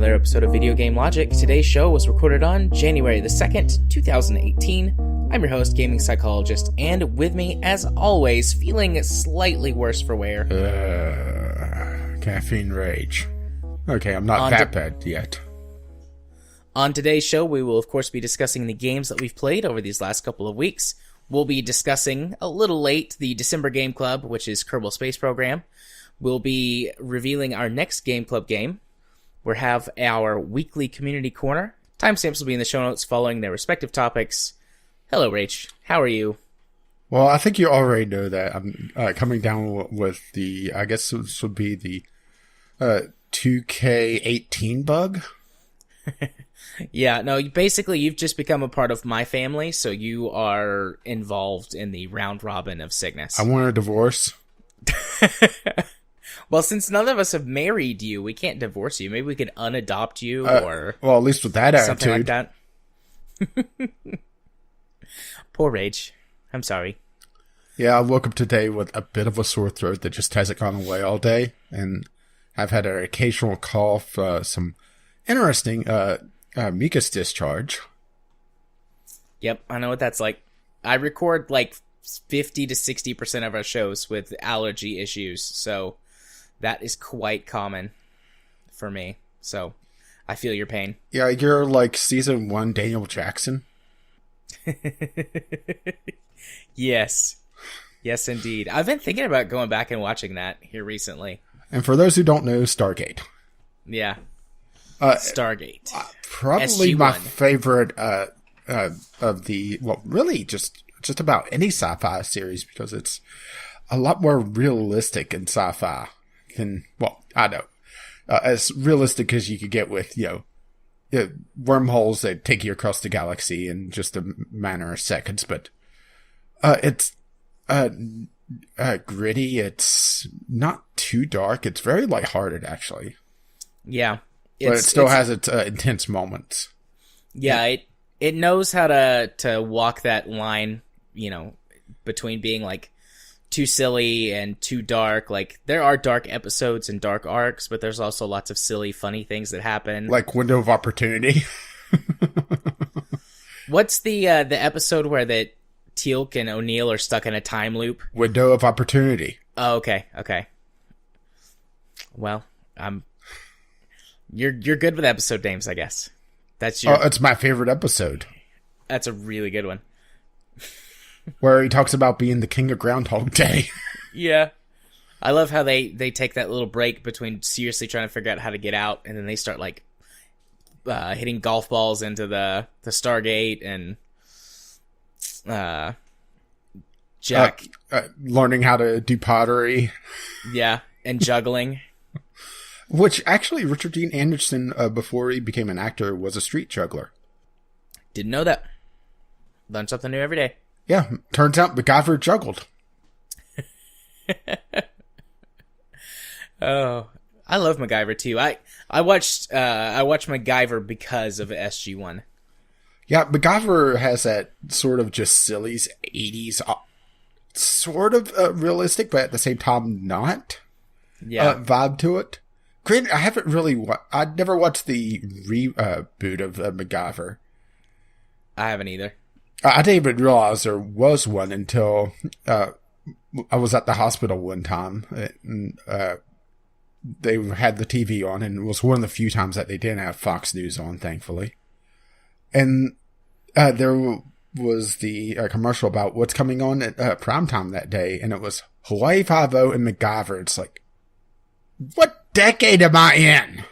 another episode of Video Game Logic. Today's show was recorded on January the 2nd, 2018. I'm your host, Gaming Psychologist, and with me, as always, feeling slightly worse for wear. Caffeine rage. Okay, I'm not that bad yet. On today's show, we will of course be discussing the games that we've played over these last couple of weeks. We'll be discussing, a little late, the December Game Club, which is Kerbal Space Program. We'll be revealing our next Game Club game. We'll have our weekly community corner. Timestamps will be in the show notes following their respective topics. Hello, Rach. How are you? Well, I think you already know that I'm coming down with the, I guess this would be the 2K18 bug. Yeah, no, basically you've just become a part of my family, so you are involved in the round robin of sickness. I want a divorce. Well, since none of us have married you, we can't divorce you. Maybe we could unadopt you or... well, at least with that something attitude. Like that. Poor Rage. I'm sorry. Yeah, I woke up today with a bit of a sore throat that just hasn't gone away all day. And I've had an occasional cough, some interesting mucus discharge. Yep, I know what that's like. I record like 50 to 60% of our shows with allergy issues, so that is quite common for me. So I feel your pain. Yeah, you're like season 1 Daniel Jackson. Yes. Yes, indeed. I've been thinking about going back and watching that here recently. And for those who don't know, Stargate. Yeah. Stargate. Probably SG1. my favorite of the, well, really just about any sci-fi series, because it's a lot more realistic in sci-fi than, well, I know, as realistic as you could get with, wormholes that take you across the galaxy in just a matter of seconds. But it's gritty. It's not too dark. It's very lighthearted, actually. Yeah. But it still has its intense moments. Yeah, it knows how to walk that line, between being like too silly and too dark. Like, there are dark episodes and dark arcs, but there's also lots of silly, funny things that happen. Like Window of Opportunity. What's the episode where that Teal'c and O'Neill are stuck in a time loop? Window of Opportunity. Oh, okay. Well, You're good with episode names, I guess. That's it's my favorite episode. That's a really good one. Where he talks about being the king of Groundhog Day. Yeah. I love how they take that little break between seriously trying to figure out how to get out, and then they start like hitting golf balls into the Stargate, and Jack learning how to do pottery. Yeah, and juggling. Which, actually, Richard Dean Anderson, before he became an actor, was a street juggler. Didn't know that. Learn something new every day. Yeah, turns out MacGyver juggled. Oh, I love MacGyver, too. I watched MacGyver because of SG1. Yeah, MacGyver has that sort of just silly 80s, sort of realistic, but at the same time not, vibe to it. Granted, I haven't really I'd never watched the reboot of MacGyver. I haven't either. I didn't even realize there was one until I was at the hospital one time. And, they had the TV on, and it was one of the few times that they didn't have Fox News on, thankfully. And there was the commercial about what's coming on at primetime that day, and it was Hawaii Five-0 and MacGyver. It's like, what decade am I in?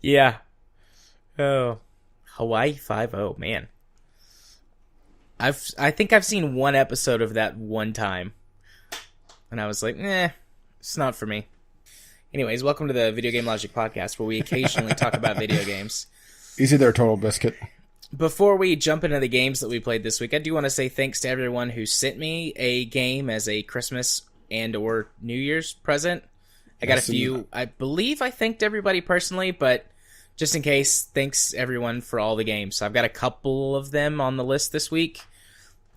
Yeah. Oh, Hawaii Five-0, man. I think I've seen one episode of that one time, and I was like, it's not for me. Anyways, welcome to the Video Game Logic Podcast, where we occasionally talk about video games. Easy there, Total Biscuit. Before we jump into the games that we played this week, I do want to say thanks to everyone who sent me a game as a Christmas and or New Year's present. I got a few. I believe I thanked everybody personally, but just in case, thanks everyone for all the games. I've got a couple of them on the list this week,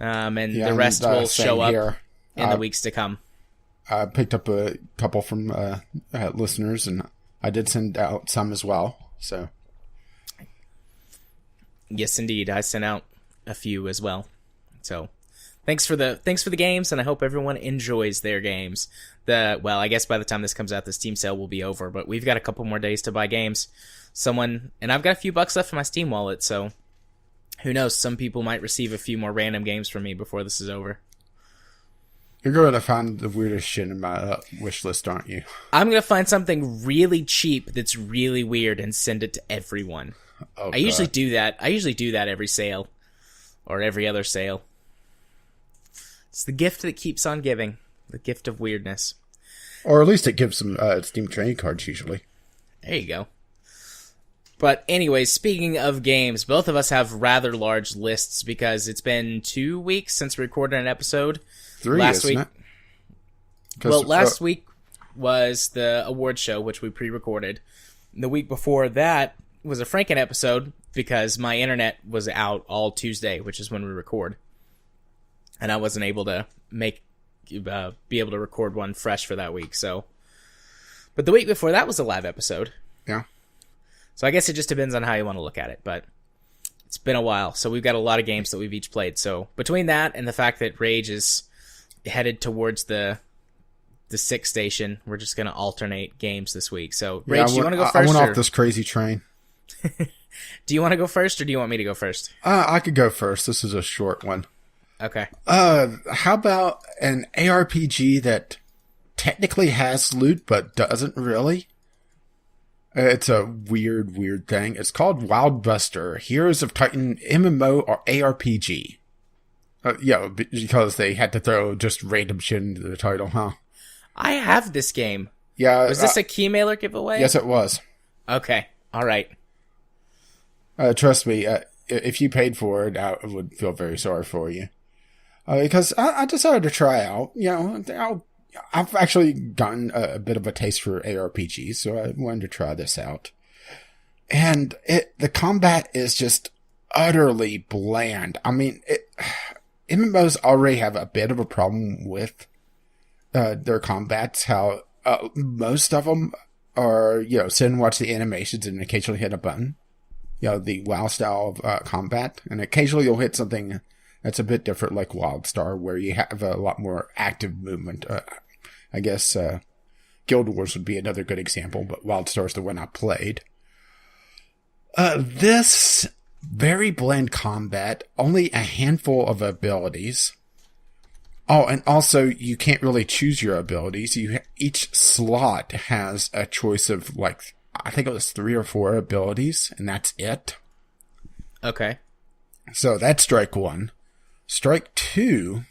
and the rest will show up in the weeks to come. I picked up a couple from listeners, and I did send out some as well. So, yes, indeed, I sent out a few as well. So, thanks for the games, and I hope everyone enjoys their games. I guess by the time this comes out, the Steam sale will be over, but we've got a couple more days to buy games. And I've got a few bucks left in my Steam wallet, so who knows? Some people might receive a few more random games from me before this is over. You're going to find the weirdest shit in my wish list, aren't you? I'm going to find something really cheap that's really weird and send it to everyone. Oh, I usually do that. I usually do that every sale or every other sale. It's the gift that keeps on giving. The gift of weirdness. Or at least it gives some Steam trading cards, usually. There you go. But anyway, speaking of games, both of us have rather large lists because it's been 2 weeks since we recorded an episode. 3, last isn't week. It? Well, last week was the award show, which we pre-recorded. The week before that was a Franken episode because my internet was out all Tuesday, which is when we record. And I wasn't able to be able to record one fresh for that week. So, but the week before that was a live episode. Yeah. So I guess it just depends on how you want to look at it, but it's been a while. So we've got a lot of games that we've each played. So between that and the fact that Rage is headed towards the 6th station, we're just going to alternate games this week. So Rage, do you want to go first? I went off this crazy train. Do you want to go first, or do you want me to go first? I could go first. This is a short one. Okay. How about an ARPG that technically has loot, but doesn't really? It's a weird thing. It's called Wildbuster, Heroes of Titan MMO or ARPG. Because they had to throw just random shit into the title, huh? I have this game. Yeah. Was this a Keymailer giveaway? Yes, it was. Okay. All right. Trust me, if you paid for it, I would feel very sorry for you. Because I decided to try out, I've actually gotten a bit of a taste for ARPGs, so I wanted to try this out. And the combat is just utterly bland. I mean, MMOs already have a bit of a problem with their combats, how most of them are, sit and watch the animations and occasionally hit a button. The WoW style of combat. And occasionally you'll hit something that's a bit different, like WildStar, where you have a lot more active movement. I guess Guild Wars would be another good example, but WildStar is the one I played. This very bland combat, only a handful of abilities. Oh, and also you can't really choose your abilities. Each slot has a choice of I think it was 3 or 4 abilities, and that's it. Okay. So that's strike 1. Strike 2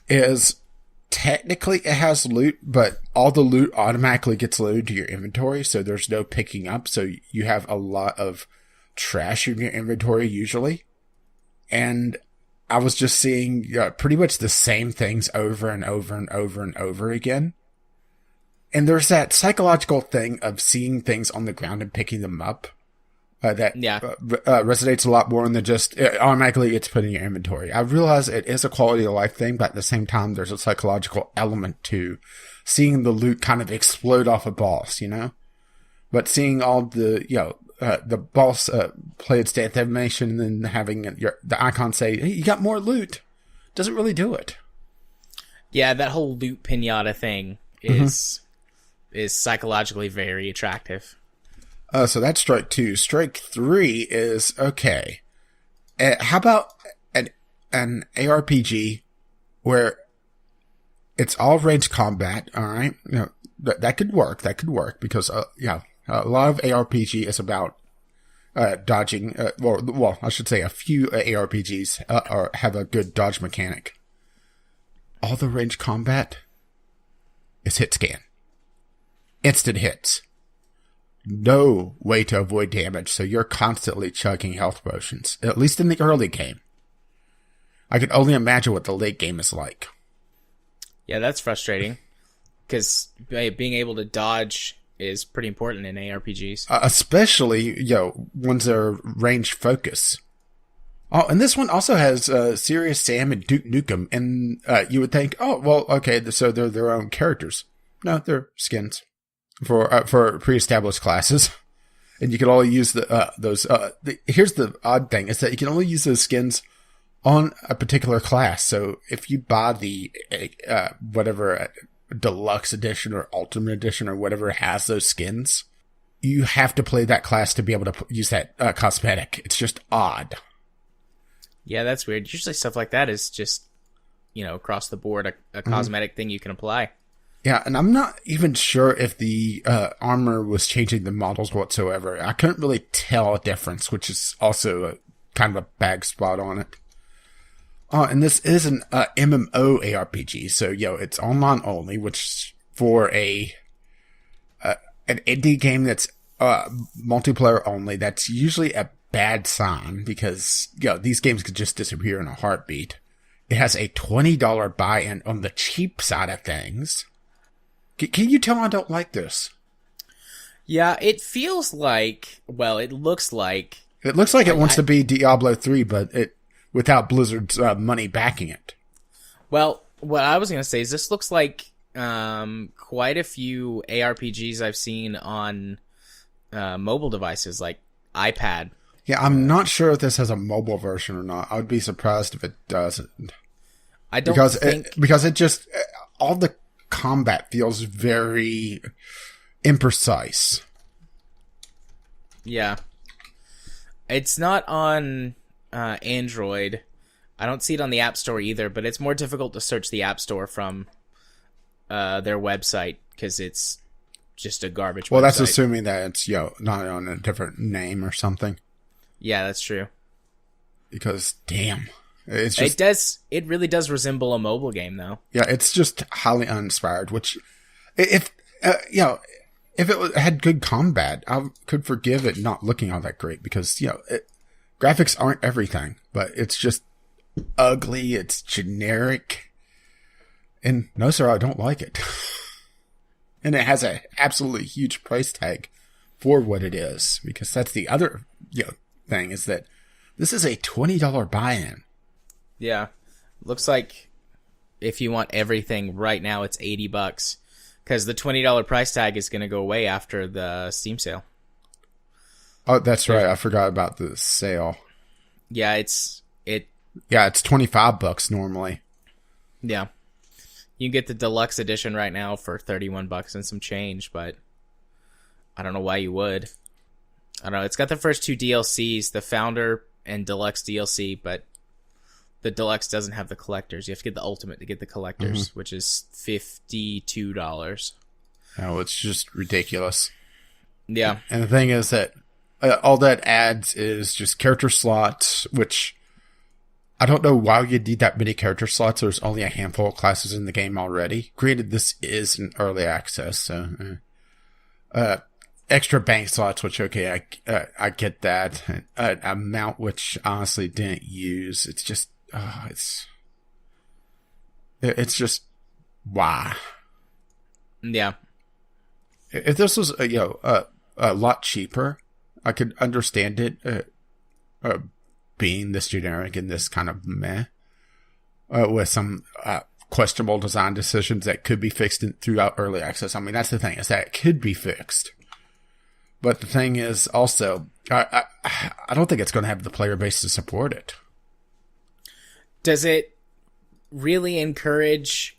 is technically it has loot, but all the loot automatically gets loaded to your inventory, so there's no picking up. So you have a lot of trash in your inventory usually. And I was just seeing pretty much the same things over and over and over and over again. And there's that psychological thing of seeing things on the ground and picking them up that resonates a lot more than just automatically it's put in your inventory. I realize it is a quality of life thing, but at the same time, there's a psychological element to seeing the loot kind of explode off a boss, But seeing all the boss play its death animation and then having the icon say, hey, you got more loot, doesn't really do it. Yeah, that whole loot pinata thing is psychologically very attractive. So that's strike 2. Strike 3 is okay. How about an ARPG where it's all range combat? All right, that could work. That could work because a lot of ARPG is about dodging. Well, I should say a few ARPGs have a good dodge mechanic. All the range combat is hit scan. Instant hits. No way to avoid damage, so you're constantly chugging health potions, at least in the early game. I can only imagine what the late game is like. Yeah, that's frustrating, because being able to dodge is pretty important in ARPGs. Especially, ones that are range focus. Oh, and this one also has Serious Sam and Duke Nukem, and you would think, oh, well, okay, so they're their own characters. No, they're skins for pre-established classes, and you can only use those. Here's the odd thing: is that you can only use those skins on a particular class. So if you buy the whatever deluxe edition or ultimate edition or whatever has those skins, you have to play that class to be able to use that cosmetic. It's just odd. Yeah, that's weird. Usually stuff like that is just, across the board, a cosmetic thing you can apply. Yeah, and I'm not even sure if the armor was changing the models whatsoever. I couldn't really tell a difference, which is also a kind of a bag spot on it. And this is an MMO ARPG, so it's online only, which for an indie game that's multiplayer only, that's usually a bad sign because these games could just disappear in a heartbeat. It has a $20 buy-in on the cheap side of things. Can you tell I don't like this? Yeah, it feels like, it looks like... It looks like it wants to be Diablo 3, but without Blizzard's money backing it. Well, what I was going to say is this looks like quite a few ARPGs I've seen on mobile devices, like iPad. Yeah, I'm not sure if this has a mobile version or not. I would be surprised if it doesn't. I don't think... Because it just... all the combat feels very imprecise. Yeah. It's not on Android. I don't see it on the App Store either, but it's more difficult to search the App Store from their website because it's just a garbage website. That's assuming that it's not on a different name or something. Yeah, that's true. Because damn, it's just, it really does resemble a mobile game though. Yeah, it's just highly uninspired. Which, if it had good combat, I could forgive it not looking all that great because graphics aren't everything, but it's just ugly. It's generic, and no, sir, I don't like it. And it has an absolutely huge price tag for what it is, because that's the other thing is that this is a $20 buy-in. Yeah, looks like if you want everything right now, it's $80 because the $20 price tag is going to go away after the Steam sale. Oh, that's right. I forgot about the sale. Yeah, it's $25 normally. Yeah. You can get the deluxe edition right now for $31 and some change, but I don't know why you would. I don't know. It's got the first two DLCs, the Founder and Deluxe DLC, but the Deluxe doesn't have the collectors. You have to get the Ultimate to get the collectors, which is $52. Oh, it's just ridiculous. Yeah. And the thing is that all that adds is just character slots, which I don't know why you'd need that many character slots. There's only a handful of classes in the game already. Granted, this is an early access, so extra bank slots, which I get that. Amount which I honestly didn't use. It's just it's just why. Yeah. If this was a lot cheaper, I could understand it being this generic and this kind of meh, with some questionable design decisions that could be fixed throughout early access. I mean, that's the thing, is that it could be fixed. But the thing is also, I don't think it's going to have the player base to support it. Does it really encourage,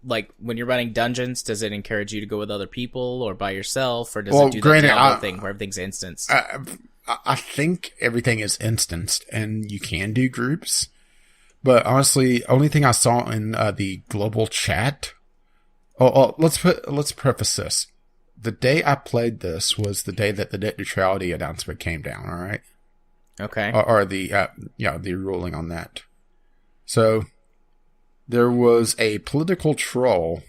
like, when you're running dungeons, does it encourage you to go with other people or by yourself? Or does it do the Diablo thing where everything's instanced? I think everything is instanced, and you can do groups. But honestly, only thing I saw in the global chat... let's preface this. The day I played this was the day that the net neutrality announcement came down, all right? Okay. Or the ruling on that. So there was a political troll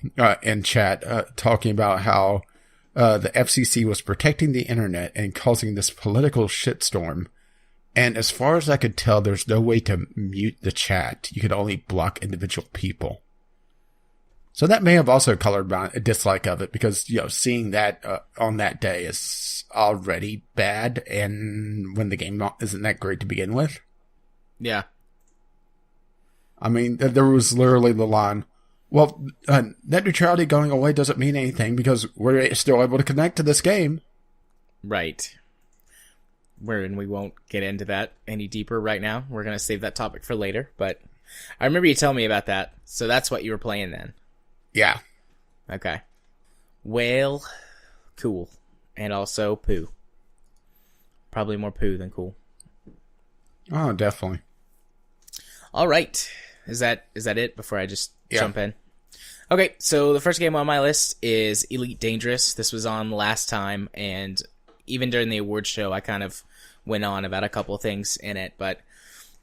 in chat talking about how the FCC was protecting the internet and causing this political shitstorm. And as far as I could tell, there's no way to mute the chat. You could only block individual people. So that may have also colored my dislike of it, because, seeing that on that day is already bad, and when the game isn't that great to begin with. Yeah. I mean, there was literally the line, well, net neutrality going away doesn't mean anything because we're still able to connect to this game. Right. And we won't get into that any deeper right now. We're going to save that topic for later. But I remember you telling me about that. So that's what you were playing then. Yeah. Okay. Well, cool. And also poo. Probably more poo than cool. Oh, definitely. All right. Is that it before I just jump in? Okay, so the first game on my list is Elite Dangerous. This was on last time, and even during the awards show, I kind of went on about a couple of things in it. But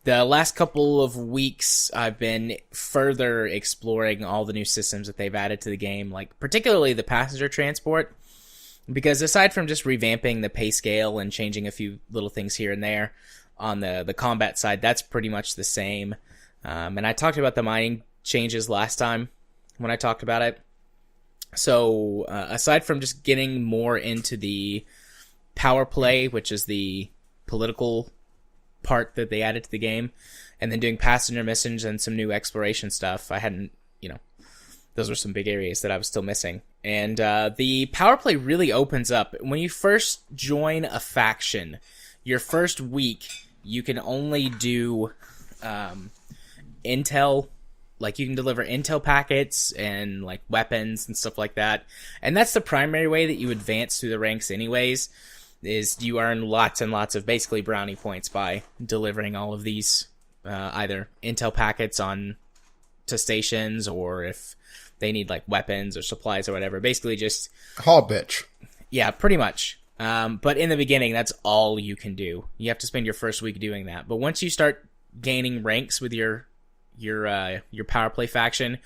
the last couple of weeks, I've been further exploring all the new systems that they've added to the game, like particularly the passenger transport. Because aside from just revamping the pay scale and changing a few little things here and there, on the combat side, that's pretty much the same. And I talked about the mining changes last time when I talked about it. So aside from just getting more into the power play, which is the political part that they added to the game, and then doing passenger missions and some new exploration stuff, I hadn't, those were some big areas that I was still missing. And the power play really opens up. When you first join a faction, your first week, you can only do intel, like you can deliver intel packets and like weapons and stuff like that. And that's the primary way that you advance through the ranks anyways, is you earn lots and lots of basically brownie points by delivering all of these either intel packets to stations, or if they need like weapons or supplies or whatever. Basically just Haul bitch. Yeah, pretty much. But in the beginning, that's all you can do. You have to spend your first week doing that. But once you start gaining ranks with your power play faction,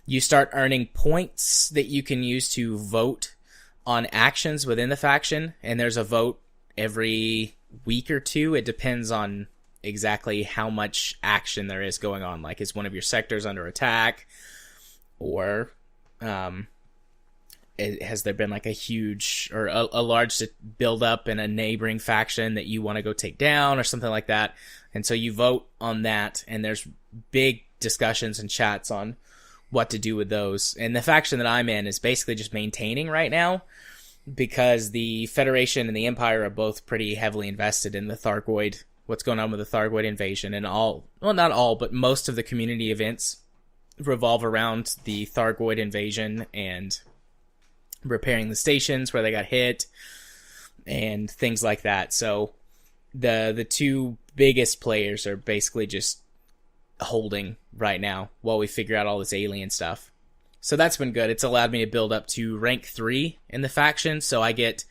you start earning points that you can use to vote on actions within the faction. And there's a vote every week or two. It depends on exactly how much action there is going on. Like, is one of your sectors under attack? Or has there been like a huge or a large build up in a neighboring faction that you want to go take down or something like that? And so you vote on that, and there's big discussions and chats on what to do with those. And the faction that I'm in is basically just maintaining right now, because the Federation and the Empire are both pretty heavily invested in the Thargoid, what's going on with the Thargoid invasion, and not all, but most of the community events revolve around the Thargoid invasion and repairing the stations where they got hit and things like that. So the two biggest players are basically just holding right now while we figure out all this alien stuff. So that's been good. It's allowed me to build up to rank 3 in the faction, so I get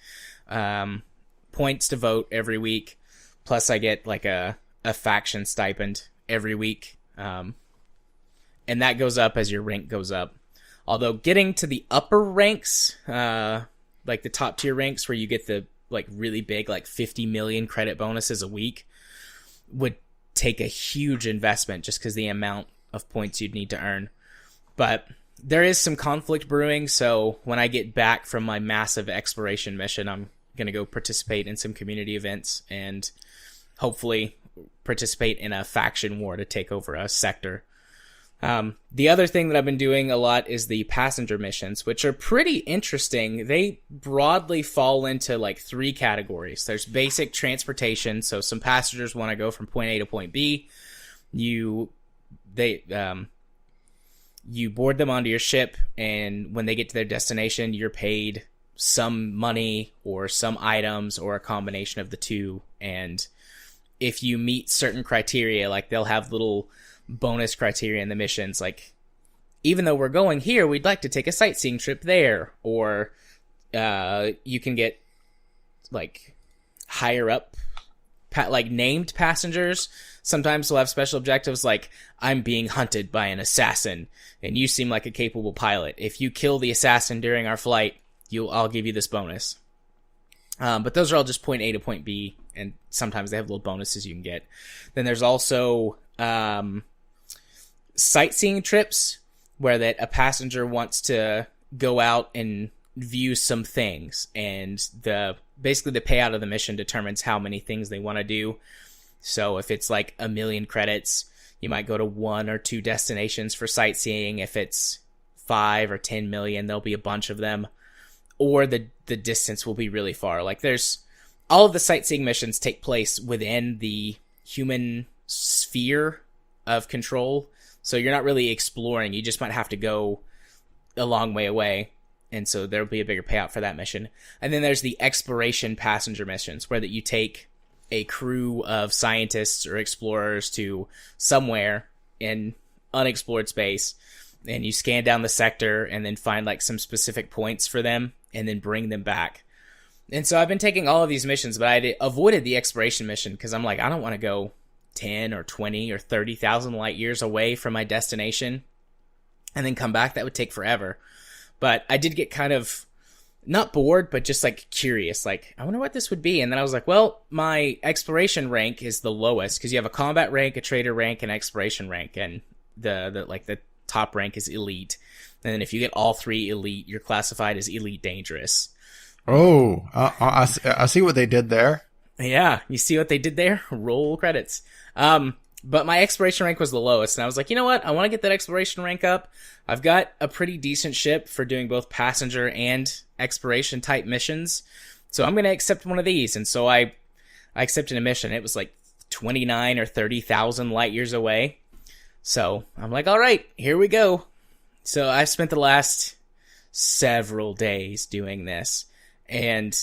points to vote every week, plus I get like a faction stipend every week. And that goes up as your rank goes up. Although getting to the upper ranks, like the top tier ranks where you get the like really big, like 50 million credit bonuses a week, would take a huge investment just because the amount of points you'd need to earn. But there is some conflict brewing, so when I get back from my massive exploration mission, I'm going to go participate in some community events and hopefully participate in a faction war to take over a sector. The other thing that I've been doing a lot is the passenger missions, which are pretty interesting. They broadly fall into like 3 categories. There's basic transportation, so some passengers want to go from point A to point B. You board them onto your ship, and when they get to their destination, you're paid some money or some items or a combination of the two. And if you meet certain criteria, like they'll have little bonus criteria in the missions, like, even though we're going here, we'd like to take a sightseeing trip there. Or you can get like higher up like named passengers. Sometimes they'll have special objectives, like, I'm being hunted by an assassin and you seem like a capable pilot. If you kill the assassin during our flight, I'll give you this bonus. But those are all just point A to point B, and sometimes they have little bonuses you can get. Then there's also sightseeing trips, where that a passenger wants to go out and view some things, and basically the payout of the mission determines how many things they want to do. So if it's like 1 million credits, you might go to 1 or 2 destinations for sightseeing. If it's 5 or 10 million, there'll be a bunch of them. Or the distance will be really far. Like there's all of the sightseeing missions take place within the human sphere of control. So you're not really exploring. You just might have to go a long way away. And so there'll be a bigger payout for that mission. And then there's the exploration passenger missions, where that you take a crew of scientists or explorers to somewhere in unexplored space, and you scan down the sector and then find like some specific points for them and then bring them back. And so I've been taking all of these missions, but I avoided the exploration mission because I'm like, I don't want to go 10 or 20 or 30,000 light years away from my destination and then come back. That would take forever. But I did get kind of not bored, but just like curious, like I wonder what this would be. And then I was like, well, my exploration rank is the lowest because you have a combat rank, a trader rank, and exploration rank, and the top rank is elite. And then if you get all 3 elite, you're classified as elite dangerous. Oh, I see what they did there. Yeah, you see what they did there? Roll credits. But my exploration rank was the lowest, and I was like, you know what? I want to get that exploration rank up. I've got a pretty decent ship for doing both passenger and exploration type missions, so I'm going to accept one of these. And so I accepted a mission. It was like 29 or 30,000 light years away. So I'm like, all right, here we go. So I've spent the last several days doing this, and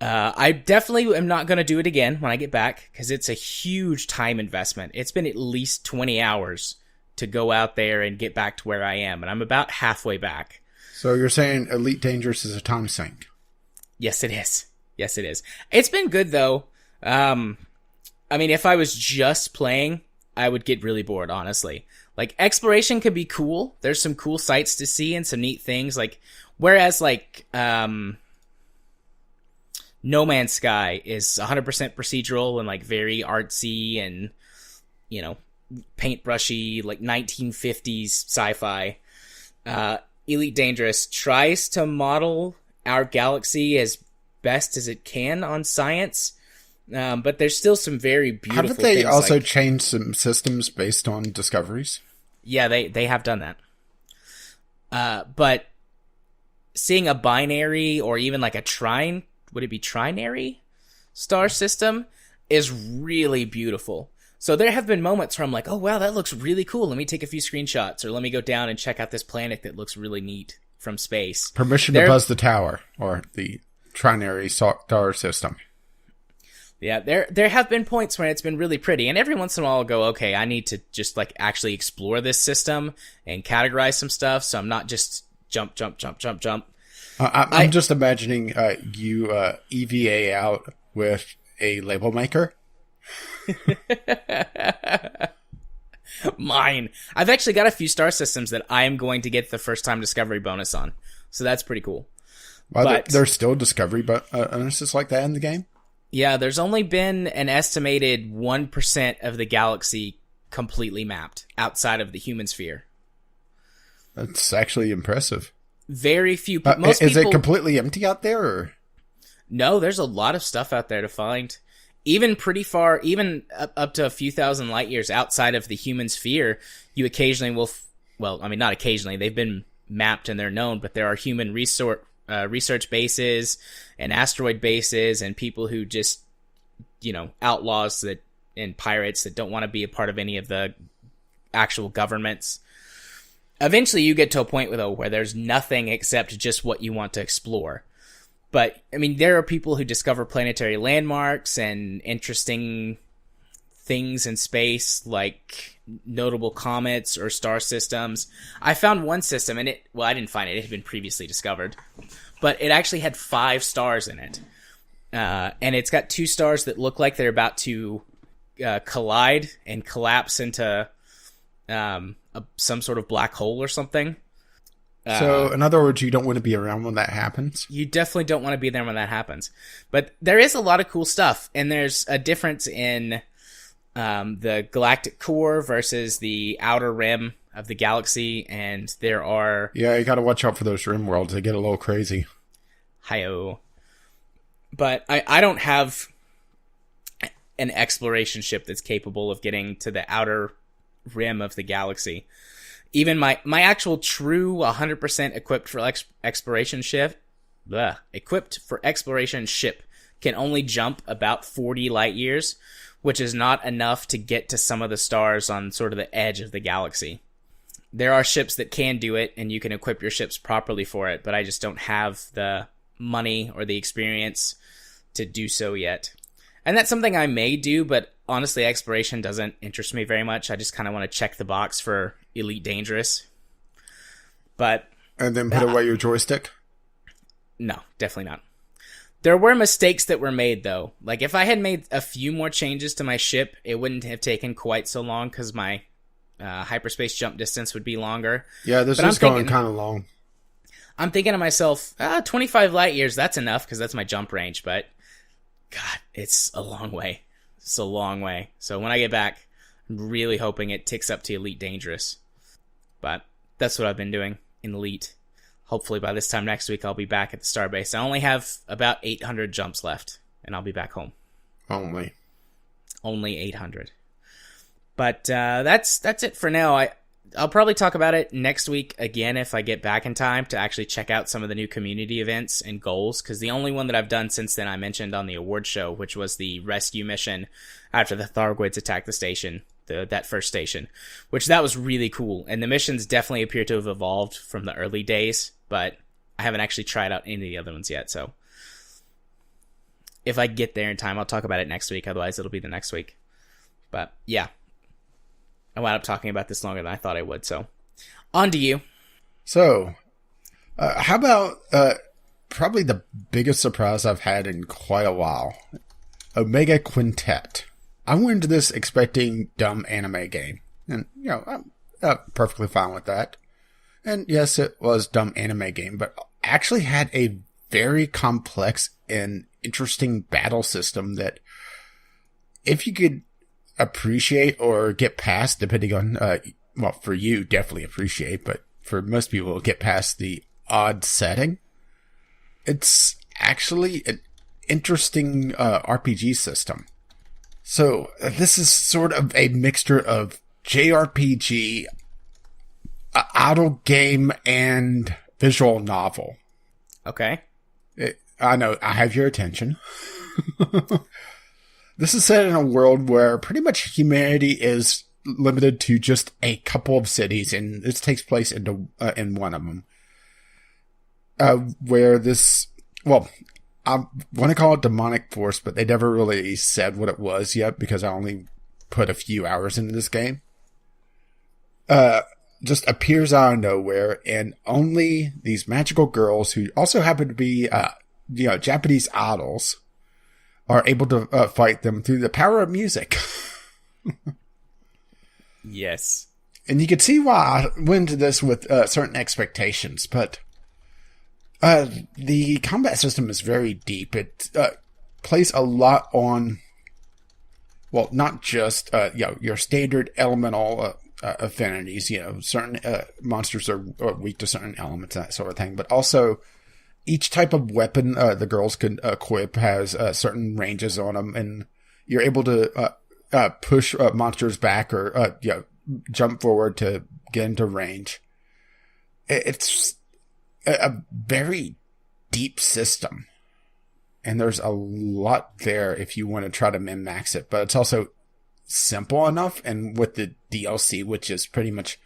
I definitely am not going to do it again when I get back because it's a huge time investment. It's been at least 20 hours to go out there and get back to where I am, and I'm about halfway back. So you're saying Elite Dangerous is a time sink? Yes, it is. Yes, it is. It's been good, though. I mean, if I was just playing, I would get really bored, honestly. Like, exploration could be cool. There's some cool sights to see and some neat things. Like, whereas, like, No Man's Sky is 100% procedural and like very artsy and, you know, paintbrushy, like 1950s sci-fi. Elite Dangerous tries to model our galaxy as best as it can on science, but there's still some very beautiful things. Haven't they also changed some systems based on discoveries? Yeah, they have done that. But seeing a binary or even like a trine, would it be trinary star system, is really beautiful. So there have been moments where I'm like, oh wow, that looks really cool. Let me take a few screenshots, or let me go down and check out this planet that looks really neat from space. Permission to buzz the tower, or the trinary star system. Yeah, there have been points when it's been really pretty, and every once in a while I'll go, okay, I need to just like actually explore this system and categorize some stuff, so I'm not just jump. I'm just imagining you EVA out with a label maker. Mine. I've actually got a few star systems that I am going to get the first time discovery bonus on, so that's pretty cool. Well, but there's still discovery bonuses like that in the game? Yeah, there's only been an estimated 1% of the galaxy completely mapped outside of the human sphere. That's actually impressive. Very few. Is it completely empty out there? Or? No, there's a lot of stuff out there to find. Even pretty far, even up to a few thousand light years outside of the human sphere, you occasionally will. Well, I mean, not occasionally. They've been mapped and they're known, but there are human research bases and asteroid bases and people who just, outlaws and pirates that don't want to be a part of any of the actual governments. Eventually you get to a point where there's nothing except just what you want to explore. But, I mean, there are people who discover planetary landmarks and interesting things in space, like notable comets or star systems. I found one system, and I didn't find it. It had been previously discovered. But it actually had 5 stars in it. And it's got 2 stars that look like they're about to collide and collapse into some sort of black hole or something. So, in other words, you don't want to be around when that happens? You definitely don't want to be there when that happens. But there is a lot of cool stuff, and there's a difference in the galactic core versus the outer rim of the galaxy, and there are... Yeah, you gotta watch out for those rim worlds. They get a little crazy. Hi-oh. But I don't have... an exploration ship that's capable of getting to the outer rim of the galaxy. Even my actual true 100% equipped for exploration ship, can only jump about 40 light years, which is not enough to get to some of the stars on sort of the edge of the galaxy. There are ships that can do it, and you can equip your ships properly for it, but I just don't have the money or the experience to do so yet. And that's something I may do, but honestly, exploration doesn't interest me very much. I just kind of want to check the box for Elite Dangerous. But and then put away your joystick? No, definitely not. There were mistakes that were made, though. Like, if I had made a few more changes to my ship, it wouldn't have taken quite so long, because my hyperspace jump distance would be longer. Yeah, this is going kind of long. I'm thinking to myself, 25 light years, that's enough, because that's my jump range, but God, it's a long way. It's a long way. So when I get back, I'm really hoping it ticks up to Elite Dangerous. But that's what I've been doing in Elite. Hopefully by this time next week, I'll be back at the Starbase. I only have about 800 jumps left, and I'll be back home. Only 800. But that's it for now. I'll probably talk about it next week again if I get back in time to actually check out some of the new community events and goals, because the only one that I've done since then I mentioned on the award show, which was the rescue mission after the Thargoids attacked the station, that first station, which that was really cool. And the missions definitely appear to have evolved from the early days, but I haven't actually tried out any of the other ones yet, so if I get there in time, I'll talk about it next week. Otherwise, it'll be the next week. But yeah, I wound up talking about this longer than I thought I would, so on to you. So, how about probably the biggest surprise I've had in quite a while, Omega Quintet. I went into this expecting dumb anime game, and I'm perfectly fine with that. And yes, it was dumb anime game, but actually had a very complex and interesting battle system that, if you could appreciate or get past, depending on, well, for you, definitely appreciate, but for most people, get past the odd setting, it's actually an interesting RPG system. So, this is sort of a mixture of JRPG, idle game, and visual novel. Okay. I know, I have your attention. This is set in a world where pretty much humanity is limited to just a couple of cities, and this takes place in one of them. Where this, well, I want to call it demonic force, but they never really said what it was yet, because I only put a few hours into this game. Just appears out of nowhere, and only these magical girls, who also happen to be, Japanese idols, are able to fight them through the power of music. Yes. And you can see why I went into this with certain expectations, but the combat system is very deep. It plays a lot on, well, not just your standard elemental affinities. Certain monsters are weak to certain elements, that sort of thing, but also each type of weapon the girls can equip has certain ranges on them, and you're able to push monsters back or jump forward to get into range. It's a very deep system, and there's a lot there if you want to try to min-max it, but it's also simple enough, and with the DLC, which is pretty much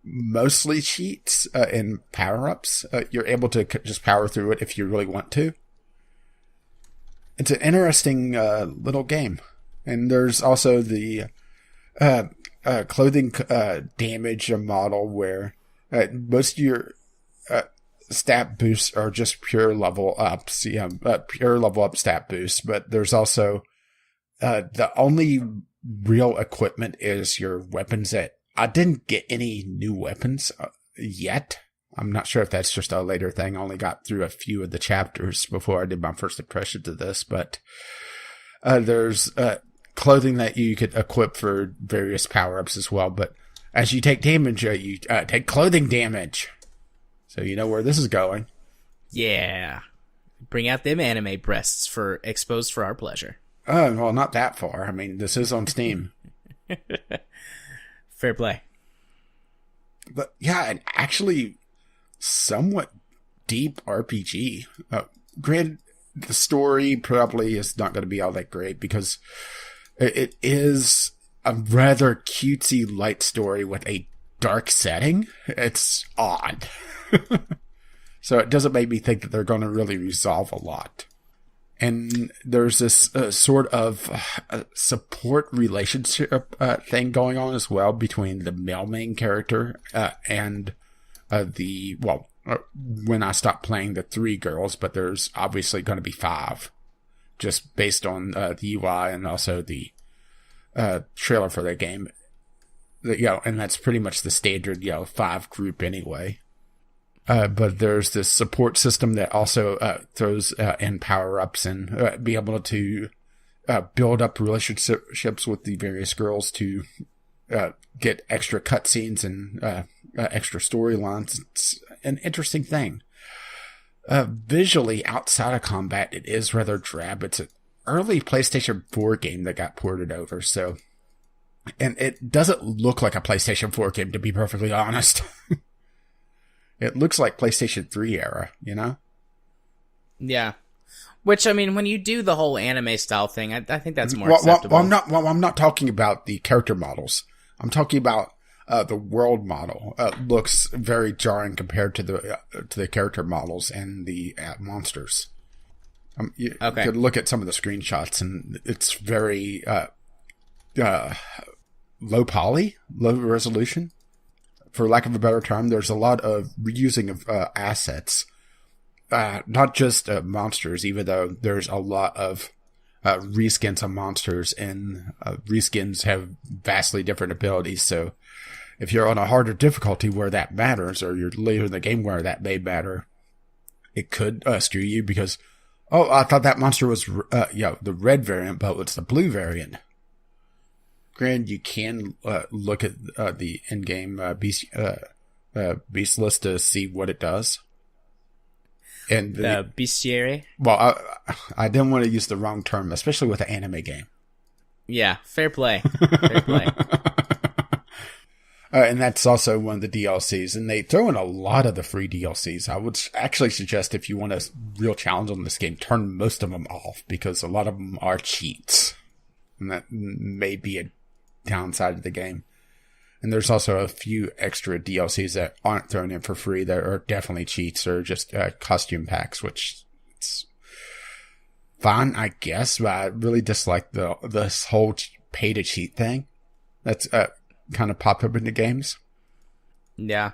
mostly cheats and power-ups, you're able to just power through it if you really want to. It's an interesting little game. And there's also the clothing damage model, where most of your stat boosts are just pure level ups, pure level up stat boosts, but there's also the only real equipment is your weapons. That I didn't get any new weapons yet. I'm not sure if that's just a later thing. I only got through a few of the chapters before I did my first impressions of this, but there's clothing that you could equip for various power-ups as well, but as you take damage, you take clothing damage. So you know where this is going. Yeah. Bring out them anime breasts exposed for our pleasure. Oh, well, not that far. I mean, this is on Steam. Fair play. But yeah, and actually somewhat deep RPG. Granted, the story probably is not going to be all that great because it is a rather cutesy light story with a dark setting. It's odd. So it doesn't make me think that they're going to really resolve a lot. And there's this sort of support relationship thing going on as well between the male main character and when I stopped playing, the 3 girls, but there's obviously going to be 5, just based on the UI and also the trailer for the game. And that's pretty much the standard 5 group anyway. But there's this support system that also throws in power-ups and be able to build up relationships with the various girls to get extra cutscenes and extra storylines. It's an interesting thing. Visually, outside of combat, it is rather drab. It's an early PlayStation 4 game that got ported over, so... And it doesn't look like a PlayStation 4 game, to be perfectly honest. It looks like PlayStation 3 era, you know? Yeah. Which, I mean, when you do the whole anime style thing, I think that's more acceptable. I'm not talking about the character models. I'm talking about the world model. Looks very jarring compared to the character models and the monsters. You could look at some of the screenshots, and it's very low resolution. For lack of a better term, there's a lot of reusing of assets. Not just monsters, even though there's a lot of reskins of monsters, and reskins have vastly different abilities. So if you're on a harder difficulty where that matters, or you're later in the game where that may matter, it could screw you because, I thought that monster was the red variant, but it's the blue variant. Granted, you can look at the in-game beast list to see what it does. And bestiary? Well, I didn't want to use the wrong term, especially with an anime game. Yeah, fair play. Fair play. And that's also one of the DLCs. And they throw in a lot of the free DLCs. I would actually suggest, if you want a real challenge on this game, turn most of them off, because a lot of them are cheats. And that may be a downside of the game. And there's also a few extra DLCs that aren't thrown in for free that are definitely cheats, or just costume packs, which it's fine, I guess, but I really dislike this whole pay to cheat thing that's kind of popped up in the games. Yeah.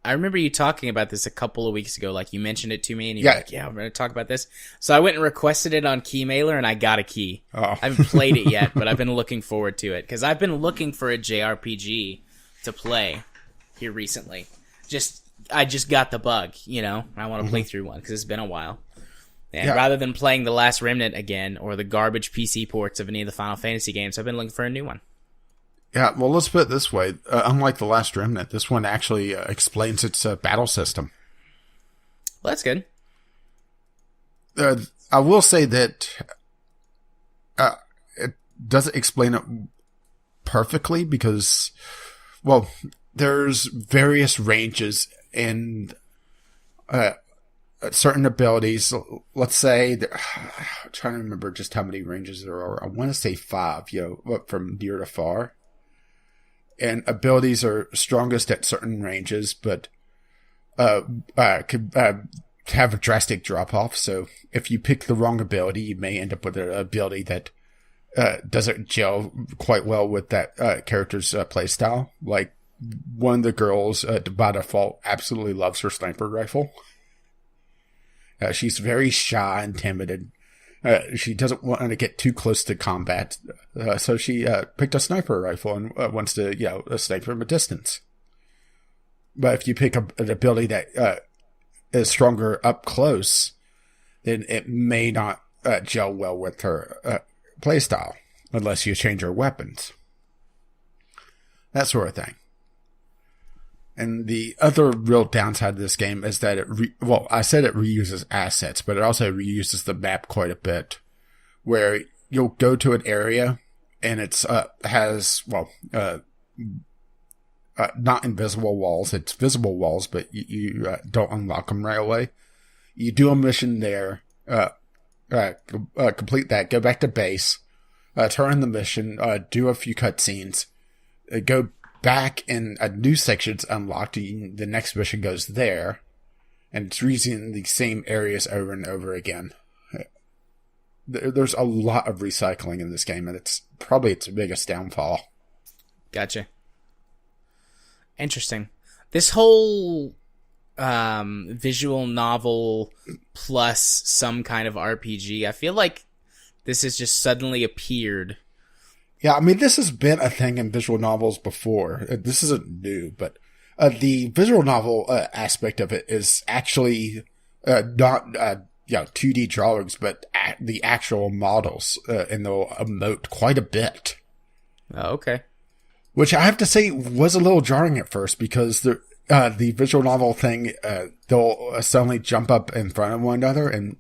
I remember you talking about this a couple of weeks ago. Like, you mentioned it to me, and you were like, yeah, we're going to talk about this. So I went and requested it on Keymailer, and I got a key. Oh. I haven't played it yet, but I've been looking forward to it, because I've been looking for a JRPG to play here recently. I just got the bug, you know? I want to play through one, because it's been a while. And rather than playing The Last Remnant again, or the garbage PC ports of any of the Final Fantasy games, I've been looking for a new one. Yeah, well, let's put it this way. Unlike The Last Remnant, this one actually explains its battle system. Well, that's good. I will say that it doesn't explain it perfectly because, well, there's various ranges in certain abilities. Let's say, I'm trying to remember just how many ranges there are. I want to say 5, from near to far. And abilities are strongest at certain ranges, but could have a drastic drop-off. So if you pick the wrong ability, you may end up with an ability that doesn't gel quite well with that character's playstyle. Like, one of the girls, by default, absolutely loves her sniper rifle. She's very shy and timid. She doesn't want to get too close to combat, so she picked a sniper rifle and wants to, snipe from a distance. But if you pick an ability that is stronger up close, then it may not gel well with her playstyle, unless you change her weapons. That sort of thing. And the other real downside of this game is that I said it reuses assets, but it also reuses the map quite a bit, where you'll go to an area and it's not invisible walls. It's visible walls, but you don't unlock them right away. You do a mission there, complete that, go back to base, turn in the mission, do a few cutscenes, go back and a new section's unlocked. The next mission goes there, and it's using the same areas over and over again. There's a lot of recycling in this game, and it's probably its biggest downfall. Gotcha. Interesting. This whole visual novel plus some kind of RPG, I feel like this has just suddenly appeared. Yeah, I mean, this has been a thing in visual novels before. This isn't new, but the visual novel aspect of it is actually not 2D drawings, but the actual models, and they'll emote quite a bit. Oh, okay. Which I have to say was a little jarring at first, because the visual novel thing, they'll suddenly jump up in front of one another, and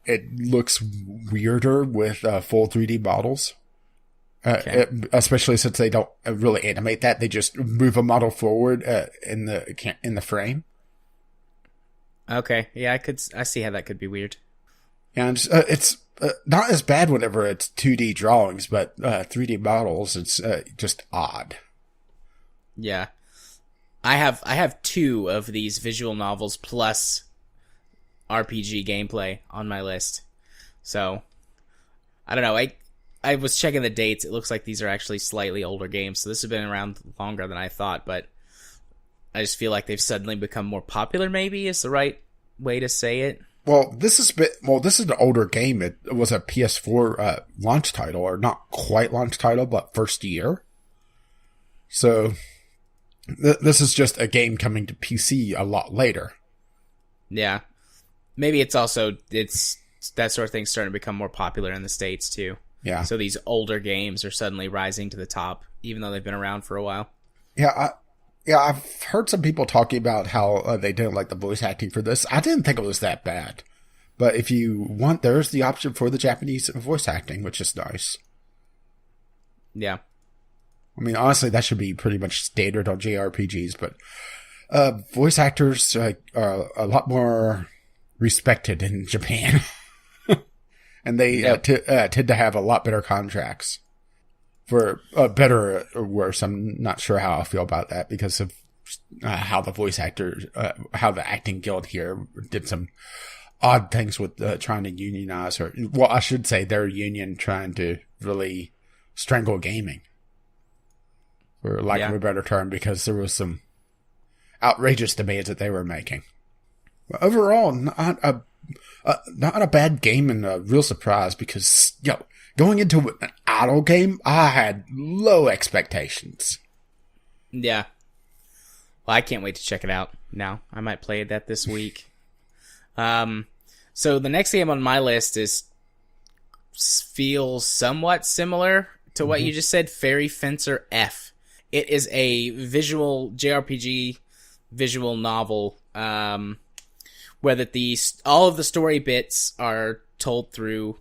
it looks weirder with full 3D models. Okay. Especially since they don't really animate that. They just move a model forward in the frame. Okay, yeah, I see how that could be weird. And it's not as bad whenever it's 2D drawings, but 3D models, it's just odd. Yeah. I have 2 of these visual novels plus RPG gameplay on my list. So, I don't know. I was checking the dates. It looks like these are actually slightly older games, so this has been around longer than I thought, but I just feel like they've suddenly become more popular, maybe is the right way to say it. Well, this is an older game. It was a PS4 launch title, or not quite launch title, but first year. So, this is just a game coming to PC a lot later. Yeah. Maybe it's also, that sort of thing starting to become more popular in the States, too. Yeah. So these older games are suddenly rising to the top, even though they've been around for a while. Yeah, I've heard some people talking about how they didn't like the voice acting for this. I didn't think it was that bad. But if you want, there's the option for the Japanese voice acting, which is nice. Yeah. I mean, honestly, that should be pretty much standard on JRPGs, but voice actors are a lot more respected in Japan. And they tend to have a lot better contracts. For better or worse, I'm not sure how I feel about that, because of how the voice actors, how the acting guild here did some odd things with trying to unionize, or, well, I should say their union trying to really strangle gaming, for lack of a better term, because there was some outrageous demands that they were making. But overall, not a bad game, and a real surprise, because, going into an idle game, I had low expectations. Yeah. Well, I can't wait to check it out now. I might play that this week. So the next game on my list feels somewhat similar to what you just said, Fairy Fencer F. It is a JRPG visual novel, where all of the story bits are told through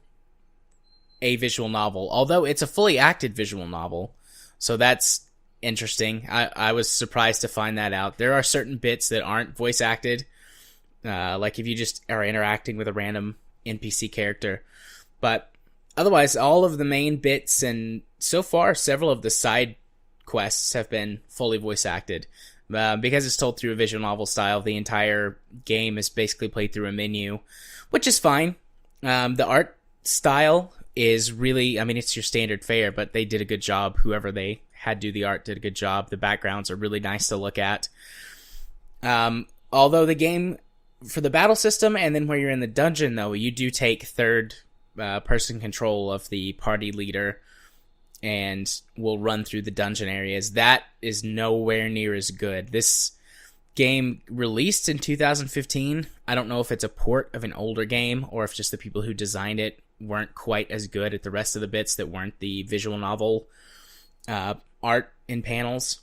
a visual novel, although it's a fully acted visual novel, so that's interesting. I was surprised to find that out. There are certain bits that aren't voice acted, like if you just are interacting with a random NPC character, but otherwise all of the main bits, and so far several of the side quests, have been fully voice acted. Because it's told through a visual novel style, the entire game is basically played through a menu, which is fine. The art style is really, I mean, it's your standard fare, but they did a good job. Whoever they had do the art did a good job. The backgrounds are really nice to look at. Although the game, for the battle system, and then where you're in the dungeon, though, you do take third person control of the party leader, and will run through the dungeon areas. That is nowhere near as good. This game released in 2015. I don't know if it's a port of an older game, or if just the people who designed it weren't quite as good at the rest of the bits that weren't the visual novel art in panels.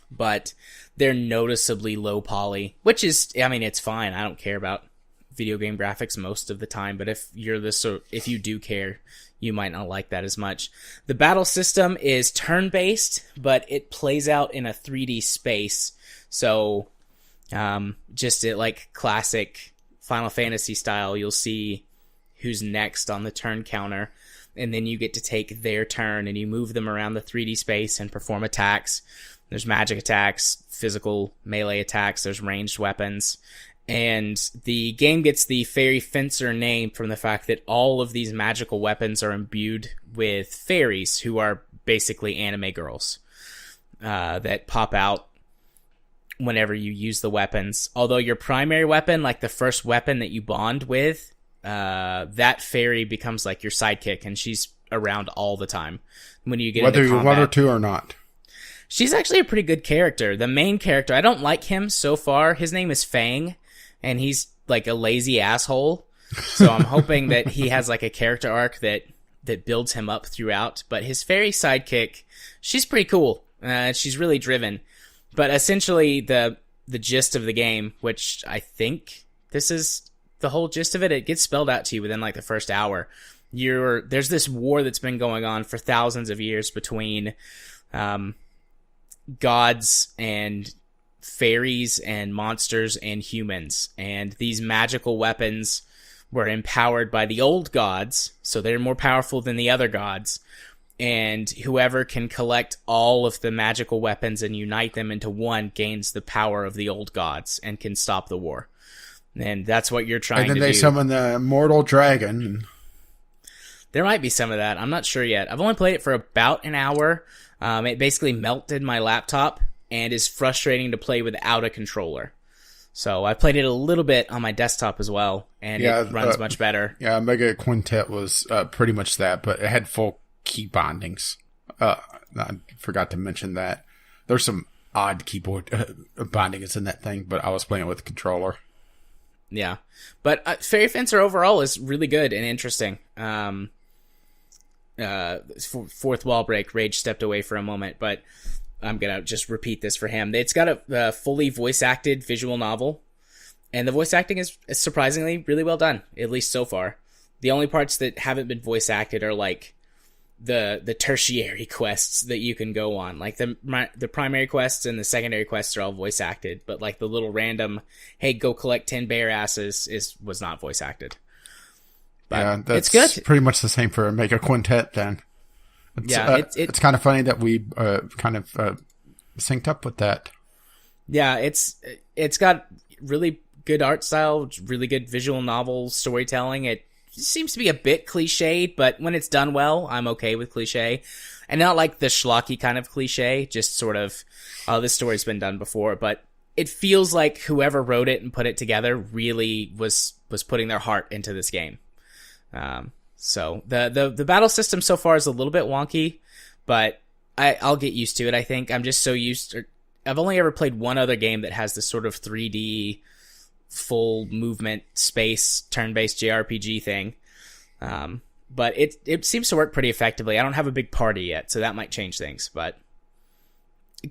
But they're noticeably low poly, which is, I mean, it's fine. I don't care about video game graphics most of the time, but if you do care, you might not like that as much. The battle system is turn-based, but it plays out in a 3D space. So, just like classic Final Fantasy style, you'll see who's next on the turn counter, and then you get to take their turn and you move them around the 3D space and perform attacks. There's magic attacks, physical melee attacks, there's ranged weapons. And the game gets the Fairy Fencer name from the fact that all of these magical weapons are imbued with fairies, who are basically anime girls, that pop out whenever you use the weapons. Although your primary weapon, like the first weapon that you bond with, that fairy becomes like your sidekick, and she's around all the time when you get whether into combat. you want her to or not. She's actually a pretty good character. The main character, I don't like him so far. His name is Fang, and he's like a lazy asshole. So I'm hoping that he has like a character arc that builds him up throughout. But his fairy sidekick, she's pretty cool. She's really driven. But essentially the gist of the game, which I think this is the whole gist of it, it gets spelled out to you within like the first hour. There's this war that's been going on for thousands of years between gods and fairies and monsters and humans, and these magical weapons were empowered by the old gods, so they're more powerful than the other gods, and whoever can collect all of the magical weapons and unite them into one gains the power of the old gods and can stop the war. And that's what you're trying to do. And then they summon the immortal dragon. There might be some of that. I'm not sure yet. I've only played it for about an hour. It basically melted my laptop and is frustrating to play without a controller. So I played it a little bit on my desktop as well, and it runs much better. Yeah, Mega Quintet was pretty much that, but it had full key bindings. I forgot to mention that. There's some odd keyboard bindings in that thing, but I was playing it with a controller. Yeah, but Fairy Fencer overall is really good and interesting. Fourth wall break, Rage stepped away for a moment, but I'm gonna just repeat this for him. It's got a fully voice acted visual novel, and the voice acting is surprisingly really well done, at least so far. The only parts that haven't been voice acted are like the tertiary quests that you can go on. Like the primary quests and the secondary quests are all voice acted, but like the little random, hey, go collect 10 bear asses was not voice acted. But yeah, that's it's good. Pretty much the same for Mega Quintet then. It's kind of funny that we kind of synced up with that. Yeah, it's got really good art style, really good visual novel storytelling. It seems to be a bit cliched, but when it's done well, I'm okay with cliche. And not like the schlocky kind of cliche, just sort of, oh, this story's been done before. But it feels like whoever wrote it and put it together really was putting their heart into this game. So the battle system so far is a little bit wonky, but I'll get used to it. I think I'm just so used to, I've only ever played one other game that has this sort of 3D full movement space turn-based JRPG thing. But it seems to work pretty effectively. I don't have a big party yet, so that might change things, but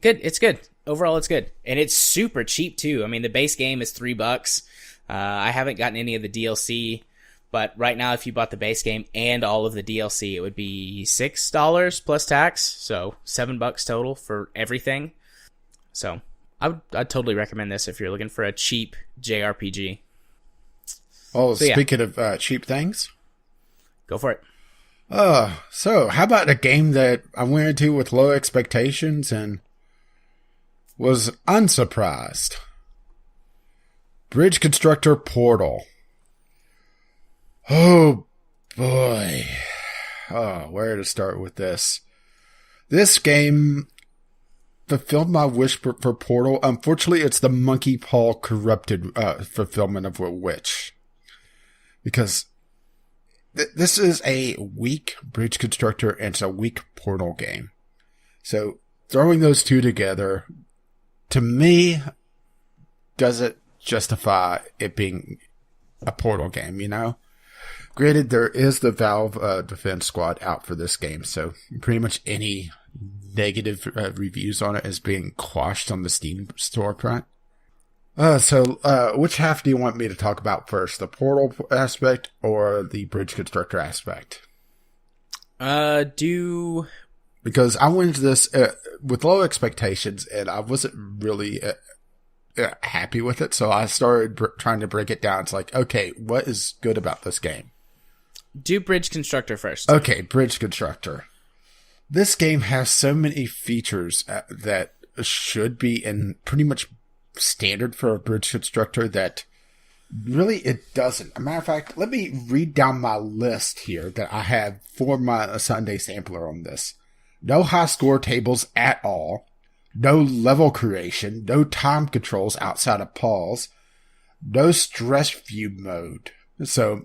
good. It's good. Overall, it's good. And it's super cheap too. I mean, the base game is $3. I haven't gotten any of the DLC. But right now, if you bought the base game and all of the DLC, it would be $6 plus tax. So $7 total for everything. So I'd totally recommend this if you're looking for a cheap JRPG. Oh, so, speaking of cheap things. Go for it. So how about a game that I went into with low expectations and was unsurprised? Bridge Constructor Portal. Oh, boy. Oh, where to start with this? This game fulfilled my wish for Portal. Unfortunately, it's the monkey paw corrupted fulfillment of a wish. Because this is a weak Bridge Constructor and it's a weak Portal game. So, throwing those two together, to me, doesn't justify it being a Portal game, you know? Granted, there is the Valve Defense Squad out for this game, so pretty much any negative reviews on it is being quashed on the Steam storefront. Which half do you want me to talk about first? The portal aspect or the bridge constructor aspect? Because I went into this with low expectations, and I wasn't really happy with it, so I started trying to break it down. It's like, okay, what is good about this game? Do bridge constructor first. Okay, bridge constructor. This game has so many features that should be in pretty much standard for a bridge constructor that really it doesn't. As a matter of fact, let me read down my list here that I have for my Sunday sampler on this. No high score tables at all. No level creation. No time controls outside of pause. No stress view mode. So,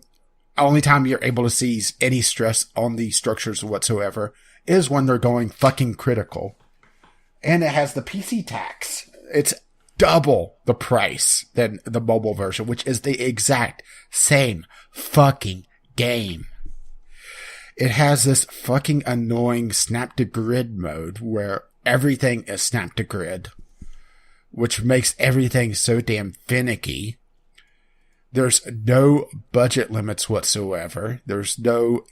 only time you're able to see any stress on the structures whatsoever is when they're going fucking critical. And it has the PC tax. It's double the price than the mobile version, which is the exact same fucking game. It has this fucking annoying snap to grid mode where everything is snap to grid, which makes everything so damn finicky. There's no budget limits whatsoever. There's no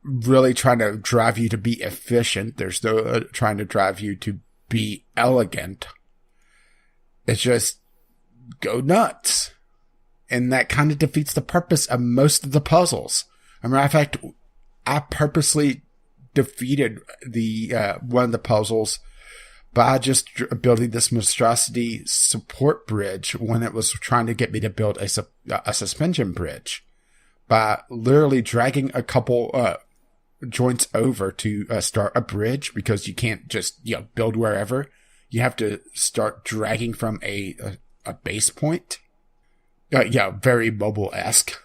really trying to drive you to be efficient. There's no trying to drive you to be elegant. It's just go nuts. And that kind of defeats the purpose of most of the puzzles. As a matter of fact, I purposely defeated the one of the puzzles by just building this monstrosity support bridge when it was trying to get me to build a suspension bridge. By literally dragging a couple joints over to start a bridge, because you can't just build wherever. You have to start dragging from a base point. Very mobile-esque.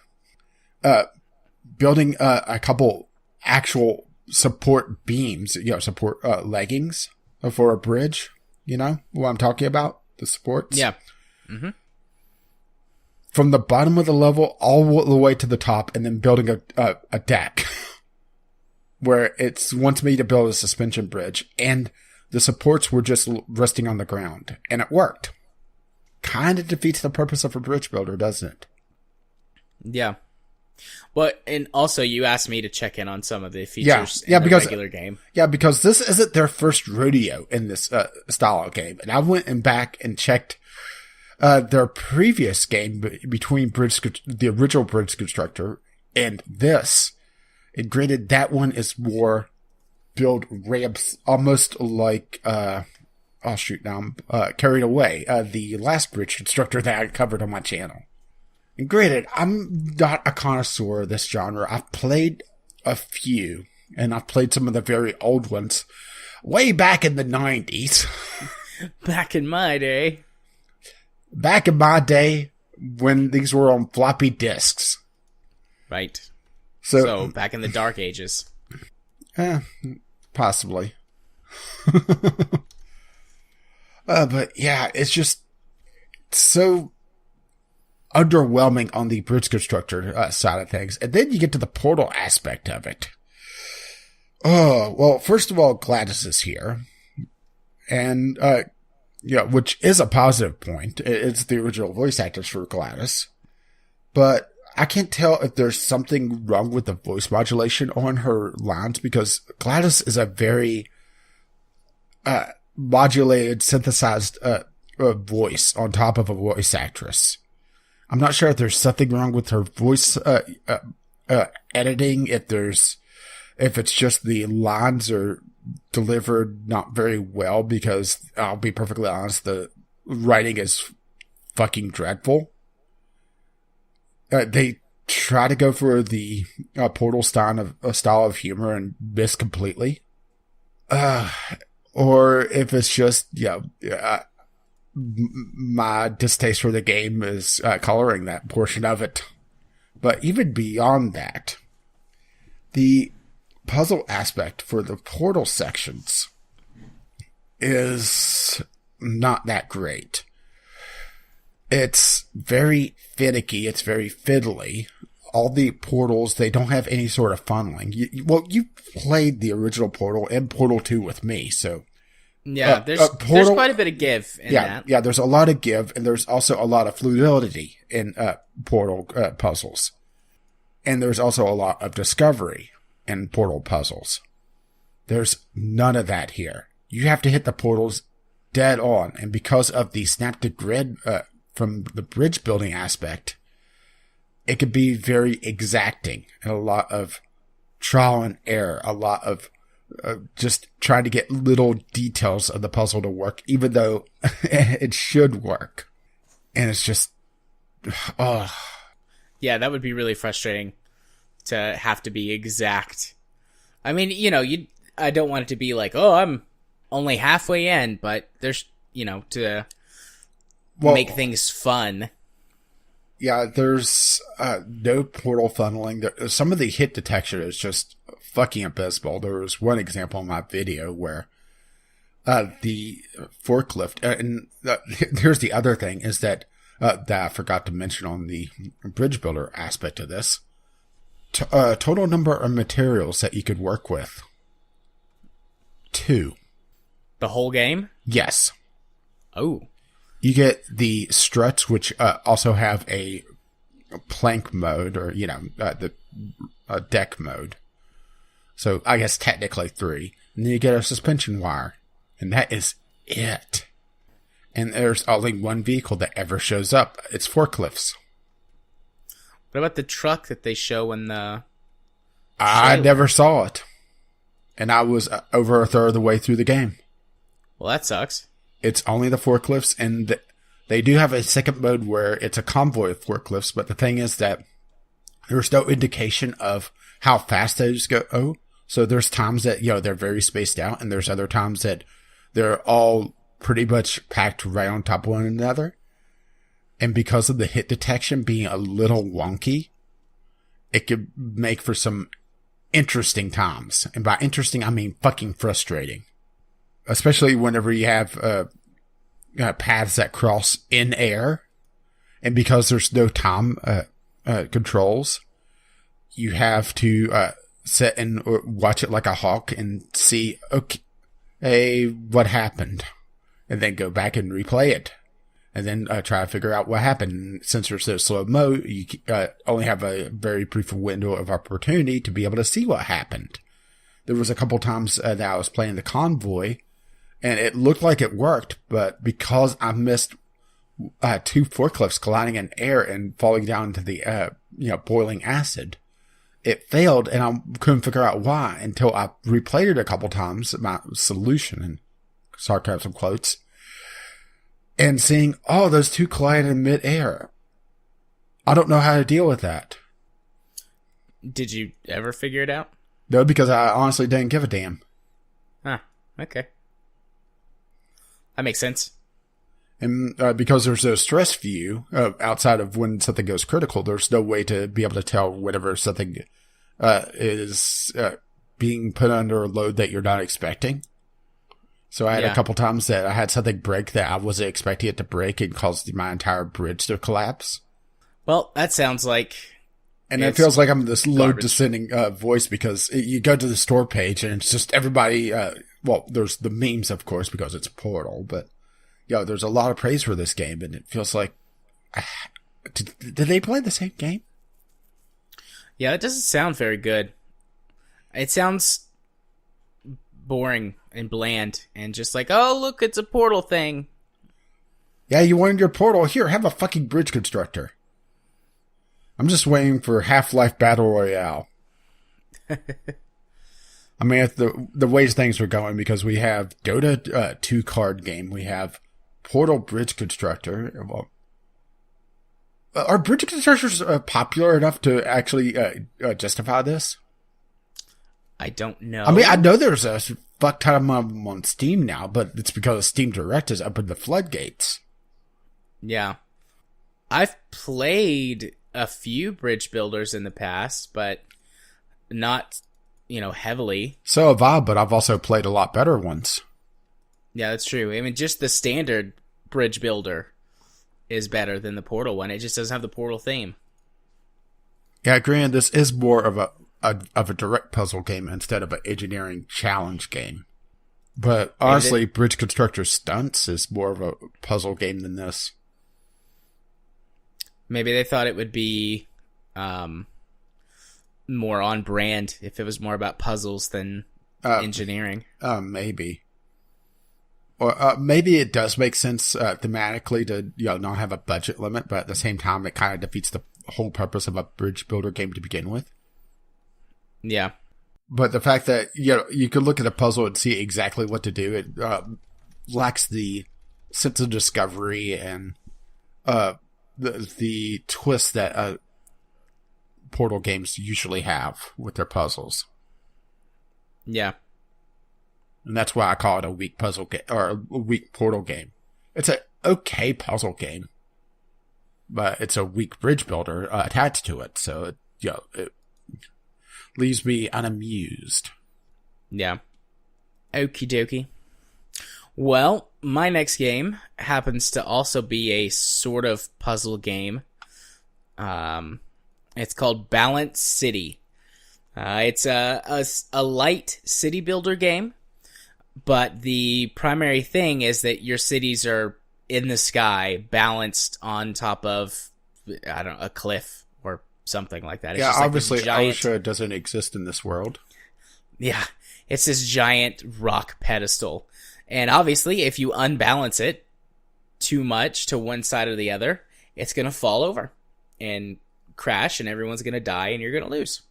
Building a couple actual support beams, support leggings for a bridge. You know what I'm talking about? The supports? Yeah. Mm-hmm. From the bottom of the level all the way to the top, and then building a deck where it wants me to build a suspension bridge, and the supports were just resting on the ground, and it worked. Kind of defeats the purpose of a bridge builder, doesn't it? Yeah. But, and also you asked me to check in on some of the features in the regular game. Yeah, because this isn't their first rodeo in this style of game. And I went back and checked their previous game between the original Bridge Constructor and this. And granted, that one is more build ramps, almost like, now I'm carried away. The last Bridge Constructor that I covered on my channel. And granted, I'm not a connoisseur of this genre. I've played a few, and I've played some of the very old ones way back in the 90s. Back in my day. Back in my day when these were on floppy disks. Right. So back in the dark ages. Possibly. But yeah, it's just so underwhelming on the Bridge Constructor side of things. And then you get to the portal aspect of it. Oh, well, first of all, Gladys is here. And, which is a positive point. It's the original voice actors for Gladys. But I can't tell if there's something wrong with the voice modulation on her lines, because Gladys is a very modulated, synthesized voice on top of a voice actress. I'm not sure if there's something wrong with her voice editing, if it's just the lines are delivered not very well, because I'll be perfectly honest, the writing is fucking dreadful. They try to go for the Portal style of humor and miss completely. Or if it's just, my distaste for the game is coloring that portion of it. But even beyond that, the puzzle aspect for the portal sections is not that great. It's very finicky. It's very fiddly. All the portals, they don't have any sort of funneling. You played the original Portal and Portal 2 with me, so Yeah, there's quite a bit of give in that. Yeah, there's a lot of give, and there's also a lot of fluidity in Portal puzzles. And there's also a lot of discovery in Portal puzzles. There's none of that here. You have to hit the portals dead on, and because of the snap to grid from the bridge building aspect, it could be very exacting, and a lot of trial and error, a lot of just trying to get little details of the puzzle to work, even though it should work. And it's just, Yeah, that would be really frustrating to have to be exact. I mean, I don't want it to be like, oh, I'm only halfway in, but there's, to make things fun. Yeah, there's no portal funneling. Some of the hit detection is just fucking abysmal. There was one example in my video where the forklift, and here's the other thing, is that I forgot to mention on the bridge builder aspect of this, total number of materials that you could work with. 2. The whole game? Yes. Oh. You get the struts, which also have a plank mode, or, the deck mode. So I guess technically 3. And then you get a suspension wire. And that is it. And there's only one vehicle that ever shows up. It's forklifts. What about the truck that they show in the I never saw it. And I was over a third of the way through the game. Well, that sucks. It's only the forklifts, and they do have a second mode where it's a convoy of forklifts, but the thing is that there's no indication of how fast those go. Oh, so there's times that, they're very spaced out, and there's other times that they're all pretty much packed right on top of one another. And because of the hit detection being a little wonky, it could make for some interesting times. And by interesting, I mean fucking frustrating. Especially whenever you have paths that cross in air. And because there's no time controls, you have to sit and watch it like a hawk and see, okay, hey, what happened? And then go back and replay it. And then try to figure out what happened. And since there's so slow-mo, you only have a very brief window of opportunity to be able to see what happened. There was a couple times that I was playing the convoy, and it looked like it worked, but because I missed 2 forklifts colliding in air and falling down into the boiling acid, it failed, and I couldn't figure out why until I replayed it a couple times. My solution, in sarcasm quotes, and seeing, those 2 collide in midair. I don't know how to deal with that. Did you ever figure it out? No, because I honestly didn't give a damn. Okay. That makes sense. And because there's no stress view outside of when something goes critical, there's no way to be able to tell whenever something is being put under a load that you're not expecting. So I had a couple times that I had something break that I wasn't expecting it to break and caused my entire bridge to collapse. Well, that sounds like... And it feels like I'm this low descending voice because you go to the store page and it's just everybody... there's the memes, of course, because it's Portal, but there's a lot of praise for this game, and it feels like... Did they play the same game? Yeah, it doesn't sound very good. It sounds boring and bland and just like, oh, look, it's a Portal thing. Yeah, you wanted your Portal? Here, have a fucking bridge constructor. I'm just waiting for Half-Life Battle Royale. I mean, the ways things are going, because we have Dota 2 card game, we have Portal Bridge Constructor. Well, are bridge constructors popular enough to actually justify this? I don't know. I mean, I know there's a fuck ton of them on Steam now, but it's because Steam Direct has opened the floodgates. Yeah. I've played a few bridge builders in the past, but not, heavily. So have I, but I've also played a lot better ones. Yeah, that's true. I mean, just the standard bridge builder is better than the Portal one. It just doesn't have the Portal theme. Yeah, granted, this is more of a direct puzzle game instead of an engineering challenge game. But honestly, Bridge Constructor Stunts is more of a puzzle game than this. Maybe they thought it would be more on brand if it was more about puzzles than engineering. Maybe. Or maybe it does make sense thematically to not have a budget limit, but at the same time, it kind of defeats the whole purpose of a bridge builder game to begin with. Yeah. But the fact that you could look at a puzzle and see exactly what to do, it lacks the sense of discovery and the twist that Portal games usually have with their puzzles. Yeah. And that's why I call it a weak puzzle game or a weak Portal game. It's an okay puzzle game, but it's a weak bridge builder attached to it, so it leaves me unamused. Yeah. Okie dokie. Well, my next game happens to also be a sort of puzzle game. It's called BalanCity. It's a light city builder game, but the primary thing is that your cities are in the sky, balanced on top of, I don't know, a cliff or something like that. It's just obviously, like giant... OSHA doesn't exist in this world. Yeah, it's this giant rock pedestal. And obviously, if you unbalance it too much to one side or the other, it's going to fall over and crash, and everyone's going to die, and you're going to lose.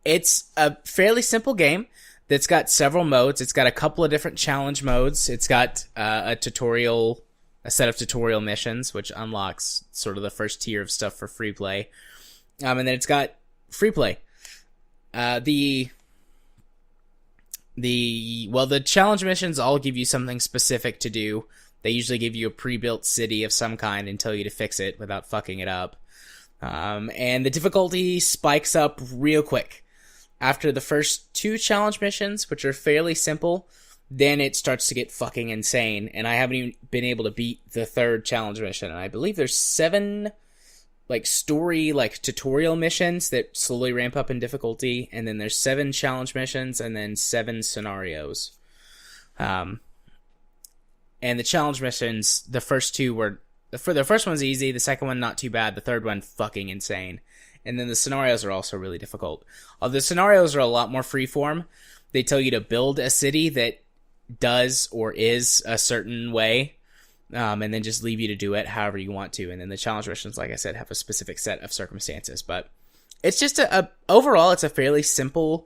It's a fairly simple game that's got several modes. It's got a couple of different challenge modes. It's got a set of tutorial missions, which unlocks sort of the first tier of stuff for free play. And then it's got free play. The challenge missions all give you something specific to do. They usually give you a pre-built city of some kind and tell you to fix it without fucking it up. And the difficulty spikes up real quick. After the first two challenge missions, which are fairly simple, then it starts to get fucking insane. And I haven't even been able to beat the third challenge mission. And I believe there's 7 story tutorial missions that slowly ramp up in difficulty, and then there's 7 challenge missions and then 7 scenarios. And the challenge missions, the first two were, for the first one's easy, the second one not too bad, the third one fucking insane. And then the scenarios are also really difficult. The scenarios are a lot more freeform. They tell you to build a city that does or is a certain way, and then just leave you to do it however you want to. And then the challenge missions, like I said, have a specific set of circumstances. But it's just overall, it's a fairly simple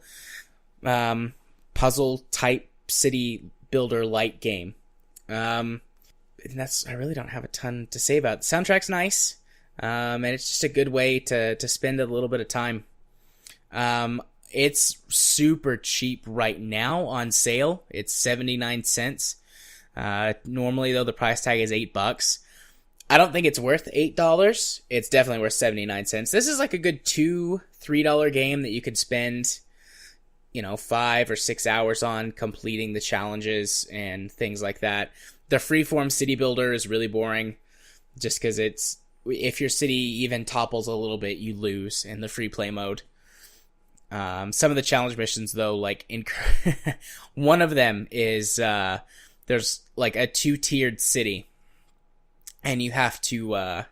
puzzle type city builder light game. And I really don't have a ton to say about it. The soundtrack's nice, and it's just a good way to spend a little bit of time. It's super cheap right now on sale. It's 79 cents. Normally, though, the price tag is $8. I don't think it's worth $8. It's definitely worth 79 cents. This is like a good $2-3 game that you could spend, 5 or 6 hours on completing the challenges and things like that. The freeform city builder is really boring, just because if your city even topples a little bit, you lose in the free play mode. Some of the challenge missions, though, one of them is there's like a 2-tiered city, and you have to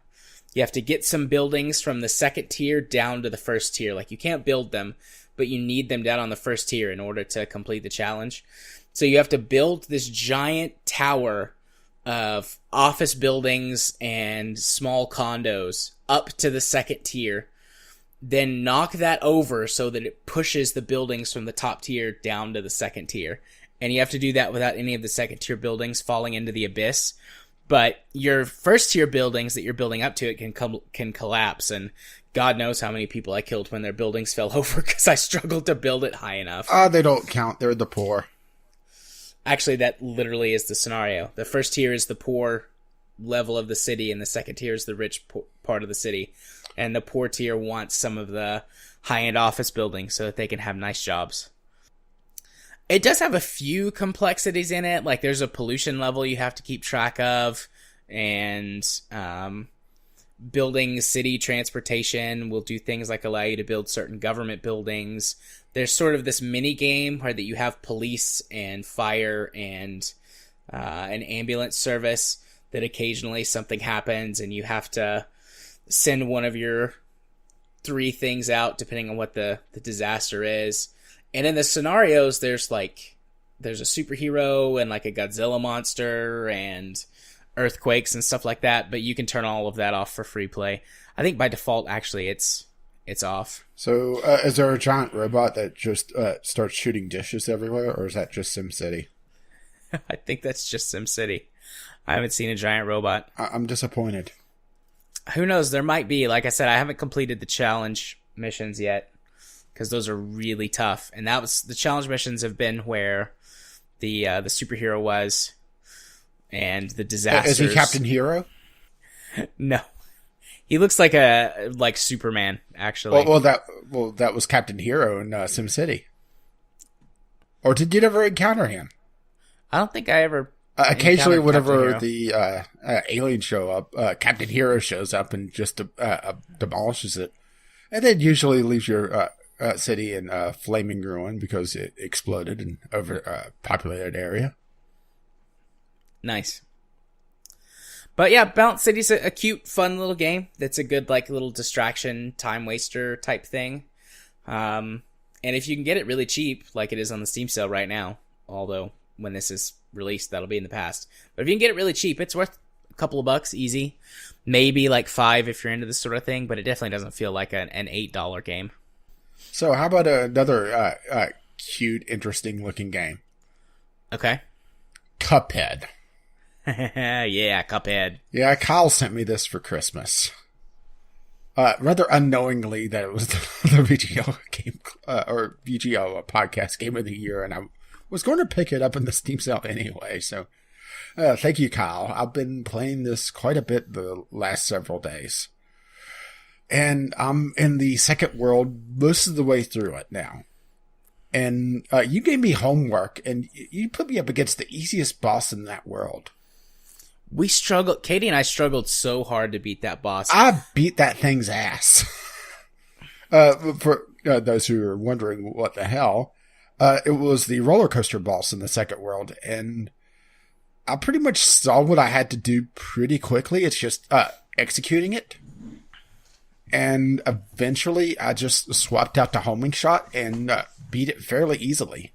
get some buildings from the second tier down to the first tier. Like, you can't build them, but you need them down on the first tier in order to complete the challenge. So you have to build this giant tower of office buildings and small condos up to the second tier, then knock that over so that it pushes the buildings from the top tier down to the second tier. And you have to do that without any of the second tier buildings falling into the abyss. But your first tier buildings that you're building up to it can collapse, and God knows how many people I killed when their buildings fell over because I struggled to build it high enough. They don't count. They're the poor. Actually, that literally is the scenario. The first tier is the poor level of the city, and the second tier is the rich part of the city. And the poor tier wants some of the high-end office buildings so that they can have nice jobs. It does have a few complexities in it. Like, there's a pollution level you have to keep track of, and building city transportation. We'll do things like allow you to build certain government buildings. There's sort of this mini game where that you have police and fire and an ambulance service that occasionally something happens and you have to send one of your 3 things out depending on what the disaster is. And in the scenarios, there's a superhero and like a Godzilla monster and earthquakes and stuff like that, but you can turn all of that off for free play. I think by default, actually, it's off. So, is there a giant robot that just starts shooting dishes everywhere, or is that just SimCity? I think that's just SimCity. I haven't seen a giant robot. I'm disappointed. Who knows? There might be. Like I said, I haven't completed the challenge missions yet because those are really tough. And the challenge missions have been where the superhero was and the disasters. Is he Captain Hero? No. He looks like Superman, actually. Well, that was Captain Hero in SimCity. Or did you ever encounter him? I don't think I ever. Occasionally, whenever the aliens show up, Captain Hero shows up and just demolishes it, and then usually leaves your city in flaming ruin because it exploded in overpopulated area. Nice. But yeah, BalanCity's a cute, fun little game. That's a good little distraction, time waster type thing. And if you can get it really cheap, like it is on the Steam sale right now, although when this is released, that'll be in the past. But if you can get it really cheap, it's worth a couple of bucks, easy. Maybe $5 if you're into this sort of thing, but it definitely doesn't feel like an $8 game. So how about another cute, interesting looking game? Okay. Cuphead. Yeah, Cuphead. Yeah, Kyle sent me this for Christmas. Rather unknowingly that it was the VGL game, or VGL podcast game of the year, and I was going to pick it up in the Steam sale anyway, so thank you, Kyle. I've been playing this quite a bit the last several days. And I'm in the second world most of the way through it now. And you gave me homework, and you put me up against the easiest boss in that world. We struggled. Katie and I struggled so hard to beat that boss. I beat that thing's ass. For those who are wondering what the hell, it was the roller coaster boss in the second world, and I pretty much saw what I had to do pretty quickly. It's just executing it. And eventually, I just swapped out the homing shot and beat it fairly easily.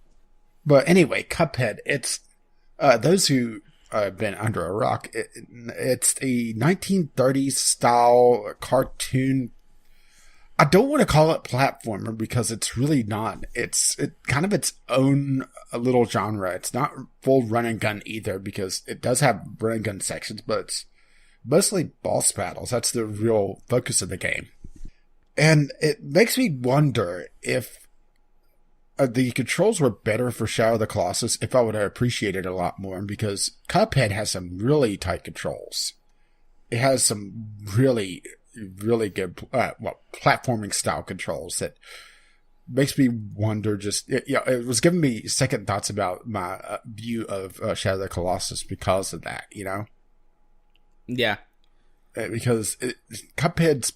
But anyway, Cuphead, it's those who been under a rock. It's a 1930s style cartoon. I don't want to call it platformer because it's really not. It's kind of its own little genre. It's not full run and gun either because it does have run and gun sections, but it's mostly boss battles. That's the real focus of the game. And it makes me wonder if the controls were better for Shadow of the Colossus, if I would have appreciated it a lot more, because Cuphead has some really tight controls. It has some really, really good platforming style controls that makes me wonder it was giving me second thoughts about my view of Shadow of the Colossus because of that, Yeah. Because Cuphead's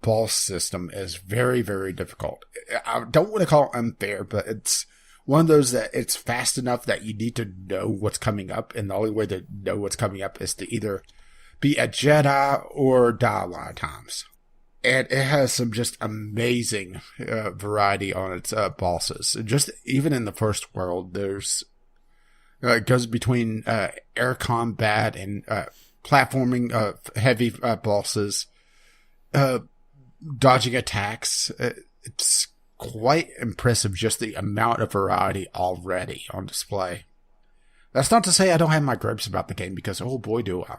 boss system is very, very difficult. I don't want to call it unfair, but it's one of those that it's fast enough that you need to know what's coming up, and the only way to know what's coming up is to either be a Jedi or die a lot of times. And it has some just amazing variety on its bosses. Just even in the first world, there's it goes between air combat and platforming heavy bosses, dodging attacks. It's quite impressive, just the amount of variety already on display. That's not to say I don't have my gripes about the game, because oh boy do I.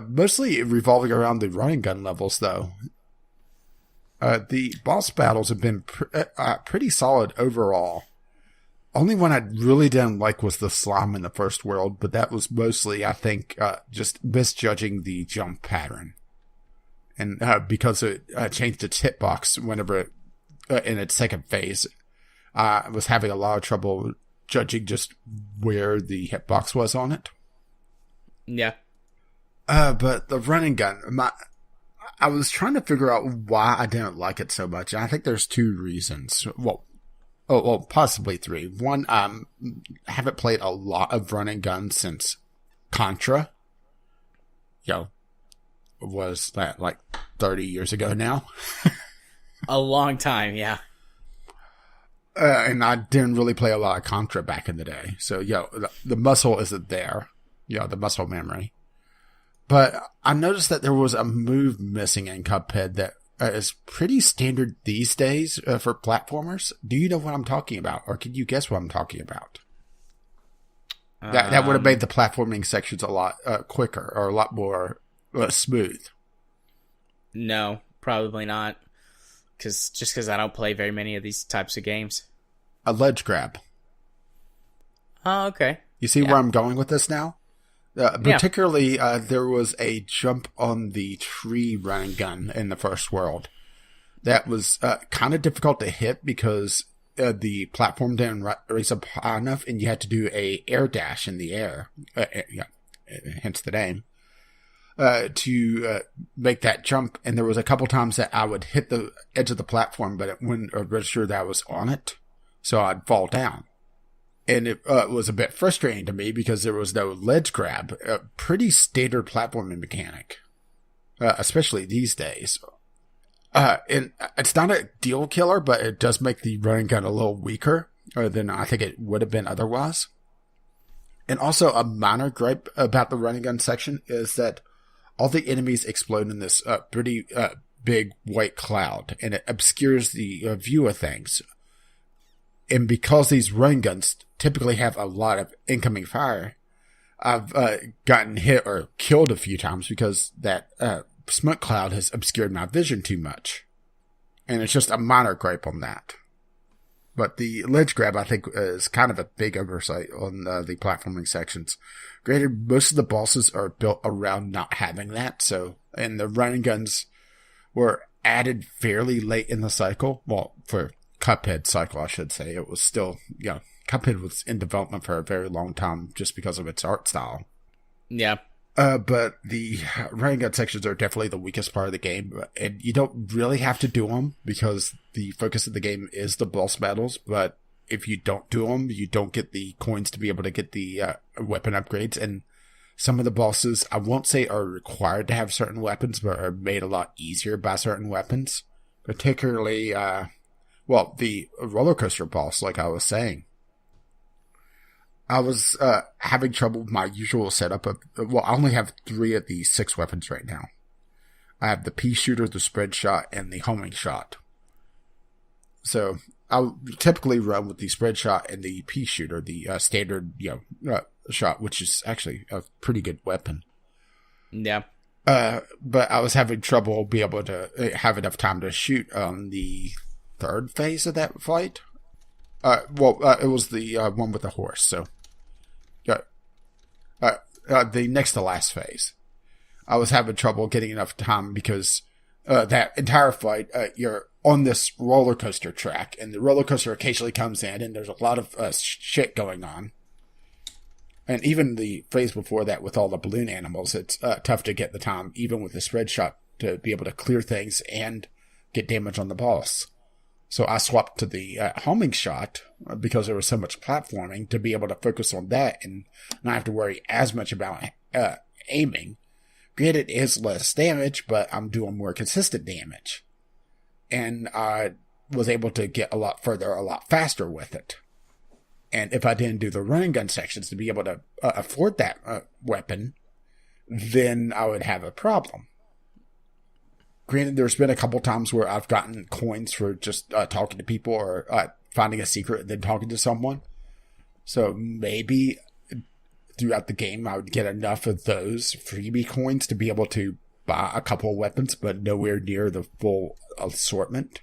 Mostly revolving around the running gun levels, though. The boss battles have been pretty solid overall. Only one I really didn't like was the slime in the first world, but that was mostly, I think, just misjudging the jump pattern. And because it changed its hitbox whenever in its second phase, I was having a lot of trouble judging just where the hitbox was on it. Yeah. But the running gun, I was trying to figure out why I didn't like it so much. And I think there's two reasons. Well, possibly three. One, I haven't played a lot of running guns since Contra. Was that like 30 years ago now? A long time, yeah. And I didn't really play a lot of Contra back in the day. So, the muscle isn't there. The muscle memory. But I noticed that there was a move missing in Cuphead that is pretty standard these days for platformers. Do you know what I'm talking about? Or can you guess what I'm talking about? That would have made the platforming sections a lot quicker or a lot more smooth. No, probably not. Because I don't play very many of these types of games. A ledge grab. Oh, okay. You see where I'm going with this now? Particularly, there was a jump on the tree running gun in the first world. That was kind of difficult to hit because the platform didn't raise up high enough, and you had to do a air dash in the air. Hence the name. To make that jump, and there was a couple times that I would hit the edge of the platform, but it wouldn't register that I was on it, so I'd fall down. And it was a bit frustrating to me because there was no ledge grab, a pretty standard platforming mechanic, especially these days. And it's not a deal killer, but it does make the running gun a little weaker than I think it would have been otherwise. And also a minor gripe about the running gun section is that all the enemies explode in this pretty big white cloud, and it obscures the view of things. And because these running guns typically have a lot of incoming fire, I've gotten hit or killed a few times because that smoke cloud has obscured my vision too much. And it's just a minor gripe on that. But the ledge grab, I think, is kind of a big oversight on the platforming sections. Granted, most of the bosses are built around not having that, and the running guns were added fairly late in the cycle. Well, for Cuphead cycle, I should say. It was still, Cuphead was in development for a very long time just because of its art style. Yeah. But the running gun sections are definitely the weakest part of the game, and you don't really have to do them because the focus of the game is the boss battles, but if you don't do them, you don't get the coins to be able to get the weapon upgrades, and some of the bosses, I won't say are required to have certain weapons, but are made a lot easier by certain weapons, particularly, the roller coaster boss, like I was saying. I was having trouble with my usual setup of... I only have 3 of the 6 weapons right now. I have the pea shooter, the spread shot, and the homing shot. So I'll typically run with the spread shot and the pea shooter, the standard shot, which is actually a pretty good weapon. Yeah. But I was having trouble being able to have enough time to shoot on the 3rd phase of that fight. It was the one with the horse, so... the next to last phase. I was having trouble getting enough time because that entire fight, you're on this roller coaster track, and the roller coaster occasionally comes in, and there's a lot of shit going on. And even the phase before that with all the balloon animals, it's tough to get the time, even with the spread shot, to be able to clear things and get damage on the boss. So I swapped to the homing shot because there was so much platforming to be able to focus on that and not have to worry as much about aiming. Granted, it is less damage, but I'm doing more consistent damage. And I was able to get a lot further, a lot faster with it. And if I didn't do the running gun sections to be able to afford that weapon, then I would have a problem. Granted, there's been a couple times where I've gotten coins for just talking to people or finding a secret and then talking to someone. So maybe throughout the game I would get enough of those freebie coins to be able to buy a couple of weapons, but nowhere near the full assortment.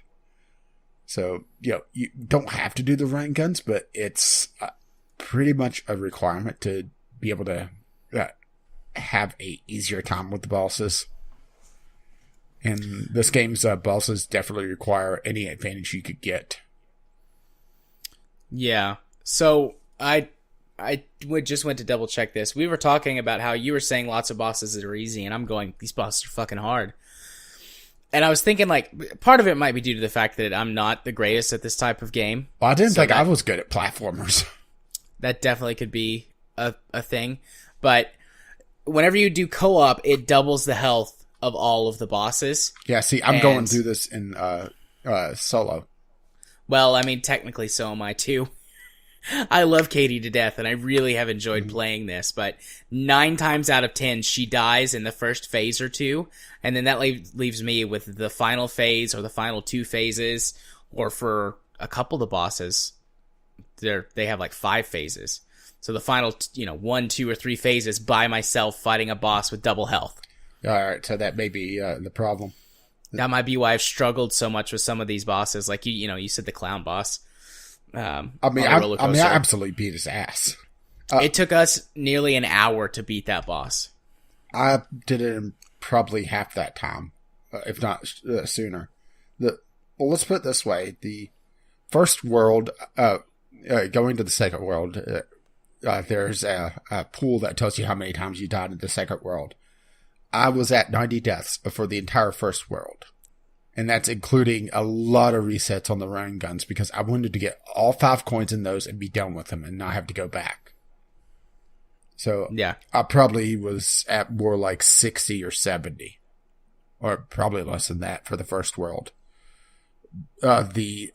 So, you don't have to do the running guns, but it's pretty much a requirement to be able to have a easier time with the bosses. And this game's bosses definitely require any advantage you could get. Yeah. So I just went to double check this. We were talking about how you were saying lots of bosses that are easy, and I'm going, these bosses are fucking hard. And I was thinking, like, part of it might be due to the fact that I'm not the greatest at this type of game. Well, I didn't think I was good at platformers. That definitely could be a thing. But whenever you do co-op, it doubles the health of all of the bosses. Yeah, see, I'm going through this in solo. Well, I mean, technically so am I too. I love Katie to death, and I really have enjoyed playing this, but 9 times out of 10, she dies in the first phase or two, and then that leaves me with the final phase or the final 2 phases, or for a couple of the bosses, they have like 5 phases. So the final, 1, 2, or 3 phases by myself fighting a boss with double health. All right, so that may be the problem. That might be why I've struggled so much with some of these bosses, like you said the clown boss. I absolutely beat his ass. It took us nearly an hour to beat that boss. I did it in probably half that time, if not sooner. Let's put it this way. The first world, going to the second world, there's a pool that tells you how many times you died in the second world. I was at 90 deaths for the entire first world. And that's including a lot of resets on the rain guns because I wanted to get all 5 coins in those and be done with them and not have to go back. So yeah, I probably was at more like 60 or 70. Or probably less than that for the first world. The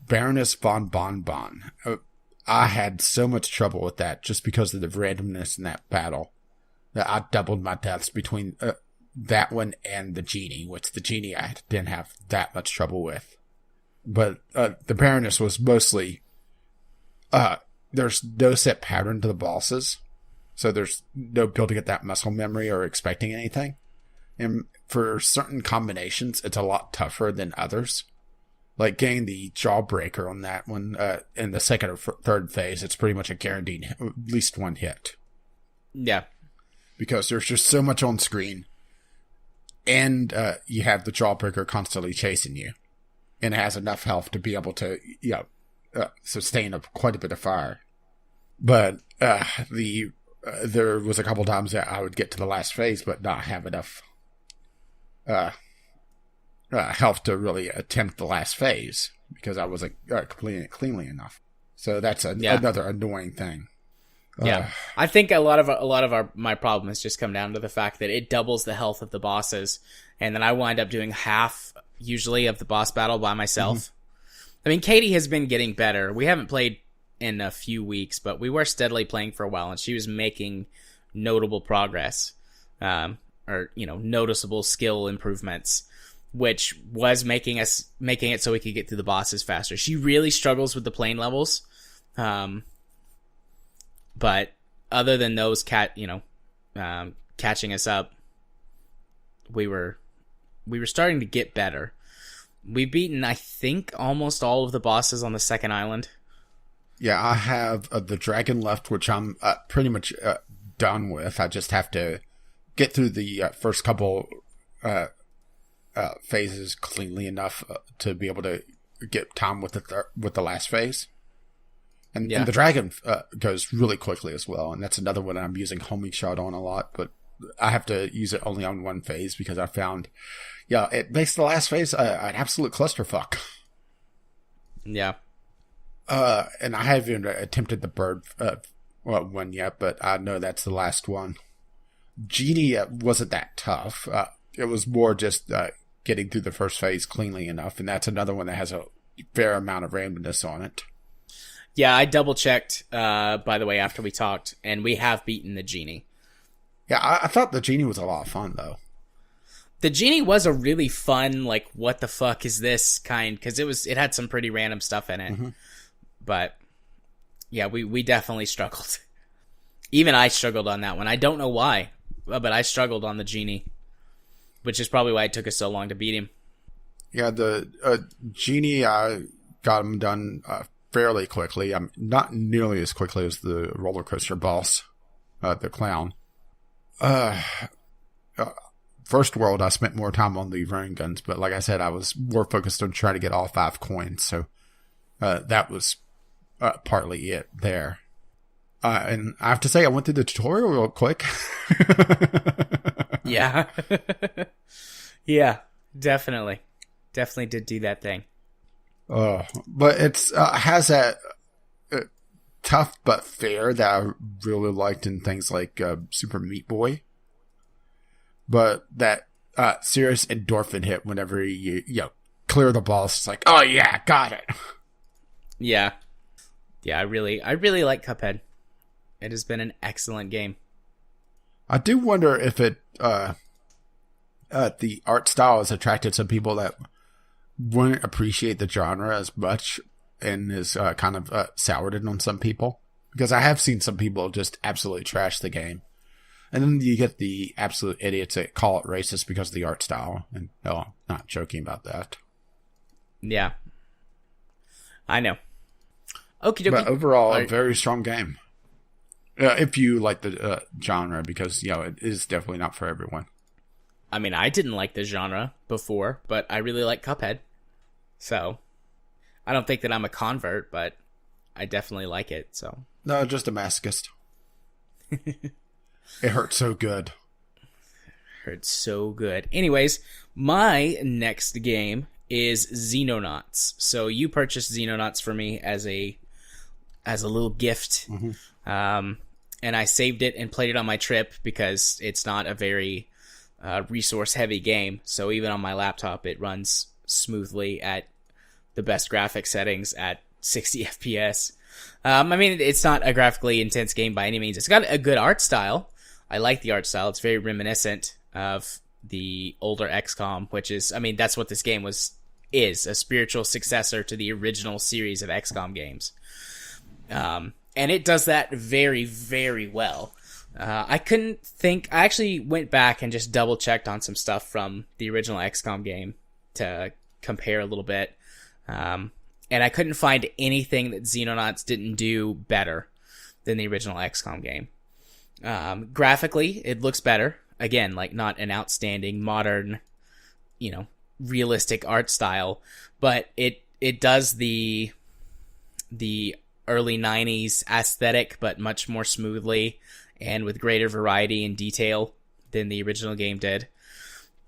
Baroness von Bonbon. I had so much trouble with that just because of the randomness in that battle. That I doubled my deaths between that one and the genie, which the genie I didn't have that much trouble with. But the Baroness was mostly... there's no set pattern to the bosses, so there's no building up that muscle memory or expecting anything. And for certain combinations, it's a lot tougher than others. Like getting the jawbreaker on that one in the second or third phase, it's pretty much a guaranteed at least 1 hit. Yeah. Because there's just so much on screen. And you have the jawbreaker constantly chasing you. And it has enough health to be able to sustain quite a bit of fire. But there was a couple times that I would get to the last phase but not have enough health to really attempt the last phase. Because I wasn't completing it cleanly enough. So that's another annoying thing. Yeah, I think a lot of my problem has just come down to the fact that it doubles the health of the bosses, and then I wind up doing half usually of the boss battle by myself. Mm-hmm. I mean, Katie has been getting better. We haven't played in a few weeks, but we were steadily playing for a while, and she was making notable progress, noticeable skill improvements, which was making it so we could get through the bosses faster. She really struggles with the plane levels. But other than those catching us up, we were starting to get better. We've beaten, I think, almost all of the bosses on the second island. Yeah, I have the dragon left, which I'm pretty much done with. I just have to get through the first couple phases cleanly enough to be able to get time with the last phase. And the dragon goes really quickly as well, and that's another one I'm using homing shot on a lot, but I have to use it only on one phase because I found, it makes the last phase an absolute clusterfuck. Yeah. And I haven't attempted the bird one yet, but I know that's the last one. Genie wasn't that tough. It was more just getting through the first phase cleanly enough, and that's another one that has a fair amount of randomness on it. Yeah, I double-checked, by the way, after we talked, and we have beaten the genie. Yeah, I thought the genie was a lot of fun, though. The genie was a really fun, like, what the fuck is this kind, because it had some pretty random stuff in it. Mm-hmm. But, yeah, we definitely struggled. Even I struggled on that one. I don't know why, but I struggled on the genie, which is probably why it took us so long to beat him. Yeah, the genie, I got him done fairly quickly. Not nearly as quickly as the roller coaster boss, the clown. First world, I spent more time on the rain guns, but like I said, I was more focused on trying to get all 5 coins, so that was partly it there. And I have to say, I went through the tutorial real quick. Yeah. Yeah, definitely. Definitely did do that thing. But it's has that tough but fair that I really liked in things like Super Meat Boy. But that serious endorphin hit whenever you clear the balls, it's like, oh yeah, got it. Yeah. Yeah, I really like Cuphead. It has been an excellent game. I do wonder if it the art style has attracted some people that wouldn't appreciate the genre as much and is kind of soured it on some people. Because I have seen some people just absolutely trash the game. And then you get the absolute idiots that call it racist because of the art style. And no, I'm not joking about that. Yeah. I know. Okie dokie. But overall, a very strong game. If you like the genre, because, it is definitely not for everyone. I mean, I didn't like the genre before, but I really like Cuphead. So, I don't think that I'm a convert, but I definitely like it, so. No, just a masochist. It hurts so good. Hurts so good. Anyways, my next game is Xenonauts. So, you purchased Xenonauts for me as a little gift. Mm-hmm. And I saved it and played it on my trip because it's not a very resource-heavy game. So even on my laptop, it runs smoothly at the best graphic settings at 60 FPS. I mean, it's not a graphically intense game by any means. It's got a good art style. I like the art style. It's very reminiscent of the older XCOM, which is, I mean, that's what this game is a spiritual successor to the original series of XCOM games. And it does that very, very well. I actually went back and just double checked on some stuff from the original XCOM game to compare a little bit. And I couldn't find anything that Xenonauts didn't do better than the original XCOM game. Graphically, it looks better. Again, like not an outstanding modern, realistic art style, but it does the early 90s aesthetic, but much more smoothly and with greater variety and detail than the original game did.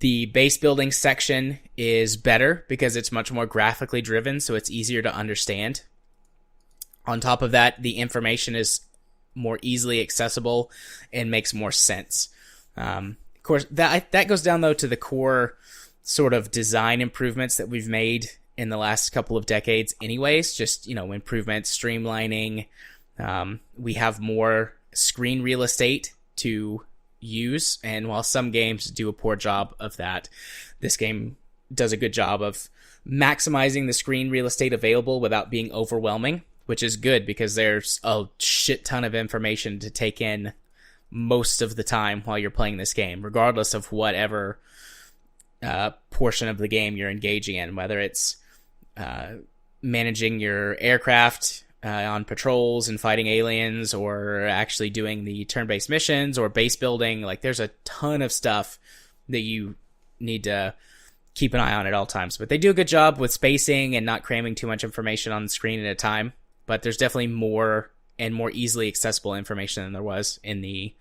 The base building section is better because it's much more graphically driven, so it's easier to understand. On top of that, the information is more easily accessible and makes more sense. Of course, that goes down, though, to the core sort of design improvements that we've made in the last couple of decades anyways, just, improvements, streamlining. We have more screen real estate to use, and while some games do a poor job of that, this game does a good job of maximizing the screen real estate available without being overwhelming, which is good because there's a shit ton of information to take in most of the time while you're playing this game, regardless of whatever portion of the game you're engaging in, whether it's managing your aircraft on patrols and fighting aliens, or actually doing the turn-based missions or base building. Like, there's a ton of stuff that you need to keep an eye on at all times. But they do a good job with spacing and not cramming too much information on the screen at a time. But there's definitely more and more easily accessible information than there was in the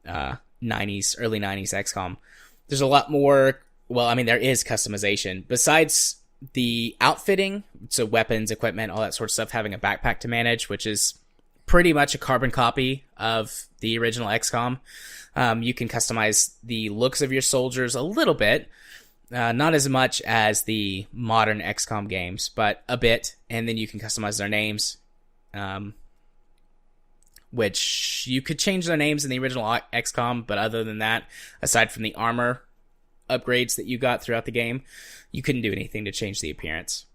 early 90s XCOM. There's a lot more. Well, I mean, there is customization. Besides the outfitting, so weapons, equipment, all that sort of stuff, having a backpack to manage, which is pretty much a carbon copy of the original XCOM. You can customize the looks of your soldiers a little bit, not as much as the modern XCOM games, but a bit, and then you can customize their names, which you could change their names in the original XCOM, but other than that, aside from the armor upgrades that you got throughout the game, you couldn't do anything to change the appearance.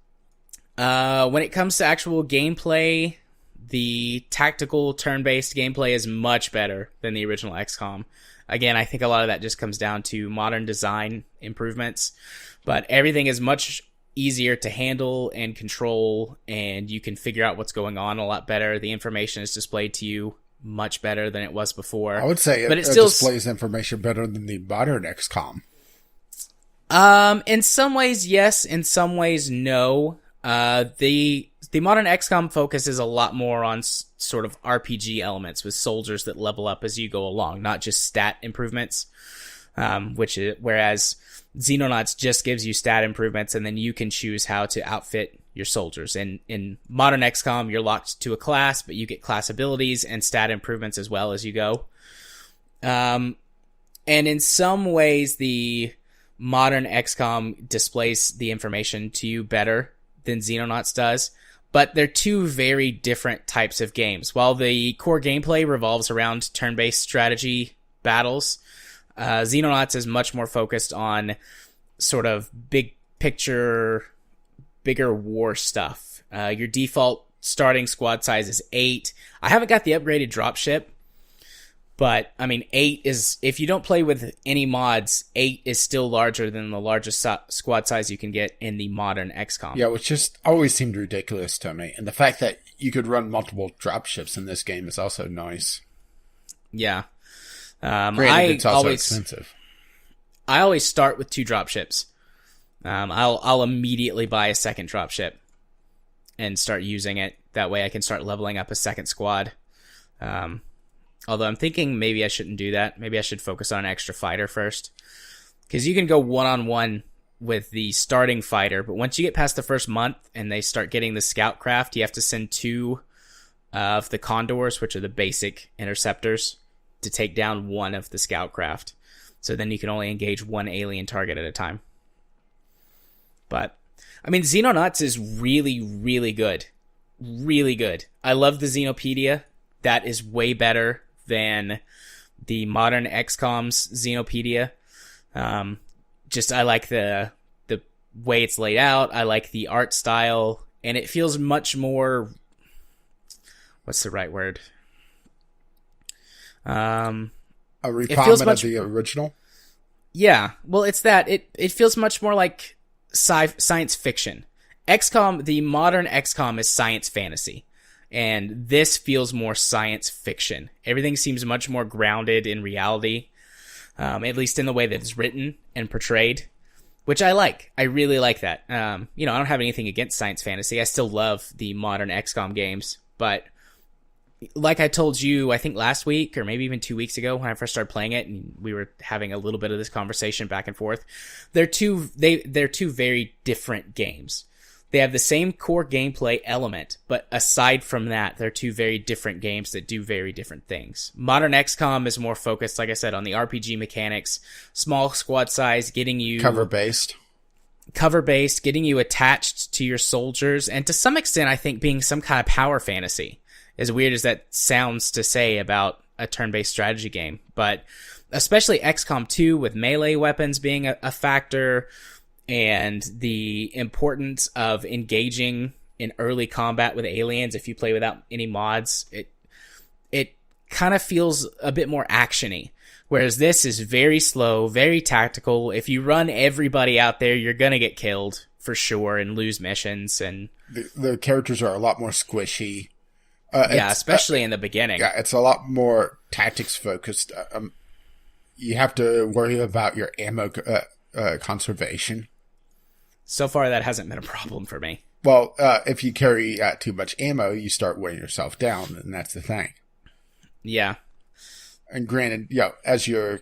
When it comes to actual gameplay, the tactical turn-based gameplay is much better than the original XCOM. Again, I think a lot of that just comes down to modern design improvements, but everything is much easier to handle and control, and you can figure out what's going on a lot better. The information is displayed to you much better than it was before. I would say it still displays information better than the modern XCOM. In some ways, yes. In some ways, no. The modern XCOM focuses a lot more on sort of RPG elements with soldiers that level up as you go along, not just stat improvements. Whereas Xenonauts just gives you stat improvements, and then you can choose how to outfit your soldiers. In modern XCOM, you're locked to a class, but you get class abilities and stat improvements as well as you go. And in some ways, the modern XCOM displays the information to you better than Xenonauts does, but they're two very different types of games. While the core gameplay revolves around turn-based strategy battles, Xenonauts is much more focused on sort of big picture, bigger war stuff. Your default starting squad size is 8. I haven't got the upgraded dropship, but I mean, 8 is, if you don't play with any mods, 8 is still larger than the largest squad size you can get in the modern XCOM. Yeah, which just always seemed ridiculous to me. And the fact that you could run multiple dropships in this game is also nice. Yeah. Granted, it's also expensive. I always start with 2 dropships. I'll immediately buy a second dropship and start using it. That way I can start leveling up a second squad. Although I'm thinking maybe I shouldn't do that. Maybe I should focus on an extra fighter first. Because you can go one-on-one with the starting fighter, but once you get past the first month and they start getting the scout craft, you have to send 2 of the condors, which are the basic interceptors, to take down 1 of the scout craft. So then you can only engage 1 alien target at a time. But, I mean, Xenonauts is really, really good. Really good. I love the Xenopedia. That is way better than the modern XCOM's Xenopedia. I like the way it's laid out. I like the art style. And it feels much more... What's the right word? A refinement of the original? Yeah. Well, it's that. It feels much more like science fiction. XCOM, the modern XCOM is science fantasy. And this feels more science fiction. Everything seems much more grounded in reality, at least in the way that it's written and portrayed, which I like. I really like that. I don't have anything against science fantasy. I still love the modern XCOM games, but like I told you, I think last week or maybe even 2 weeks ago when I first started playing it, and we were having a little bit of this conversation back and forth, they're two very different games. They have the same core gameplay element, but aside from that, they're 2 very different games that do very different things. Modern XCOM is more focused, like I said, on the RPG mechanics, small squad size, getting you... Cover-based, getting you attached to your soldiers, and to some extent, I think, being some kind of power fantasy. As weird as that sounds to say about a turn-based strategy game. But especially XCOM 2 with melee weapons being a factor... and the importance of engaging in early combat with aliens if you play without any mods, it kind of feels a bit more actiony. Whereas this is very slow, very tactical. If you run everybody out there, you're gonna get killed for sure and lose missions. And the characters are a lot more squishy. Especially in the beginning. Yeah, it's a lot more tactics focused. You have to worry about your ammo conservation. So far, that hasn't been a problem for me. Well, if you carry too much ammo, you start wearing yourself down, and that's the thing. Yeah. And granted, as your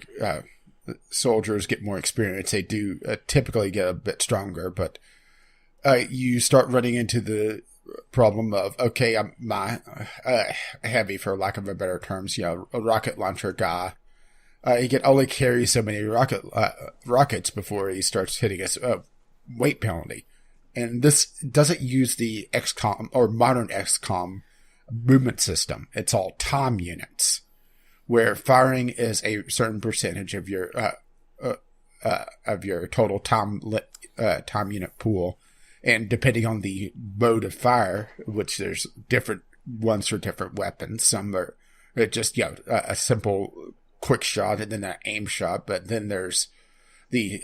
soldiers get more experience, they do typically get a bit stronger, but you start running into the problem of, okay, I'm heavy, for lack of a better terms, a rocket launcher guy. He can only carry so many rockets before he starts hitting us. Weight penalty. And this doesn't use the XCOM or modern XCOM movement system. It's all time units, where firing is a certain percentage of your total time unit pool, and depending on the mode of fire, which there's different ones for different weapons. Some are just a simple quick shot and then an aim shot, but then there's the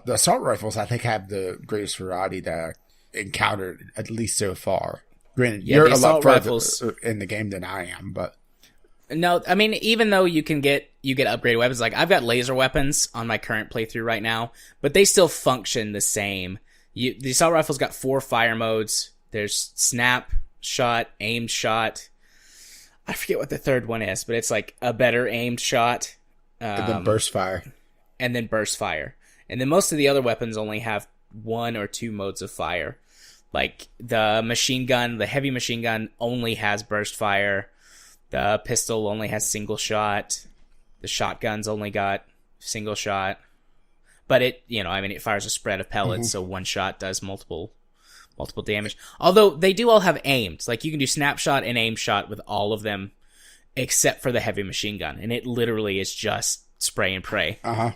assault rifles. I think have the greatest variety that I encountered, at least so far. Granted, you're a lot further in the game than I am, but no, I mean, even though you get upgraded weapons, like I've got laser weapons on my current playthrough right now, but they still function the same The assault rifle's got 4 fire modes. There's snap shot, aimed shot. I forget what the third one is, but it's like a better aimed shot. And then burst fire. And then burst fire. And then most of the other weapons only have 1 or 2 modes of fire. Like the machine gun, the heavy machine gun only has burst fire. The pistol only has single shot. The shotgun's only got single shot. But it fires a spread of pellets, so one shot does multiple damage. Although they do all have aims. Like you can do snapshot and aim shot with all of them except for the heavy machine gun. And it literally is just spray and pray. Uh-huh.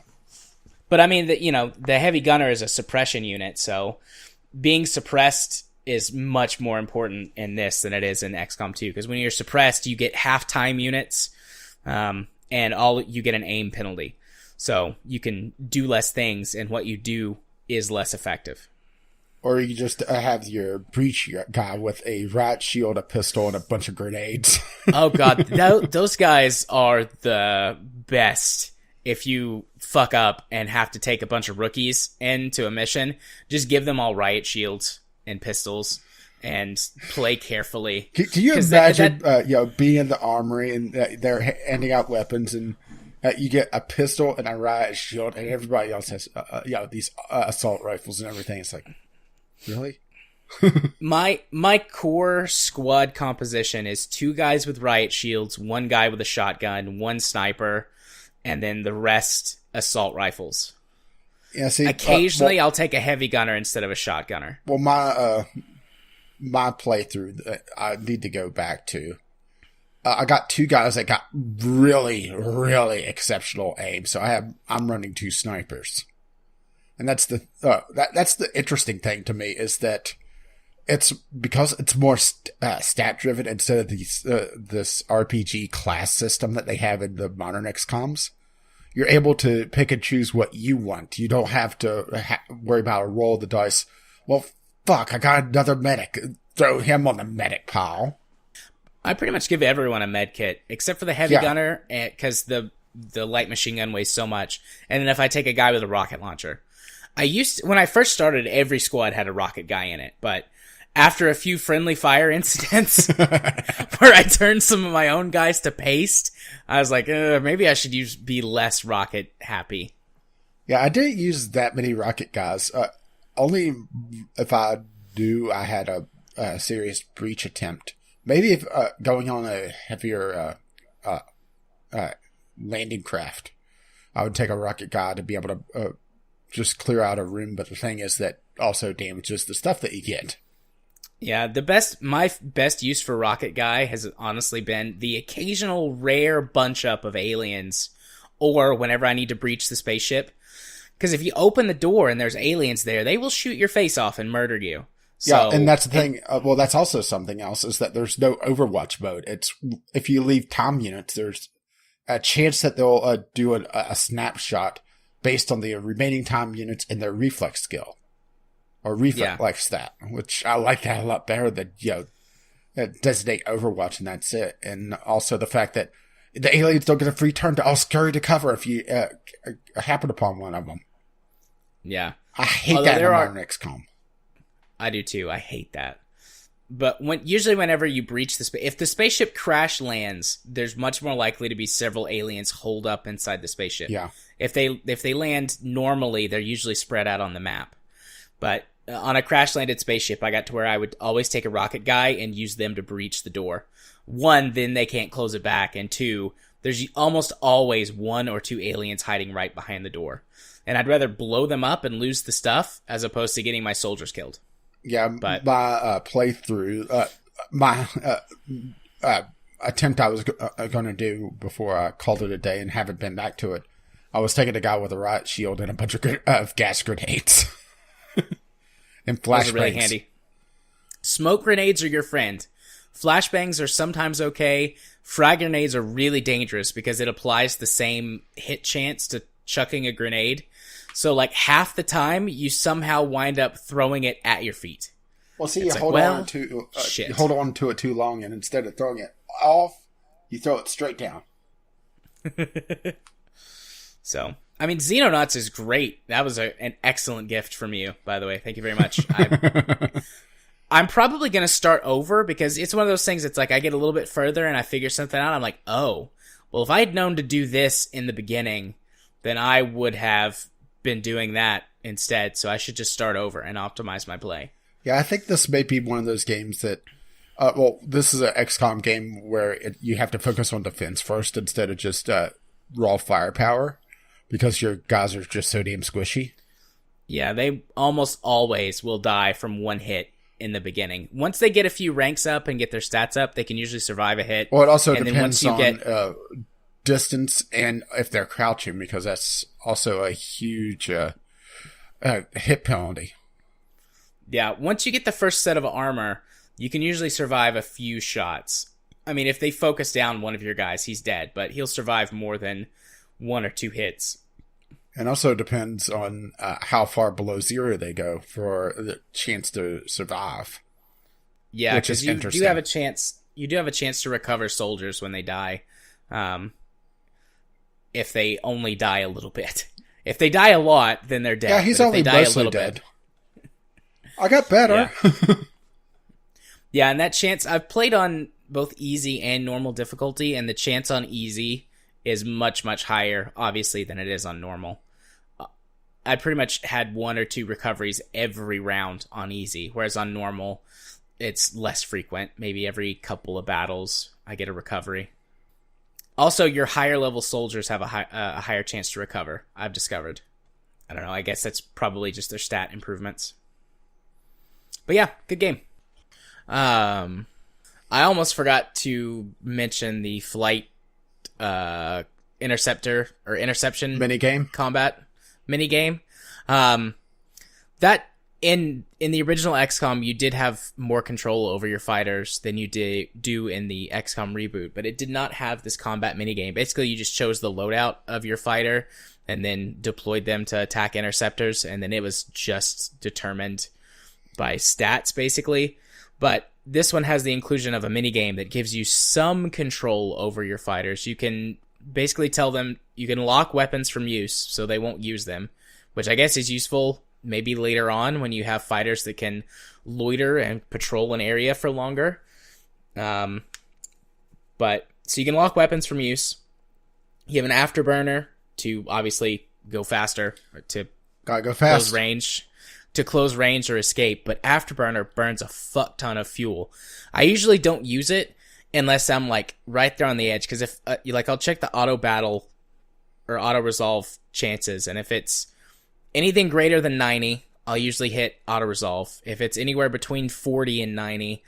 But I mean, the heavy gunner is a suppression unit, so being suppressed is much more important in this than it is in XCOM 2. Because when you're suppressed, you get half-time units, and you get an aim penalty. So you can do less things, and what you do is less effective. Or you just have your breach guy with a riot shield, a pistol, and a bunch of grenades. Oh god, those guys are the best. If you fuck up and have to take a bunch of rookies into a mission, just give them all riot shields and pistols and play carefully. Can you imagine being in the armory and they're handing out weapons and you get a pistol and a riot shield and everybody else has these assault rifles and everything. It's like, really? My core squad composition is 2 guys with riot shields, 1 guy with a shotgun, 1 sniper, and then the rest assault rifles. Yeah, see, occasionally I'll take a heavy gunner instead of a shotgunner. Well, my playthrough, I need to go back to. I got 2 guys that got really, really exceptional aim, so I'm running 2 snipers, and that's the interesting thing to me is that it's because it's more stat driven instead of this RPG class system that they have in the modern XCOMs. You're able to pick and choose what you want. You don't have to worry about a roll of the dice. Well, fuck, I got another medic. Throw him on the medic pile. I pretty much give everyone a med kit, except for the heavy gunner, because the light machine gun weighs so much. And then if I take a guy with a rocket launcher. When I first started, every squad had a rocket guy in it, but after a few friendly fire incidents where I turned some of my own guys to paste, I was like, maybe I should be less rocket happy. Yeah, I didn't use that many rocket guys. Only if I had a serious breach attempt. Maybe if going on a heavier landing craft, I would take a rocket guy to be able to just clear out a room. But the thing is that also damages the stuff that you get. Yeah, my best use for rocket guy has honestly been the occasional rare bunch up of aliens, or whenever I need to breach the spaceship. Because if you open the door and there's aliens there, they will shoot your face off and murder you. So, yeah, and that's the thing. Well, that's also something else is that there's no Overwatch mode. It's if you leave time units, there's a chance that they'll do a snapshot based on the remaining time units and their reflex skill. Or reflex stat, which I like that a lot better than, designate Overwatch and that's it. And also the fact that the aliens don't get a free turn to all scurry to cover if you happen upon one of them. Yeah. I hate that in modern XCOM. I do too. I hate that. But usually whenever you breach if the spaceship crash lands, there's much more likely to be several aliens holed up inside the spaceship. Yeah. If they land normally, they're usually spread out on the map. But on a crash-landed spaceship, I got to where I would always take a rocket guy and use them to breach the door. 1, then they can't close it back, and 2, there's almost always 1 or 2 aliens hiding right behind the door. And I'd rather blow them up and lose the stuff as opposed to getting my soldiers killed. Yeah, but my playthrough, my attempt I was going to do before I called it a day and haven't been back to it, I was taking a guy with a riot shield and a bunch of gas grenades. And flashbangs. Those are really handy. Smoke grenades are your friend. Flashbangs are sometimes okay. Frag grenades are really dangerous because it applies the same hit chance to chucking a grenade. So like half the time, you somehow wind up throwing it at your feet. Well, see, you hold on to it too long, and instead of throwing it off, you throw it straight down. So, I mean, Xenonauts is great. That was an excellent gift from you, by the way. Thank you very much. I'm probably going to start over because it's one of those things. It's like I get a little bit further and I figure something out. I'm like, oh, well, if I had known to do this in the beginning, then I would have been doing that instead. So I should just start over and optimize my play. Yeah, I think this may be one of those games that, this is an XCOM game where you have to focus on defense first instead of just raw firepower because your guys are just so damn squishy. Yeah, they almost always will die from one hit in the beginning. Once they get a few ranks up and get their stats up, they can usually survive a hit. Well, it also depends on distance and if they're crouching, because that's also a huge hit penalty. Yeah, once you get the first set of armor, you can usually survive a few shots. I mean, if they focus down one of your guys, he's dead, but he'll survive more than 1 or 2 hits. And also depends on how far below 0 they go for the chance to survive. Yeah, because you do have a chance. You do have a chance to recover soldiers when they die, if they only die a little bit. If they die a lot, then they're dead. Yeah, he's only mostly dead. I got better. Yeah. Yeah, and that chance, I've played on both easy and normal difficulty, and the chance on easy is much, much higher, obviously, than it is on normal. I pretty much had 1 or 2 recoveries every round on easy, whereas on normal, it's less frequent. Maybe every couple of battles, I get a recovery. Also, your higher level soldiers have a higher chance to recover, I've discovered. I don't know, I guess that's probably just their stat improvements. But yeah, good game. I almost forgot to mention the flight interception minigame minigame. That in the original XCOM, you did have more control over your fighters than you do in the XCOM reboot, but it did not have this combat minigame. Basically, you just chose the loadout of your fighter and then deployed them to attack interceptors, and then it was just determined by stats, basically. But this one has the inclusion of a minigame that gives you some control over your fighters. You can basically tell them you can lock weapons from use so they won't use them, which I guess is useful maybe later on when you have fighters that can loiter and patrol an area for longer. But so you can lock weapons from use. You have an afterburner to obviously go faster, or to gotta go fast. Close range or escape, but afterburner burns a fuck ton of fuel. I usually don't use it unless I'm like right there on the edge, because if I'll check the auto battle or auto resolve chances, and if it's anything greater than 90, I'll usually hit auto resolve. If it's anywhere between 40 and 90,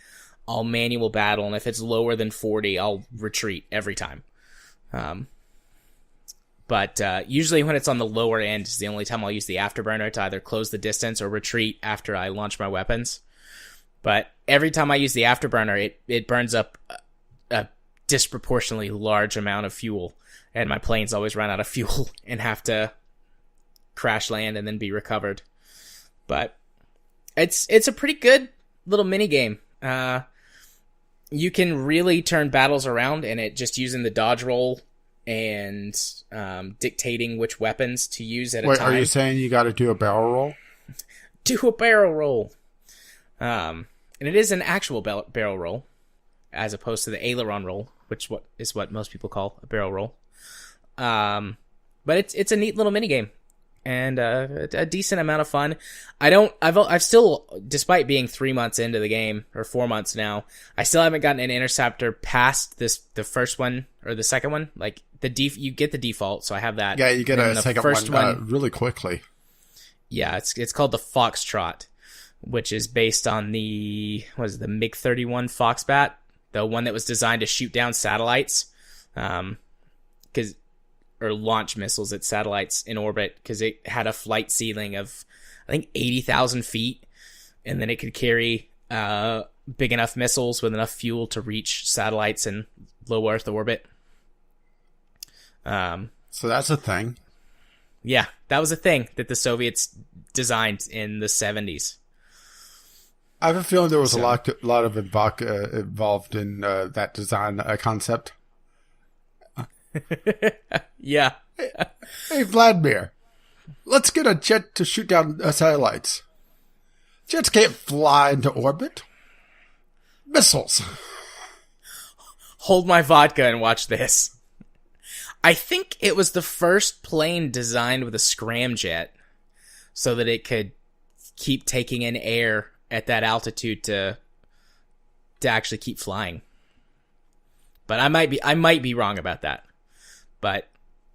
I'll manual battle, and if it's lower than 40, I'll retreat every time. But usually when it's on the lower end is the only time I'll use the afterburner to either close the distance or retreat after I launch my weapons. But every time I use the afterburner, it burns up a disproportionately large amount of fuel. And my planes always run out of fuel and have to crash land and then be recovered. But it's a pretty good little minigame. You can really turn battles around in it just using the dodge roll and dictating which weapons to use at a time. Are you saying you got to do a barrel roll? Do a barrel roll. And it is an actual barrel roll, as opposed to the aileron roll, which is what most people call a barrel roll. But it's a neat little minigame. And a decent amount of fun. I've still, despite being 3 months into the game, or 4 months now, I still haven't gotten an interceptor past the first one or the second one. Like you get the default, so I have that. Yeah, you get a second one really quickly. Yeah, it's called the Foxtrot, which is based on the MiG-31 Foxbat, the one that was designed to shoot down satellites, or launch missiles at satellites in orbit, because it had a flight ceiling of, I think, 80,000 feet, and then it could carry big enough missiles with enough fuel to reach satellites in low Earth orbit. So that's a thing. Yeah, that was a thing that the Soviets designed in the 70s. I have a feeling there was a lot of involved in that design concept. Yeah. Hey, Vladimir, let's get a jet to shoot down satellites. Jets can't fly into orbit. Missiles. Hold my vodka and watch this. I think it was the first plane designed with a scramjet so that it could keep taking in air at that altitude to actually keep flying. But I might be wrong about that. But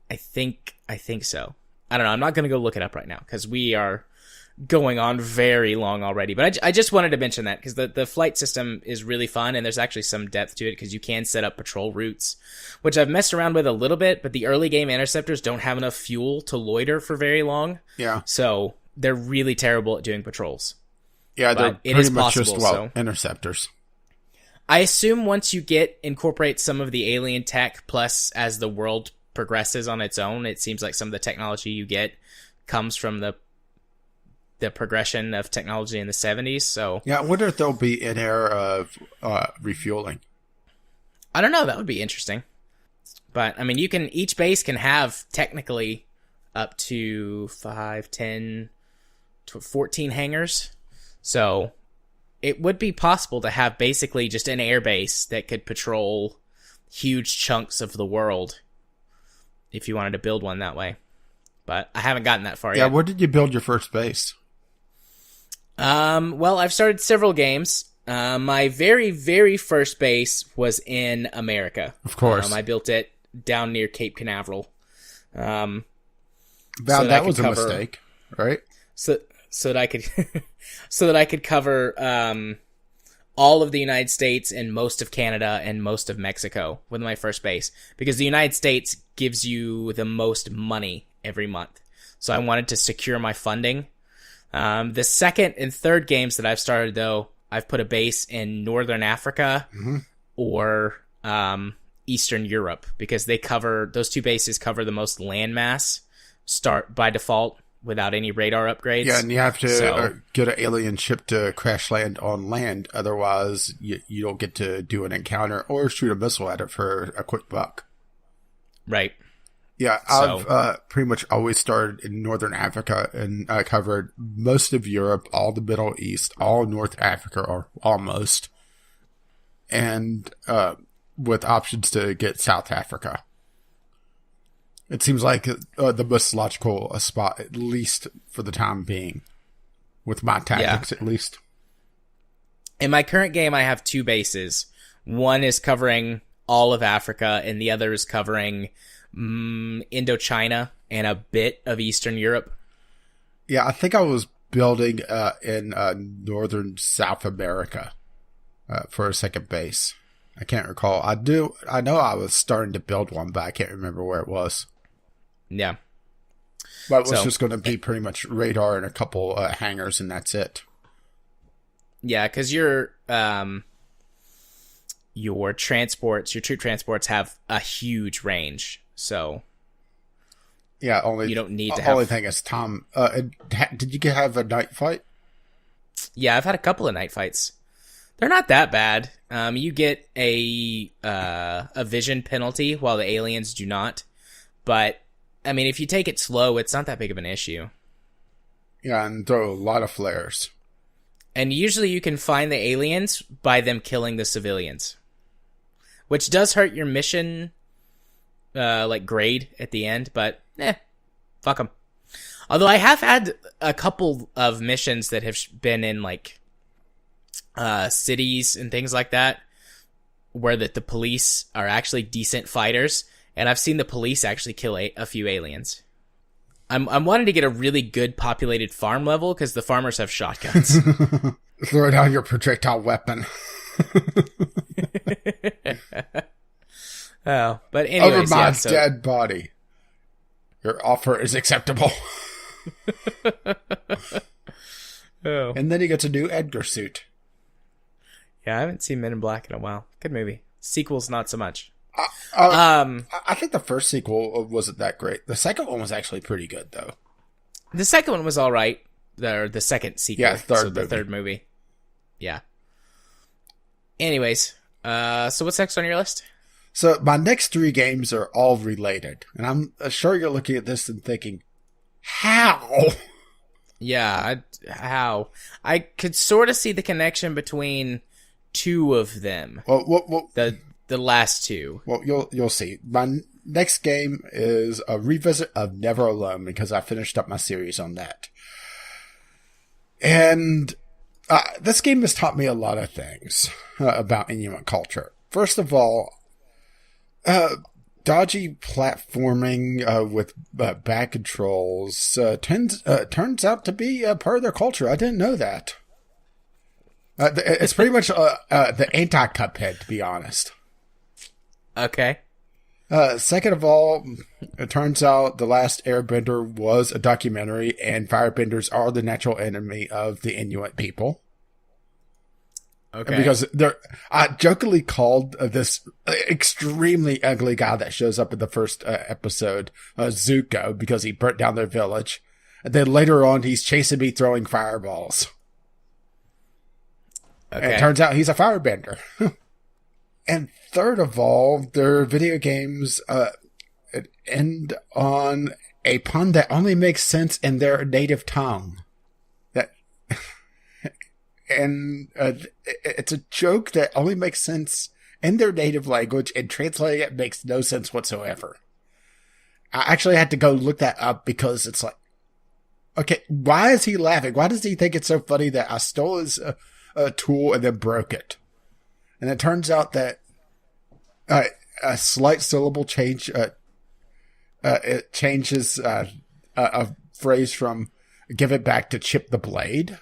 I think so. I don't know. I'm not going to go look it up right now because we are going on very long already. But I just wanted to mention that because the flight system is really fun and there's actually some depth to it because you can set up patrol routes, which I've messed around with a little bit, but the early game interceptors don't have enough fuel to loiter for very long. Yeah. So they're really terrible at doing patrols. Yeah, they're pretty much just interceptors. I assume once you incorporate some of the alien tech, plus as the world progresses on its own, it seems like some of the technology you get comes from the progression of technology in the 70s. So yeah, I wonder if there'll be an era of refueling. I don't know. That would be interesting. But I mean, each base can have technically up to 5, 10, 14 hangars. So it would be possible to have basically just an air base that could patrol huge chunks of the world if you wanted to build one that way. But I haven't gotten that far yet. Yeah, where did you build your first base? Well, I've started several games. My very, very first base was in America. Of course. I built it down near Cape Canaveral. That was a mistake, right? So that I could so that I could cover all of the United States and most of Canada and most of Mexico with my first base, because the United States gives you the most money every month. So I wanted to secure my funding. The second and third games that I've started, though, I've put a base in Northern Africa or Eastern Europe, because those two bases cover the most landmass start by default without any radar upgrades. Yeah, and you have to get an alien ship to crash land on land. Otherwise, you don't get to do an encounter or shoot a missile at it for a quick buck. Right. Yeah, I've pretty much always started in Northern Africa, and I covered most of Europe, all the Middle East, all North Africa, or almost, and with options to get South Africa. It seems like the most logical spot, at least for the time being, with my tactics at least. In my current game, I have two bases. One is covering all of Africa, and the other is covering Indochina and a bit of Eastern Europe. Yeah, I think I was building in northern South America for a second base. I can't recall. I know I was starting to build one, but I can't remember where it was. Yeah. But it was just going to be pretty much radar and a couple hangars, and that's it. Yeah, because your troop transports have a huge range. So, yeah, you don't need to have. The only thing is, Tom, did you have a night fight? Yeah, I've had a couple of night fights. They're not that bad. You get a vision penalty while the aliens do not. But I mean, if you take it slow, it's not that big of an issue. Yeah, and throw a lot of flares. And usually, you can find the aliens by them killing the civilians, which does hurt your mission. Grade at the end, but fuck them. Although I have had a couple of missions that have been in cities and things like that, where the police are actually decent fighters, and I've seen the police actually kill a few aliens. I'm wanting to get a really good populated farm level because the farmers have shotguns. Throw down your projectile weapon. Oh, but anyways, over my dead body. Your offer is acceptable. Oh. And then he gets a new Edgar suit. Yeah, I haven't seen Men in Black in a while. Good movie. Sequels, not so much. I think the first sequel wasn't that great. The second one was actually pretty good, though. The second one was all right. The second sequel. Yeah, the third movie. Yeah. Anyways, so what's next on your list? So my next 3 games are all related. And I'm sure you're looking at this and thinking, how? Yeah, how? I could sort of see the connection between 2 of them. Well, the last 2. Well, you'll see. My next game is a revisit of Never Alone because I finished up my series on that. And this game has taught me a lot of things about Inuit culture. First of all, dodgy platforming with bad controls turns out to be part of their culture. I didn't know that. It's pretty much the anti-Cuphead, to be honest. Okay. Second of all, it turns out The Last Airbender was a documentary, and firebenders are the natural enemy of the Inuit people. Okay. Because I jokingly called this extremely ugly guy that shows up in the first episode Zuko because he burnt down their village. And then later on, he's chasing me throwing fireballs. Okay. And it turns out he's a firebender. And third of all, their video games end on a pun that only makes sense in their native tongue. And it's a joke that only makes sense in their native language, and translating it makes no sense whatsoever. I actually had to go look that up because it's like, okay, why is he laughing? Why does he think it's so funny that I stole his tool and then broke it? And it turns out that a slight syllable change, it changes a phrase from give it back to chip the blade.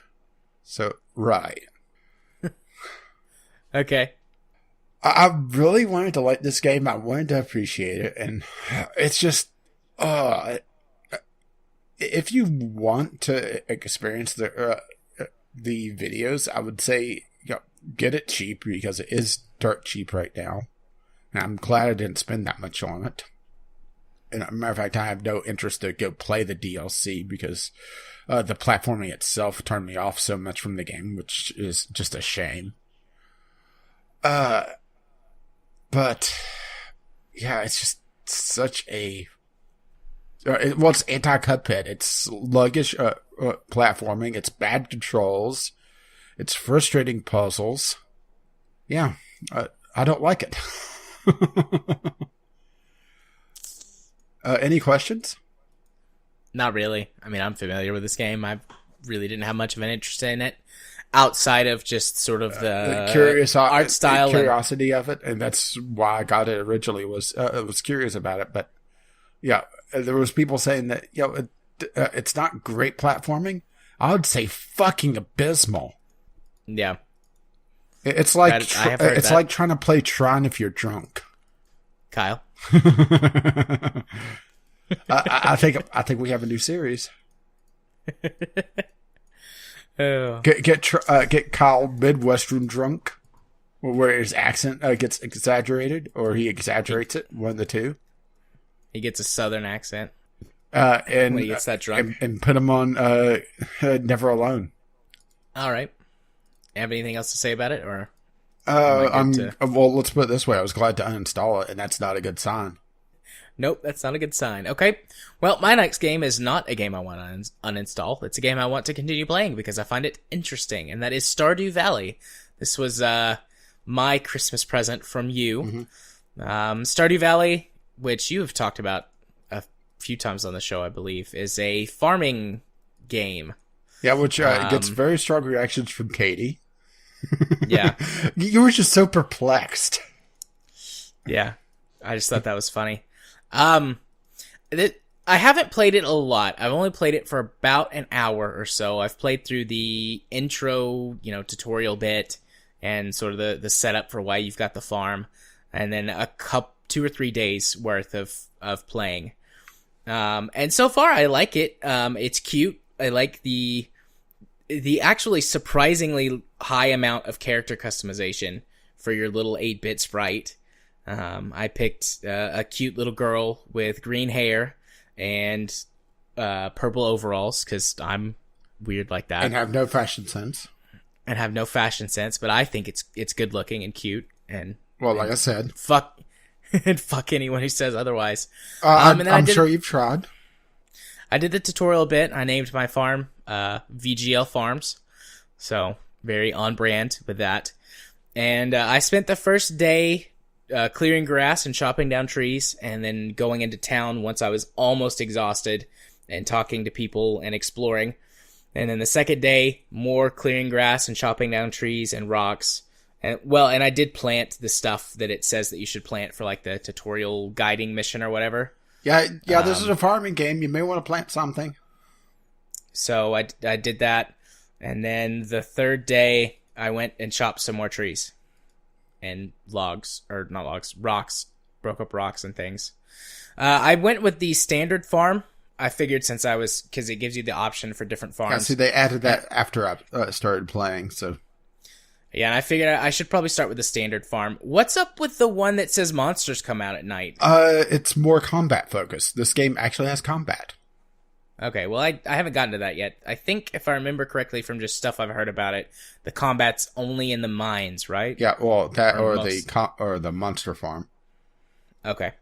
So, right. Okay. I really wanted to like this game. I wanted to appreciate it. And it's just, if you want to experience the videos, I would say, get it cheap because it is dirt cheap right now. And I'm glad I didn't spend that much on it. And as a matter of fact, I have no interest to go play the DLC because the platforming itself turned me off so much from the game, which is just a shame. But yeah, it's just such a it's anti-Cuphead. It's sluggish platforming. It's bad controls. It's frustrating puzzles. Yeah, I don't like it. Any questions? Not really. I mean, I'm familiar with this game. I really didn't have much of an interest in it outside of just sort of the art style, curiosity of it, and that's why I got it originally. Was curious about it, but yeah, there was people saying that it's not great platforming. I would say fucking abysmal. Yeah, it's like like trying to play Tron if you're drunk. Kyle. I think we have a new series. Oh. Get Kyle Midwestern drunk, where his accent gets exaggerated, or he exaggerates it. One of the two. He gets a southern accent, and when he gets that drunk, and put him on Never Alone. All right. Have anything else to say about it, or? Well, let's put it this way. I was glad to uninstall it, and that's not a good sign. Nope, that's not a good sign. Okay. Well, my next game is not a game I want to uninstall. It's a game I want to continue playing because I find it interesting, and that is Stardew Valley. This was my Christmas present from you. Mm-hmm. Stardew Valley, which you have talked about a few times on the show, I believe, is a farming game. Yeah, which gets very strong reactions from Katie. Yeah. You were just so perplexed. Yeah. I just thought that was funny. I haven't played it a lot. I've only played it for about an hour or so. I've played through the intro, tutorial bit and sort of the setup for why you've got the farm, and then 2 or 3 days worth of playing. And so far I like it. It's cute. I like the actually surprisingly high amount of character customization for your little 8-bit sprite. I picked a cute little girl with green hair and purple overalls because I'm weird like that. And have no fashion sense. But I think it's good looking and cute. And well, like I said, fuck and fuck anyone who says otherwise. I'm sure you've tried. I did the tutorial bit. I named my farm VGL Farms, so very on brand with that. And I spent the first day clearing grass and chopping down trees, and then going into town once I was almost exhausted and talking to people and exploring. And then the second day, more clearing grass and chopping down trees and rocks. And I did plant the stuff that it says that you should plant for like the tutorial guiding mission or whatever. Yeah. This is a farming game. You may want to plant something. So I did that, and then the third day I went and chopped some more trees and rocks, broke up rocks and things. I went with the standard farm. I figured because it gives you the option for different farms. Yeah, see, they added that after I started playing, so. Yeah, and I figured I should probably start with the standard farm. What's up with the one that says monsters come out at night? It's more combat focused. This game actually has combat. Okay, well, I haven't gotten to that yet. I think, if I remember correctly from just stuff I've heard about it, the combat's only in the mines, right? Yeah, well, that or the monster farm. Okay,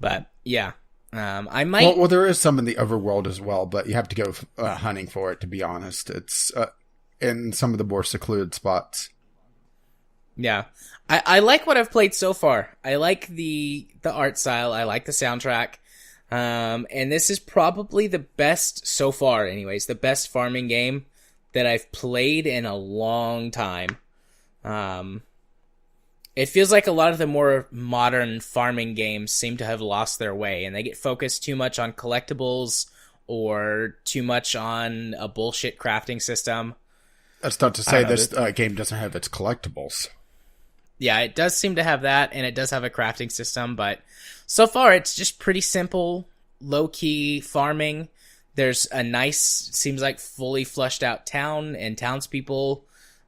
but yeah. I might. Well, there is some in the overworld as well, but you have to go hunting for it. To be honest, it's in some of the more secluded spots. Yeah, I like what I've played so far. I like the art style. I like the soundtrack. And this is probably the best so far. Anyways, the best farming game that I've played in a long time. It feels like a lot of the more modern farming games seem to have lost their way, and they get focused too much on collectibles or too much on a bullshit crafting system. That's not to say this game doesn't have its collectibles. Yeah, it does seem to have that, and it does have a crafting system, but so far it's just pretty simple, low-key farming. There's a nice, seems like fully fleshed out town and townspeople.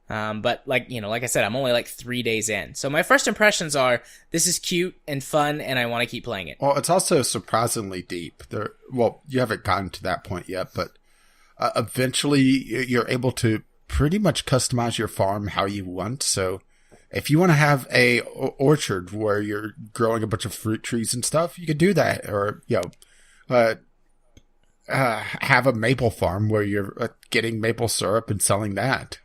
But like I said, I'm only like 3 days in. So my first impressions are, this is cute and fun, and I want to keep playing it. Well, it's also surprisingly deep. You haven't gotten to that point yet, but eventually you're able to pretty much customize your farm how you want. So if you want to have a orchard where you're growing a bunch of fruit trees and stuff, you could do that. Or, have a maple farm where you're getting maple syrup and selling that.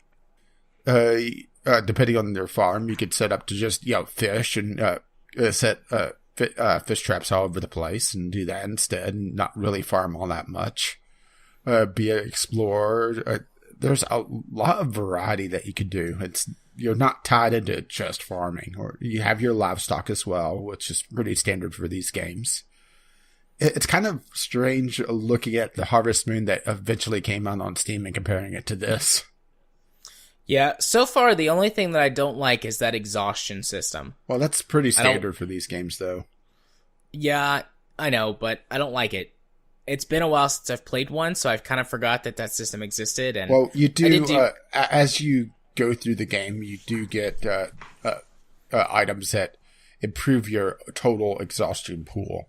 Depending on their farm, you could set up to just, fish and set fish traps all over the place and do that instead and not really farm all that much. Be an explorer. There's a lot of variety that you could do. You're not tied into just farming, or you have your livestock as well, which is pretty standard for these games. It's kind of strange looking at the Harvest Moon that eventually came out on Steam and comparing it to this. Yeah, so far the only thing that I don't like is that exhaustion system. Well, that's pretty standard for these games, though. Yeah, I know, but I don't like it. It's been a while since I've played one, so I've kind of forgot that system existed. And well, you do, as you go through the game, you do get items that improve your total exhaustion pool.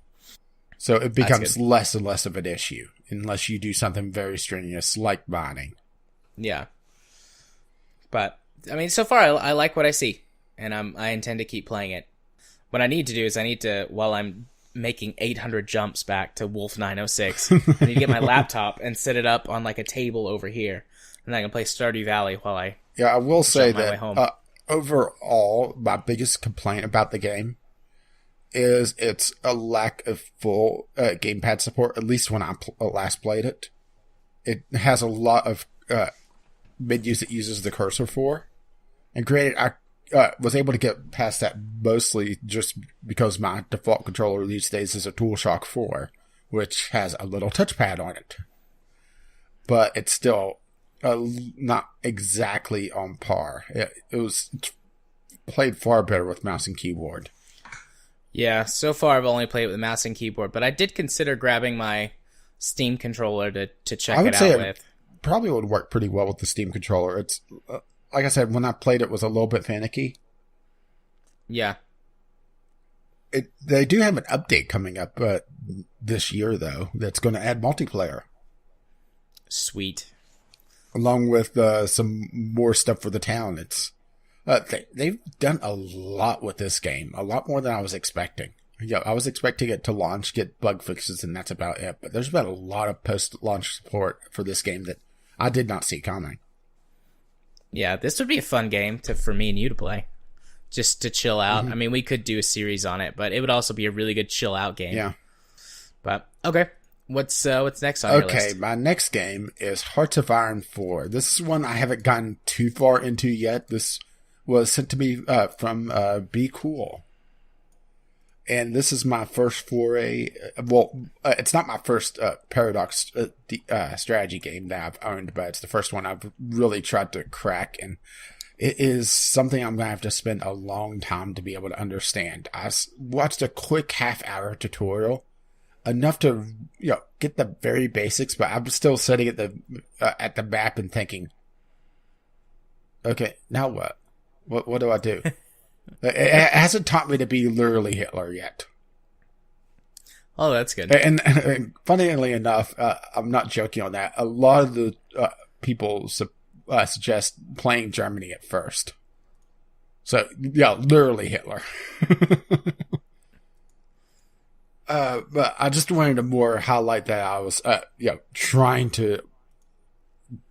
So it becomes less and less of an issue, unless you do something very strenuous, like mining. Yeah. But, I mean, so far I like what I see, and I intend to keep playing it. What I need to do is while I'm making 800 jumps back to Wolf 906, I need to get my laptop and set it up on like a table over here, and I can play Stardew Valley while I I will say that overall, my biggest complaint about the game is its a lack of full gamepad support, at least when I last played it. It has a lot of menus it uses the cursor for. And granted, I was able to get past that mostly just because my default controller these days is a DualShock 4, which has a little touchpad on it. But it's still not exactly on par. It's played far better with mouse and keyboard. Yeah, so far I've only played it with mouse and keyboard, but I did consider grabbing my Steam controller to check it out with. Probably would work pretty well with the Steam controller. It's like I said, when I played it was a little bit finicky. Yeah. They do have an update coming up this year, though, that's going to add multiplayer. Sweet. Along with some more stuff for the town. They've done a lot with this game, a lot more than I was expecting. Yeah, I was expecting it to launch, get bug fixes, and that's about it. But there's been a lot of post-launch support for this game that I did not see coming. Yeah, this would be a fun game for me and you to play, just to chill out. I mean, we could do a series on it, but it would also be a really good chill out game. Yeah. But okay, what's next on your list? Okay, my next game is Hearts of Iron 4. This is one I haven't gotten too far into yet. This was sent to me from Be Cool. And this is my first foray. It's not my first Paradox strategy game that I've owned, but it's the first one I've really tried to crack. And it is something I'm going to have to spend a long time to be able to understand. I watched a quick half-hour tutorial, enough to get the very basics, but I'm still sitting at the map and thinking, okay, now what? What do I do? It hasn't taught me to be literally Hitler yet. Oh, that's good. And funnily enough, I'm not joking on that. A lot of the people suggest playing Germany at first. So, yeah, literally Hitler. But I just wanted to more highlight that I was, trying to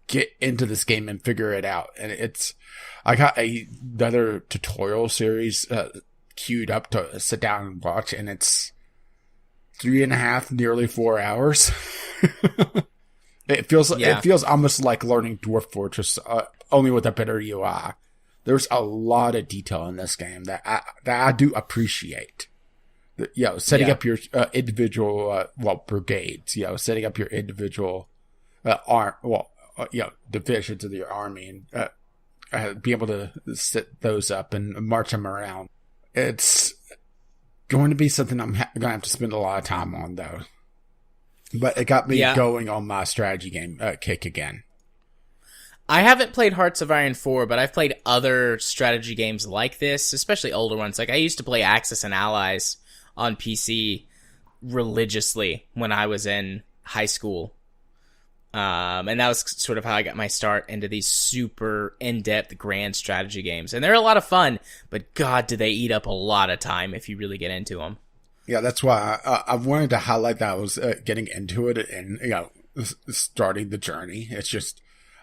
get into this game and figure it out. And I got another tutorial series queued up to sit down and watch, and it's 3.5, nearly 4 hours. It feels almost like learning Dwarf Fortress, only with a better UI. There's a lot of detail in this game that I do appreciate. Setting up your individual brigades. Setting up your individual divisions of your army and be able to set those up and march them around. It's going to be something I'm going to have to spend a lot of time on, though. But it got me going on my strategy game kick again. I haven't played Hearts of Iron 4, but I've played other strategy games like this, especially older ones. Like I used to play Axis and Allies on PC religiously when I was in high school. And that was sort of how I got my start into these super in-depth grand strategy games. And they're a lot of fun, but God, do they eat up a lot of time if you really get into them. Yeah, that's why I wanted to highlight that I was getting into it and, starting the journey. It's just,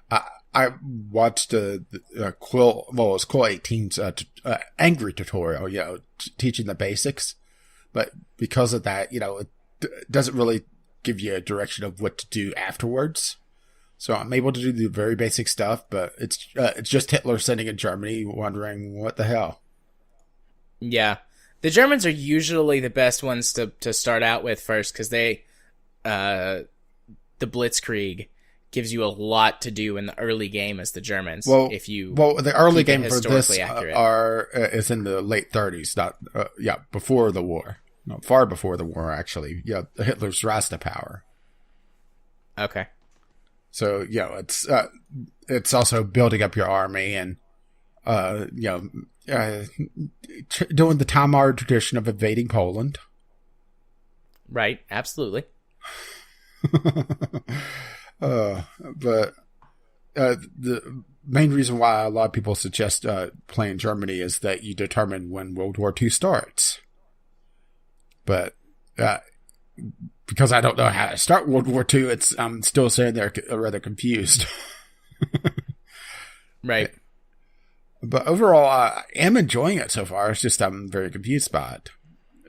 I watched Quill 18's angry tutorial, teaching the basics. But because of that, it doesn't really give you a direction of what to do afterwards. So I'm able to do the very basic stuff, but it's just Hitler sitting in Germany wondering what the hell. Yeah. The Germans are usually the best ones to start out with first, because the Blitzkrieg gives you a lot to do in the early game as the Germans. The early game for this is in the late 30s, not before the war. No, far before the war, actually. Yeah, Hitler's rise to power. Okay. So, it's also building up your army and, doing the time-honored tradition of invading Poland. Right, absolutely. But the main reason why a lot of people suggest playing Germany is that you determine when World War II starts. But because I don't know how to start World War II, I'm still sitting there rather confused. Right. But overall, I am enjoying it so far. It's just I'm very confused by it.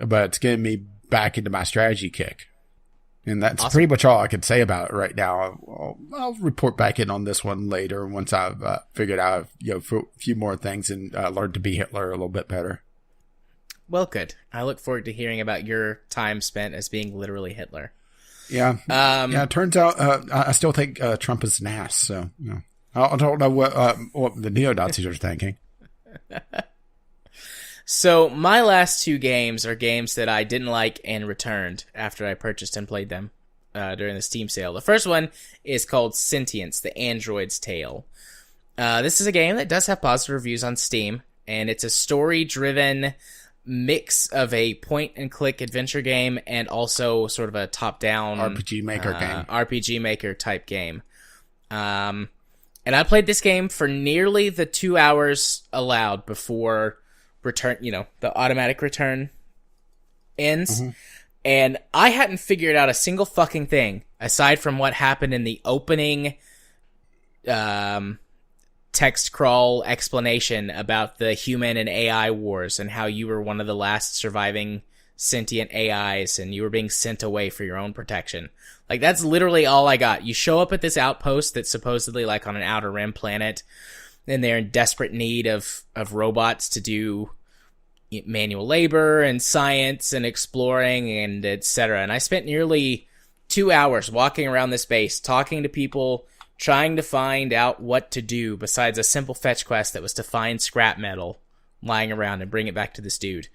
But it's getting me back into my strategy kick. And that's awesome. Pretty much all I can say about it right now. I'll report back in on this one later once I've figured out a few more things and learned to be Hitler a little bit better. Well, good. I look forward to hearing about your time spent as being literally Hitler. Yeah. It turns out I still think Trump is an ass. So, I don't know what the neo-Nazis are thinking. So, my last two games are games that I didn't like and returned after I purchased and played them during the Steam sale. The first one is called Sentience, The Android's Tale. This is a game that does have positive reviews on Steam, and it's a story-driven mix of a point-and-click adventure game and also sort of a top-down RPG Maker game. RPG Maker type game. And I played this game for nearly the 2 hours allowed before return, the automatic return ends. Mm-hmm. And I hadn't figured out a single fucking thing aside from what happened in the opening text crawl explanation about the human and AI wars and how you were one of the last surviving sentient AIs and you were being sent away for your own protection. Like, that's literally all I got. You show up at this outpost that's supposedly like on an outer rim planet, and they're in desperate need of robots to do manual labor and science and exploring and etc. And I spent nearly 2 hours walking around this base, talking to people, trying to find out what to do besides a simple fetch quest that was to find scrap metal lying around and bring it back to this dude.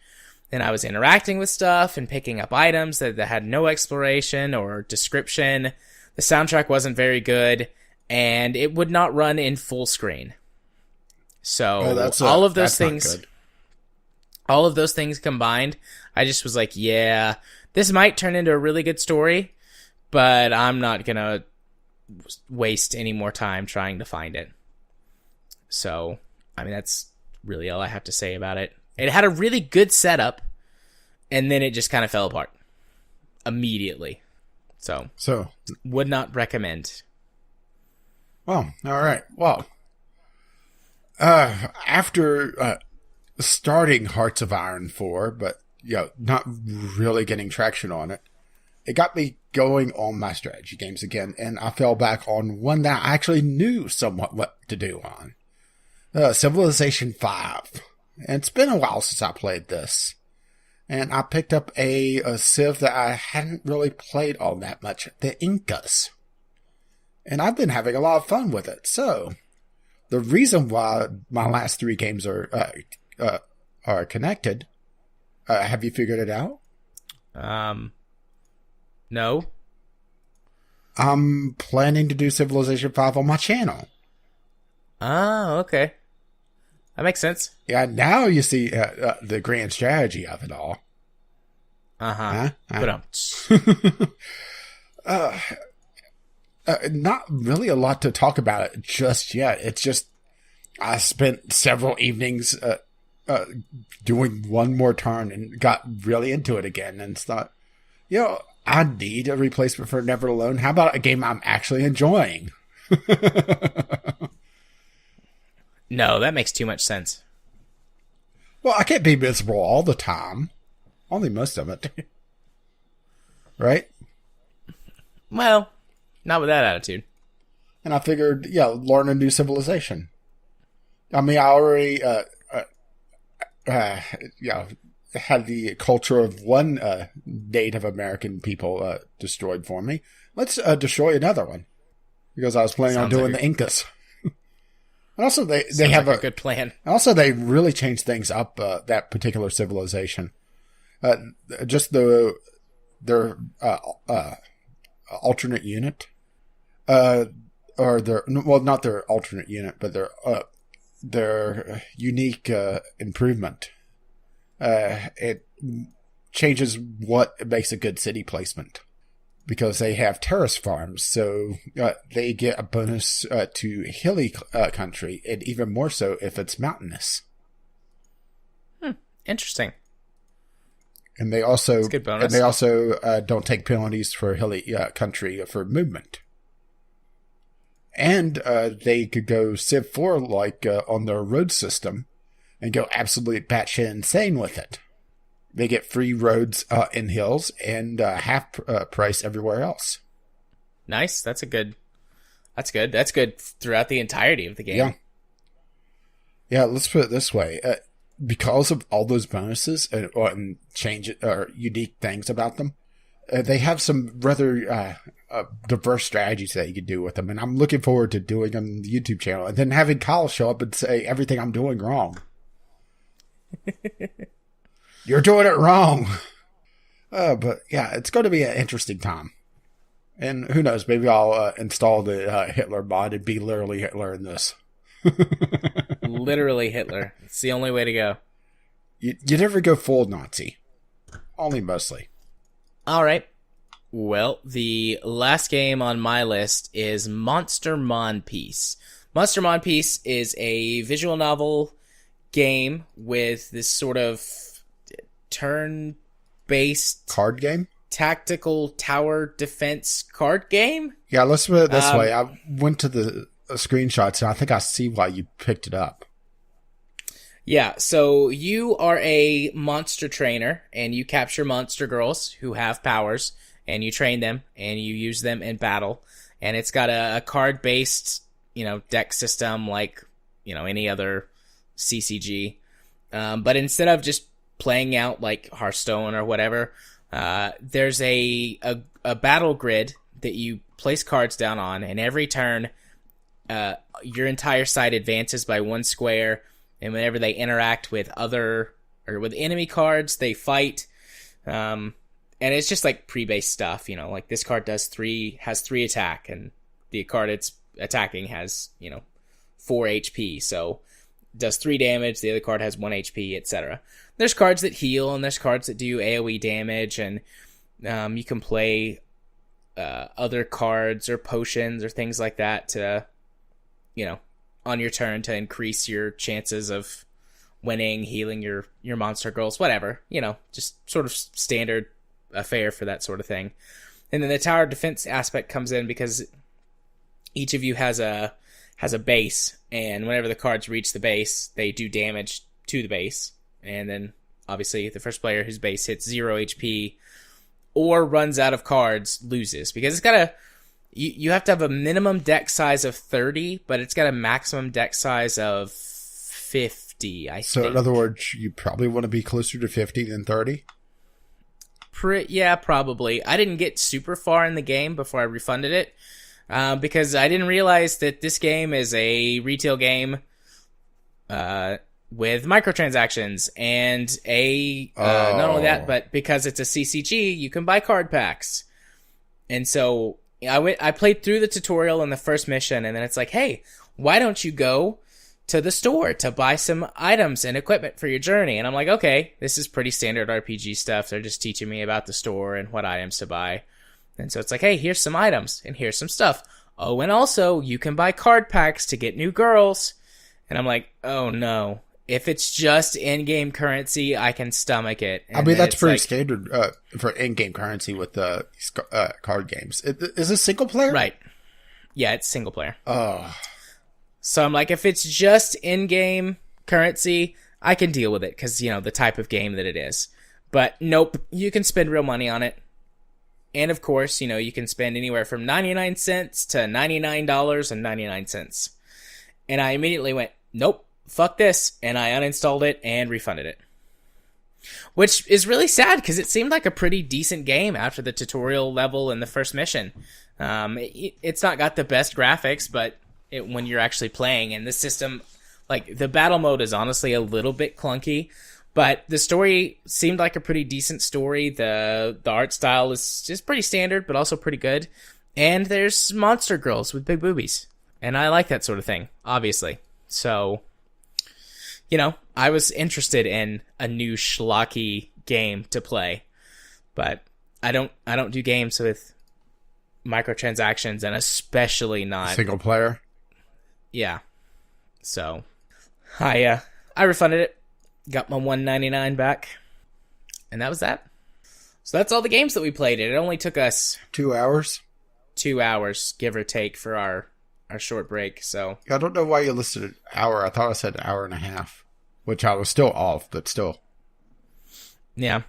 And I was interacting with stuff and picking up items that had no exploration or description. The soundtrack wasn't very good, and it would not run in full screen. So all of those things combined, I just was like, yeah, this might turn into a really good story, but I'm not going to waste any more time trying to find it. So, I mean, that's really all I have to say about it. It had a really good setup, and then it just kind of fell apart immediately. So would not recommend. Well, all right. Well, after starting Hearts of Iron 4, but not really getting traction on it, it got me going on my strategy games again, and I fell back on one that I actually knew somewhat what to do on. Civilization 5. And it's been a while since I played this. And I picked up a Civ that I hadn't really played all that much, the Incas. And I've been having a lot of fun with it. So, the reason why my last 3 games are connected, have you figured it out? No. I'm planning to do Civilization 5 on my channel. Oh, okay. That makes sense. Yeah, now you see the grand strategy of it all. But not really a lot to talk about it just yet. It's just I spent several evenings doing one more turn and got really into it again and thought, I need a replacement for Never Alone. How about a game I'm actually enjoying? No, that makes too much sense. Well, I can't be miserable all the time. Only most of it. Right? Well, not with that attitude. And I figured, learn a new civilization. I mean, I already had the culture of one Native American people destroyed for me. Let's destroy another one. Because I was planning on doing the Incas. And also, they have a good plan. Also, they really changed things up, that particular civilization. Just their alternate unit. Or not their alternate unit, but their unique improvement. It changes what makes a good city placement. Because they have terrace farms, so they get a bonus to hilly country, and even more so if it's mountainous. Interesting. And they also that's a good bonus. And they also don't take penalties for hilly country for movement. And they could go Civ 4 like on their road system and go absolutely batshit insane with it. They get free roads in hills and half price everywhere else. Nice. That's good. That's good throughout the entirety of the game. Yeah, let's put it this way. Because of all those bonuses and change or unique things about them, they have some rather diverse strategies that you can do with them. And I'm looking forward to doing them on the YouTube channel and then having Kyle show up and say everything I'm doing wrong. You're doing it wrong. But yeah, it's going to be an interesting time. And who knows, maybe I'll install the Hitler mod and be literally Hitler in this. Literally Hitler. It's the only way to go. You never go full Nazi. Only mostly. All right. Well, the last game on my list is Monpiece. Monster Monpiece is a visual novel game with this sort of turn-based Card game? tactical tower defense card game. Yeah, let's put it this way. I went to the screenshots, and I think I see why you picked it up. Yeah, so you are a monster trainer, and you capture monster girls who have powers, and you train them, and you use them in battle. And it's got a card-based, deck system like, any other CCG. But instead of just playing out like Hearthstone or whatever, there's a battle grid that you place cards down on, and every turn, your entire side advances by 1 square, and whenever they interact with with enemy cards, they fight. And it's just like pre-based stuff, like this card has 3 attack, and the card it's attacking has, 4 HP, so it does 3 damage, the other card has 1 HP, etc. There's cards that heal, and there's cards that do AoE damage, and you can play other cards or potions or things like that to, on your turn to increase your chances of winning, healing your monster girls, whatever, just sort of standard affair for that sort of thing. And then the tower defense aspect comes in because each of you has a base, and whenever the cards reach the base, they do damage to the base. And then obviously the first player whose base hits 0 HP or runs out of cards loses, because it's got you have to have a minimum deck size of 30, but it's got a maximum deck size of 50, I think. So in other words, you probably want to be closer to 50 than 30? Yeah, probably. I didn't get super far in the game before I refunded it, because I didn't realize that this game is a retail game with microtransactions, and not only that, but because it's a CCG, you can buy card packs. And so I played through the tutorial in the first mission, and then it's like, hey, why don't you go to the store to buy some items and equipment for your journey? And I'm like, okay, this is pretty standard RPG stuff. They're just teaching me about the store and what items to buy. And so it's like, hey, here's some items, and here's some stuff. Oh, and also, you can buy card packs to get new girls. And I'm like, oh no. If it's just in-game currency, I can stomach it. And I mean, that's pretty standard for in-game currency with card games. Is it single player? Right. Yeah, it's single player. Oh. So I'm like, if it's just in-game currency, I can deal with it because, the type of game that it is. But nope, you can spend real money on it. And of course, you can spend anywhere from 99 cents to $99.99. And I immediately went, nope. Fuck this, and I uninstalled it and refunded it. Which is really sad, because it seemed like a pretty decent game after the tutorial level in the first mission. It's not got the best graphics, but when you're actually playing, and the system, like, the battle mode is honestly a little bit clunky, but the story seemed like a pretty decent story. The art style is just pretty standard, but also pretty good. And there's monster girls with big boobies, and I like that sort of thing, obviously. So, I was interested in a new schlocky game to play, but I don't do games with microtransactions, and especially not single player. Yeah. So I refunded it, got my $1.99 back, and that was that. So that's all the games that we played. It only took us 2 hours. 2 hours, give or take, for our short break. So I don't know why you listed an hour. I thought I said an hour and a half. Which I was still off, but still. Yeah.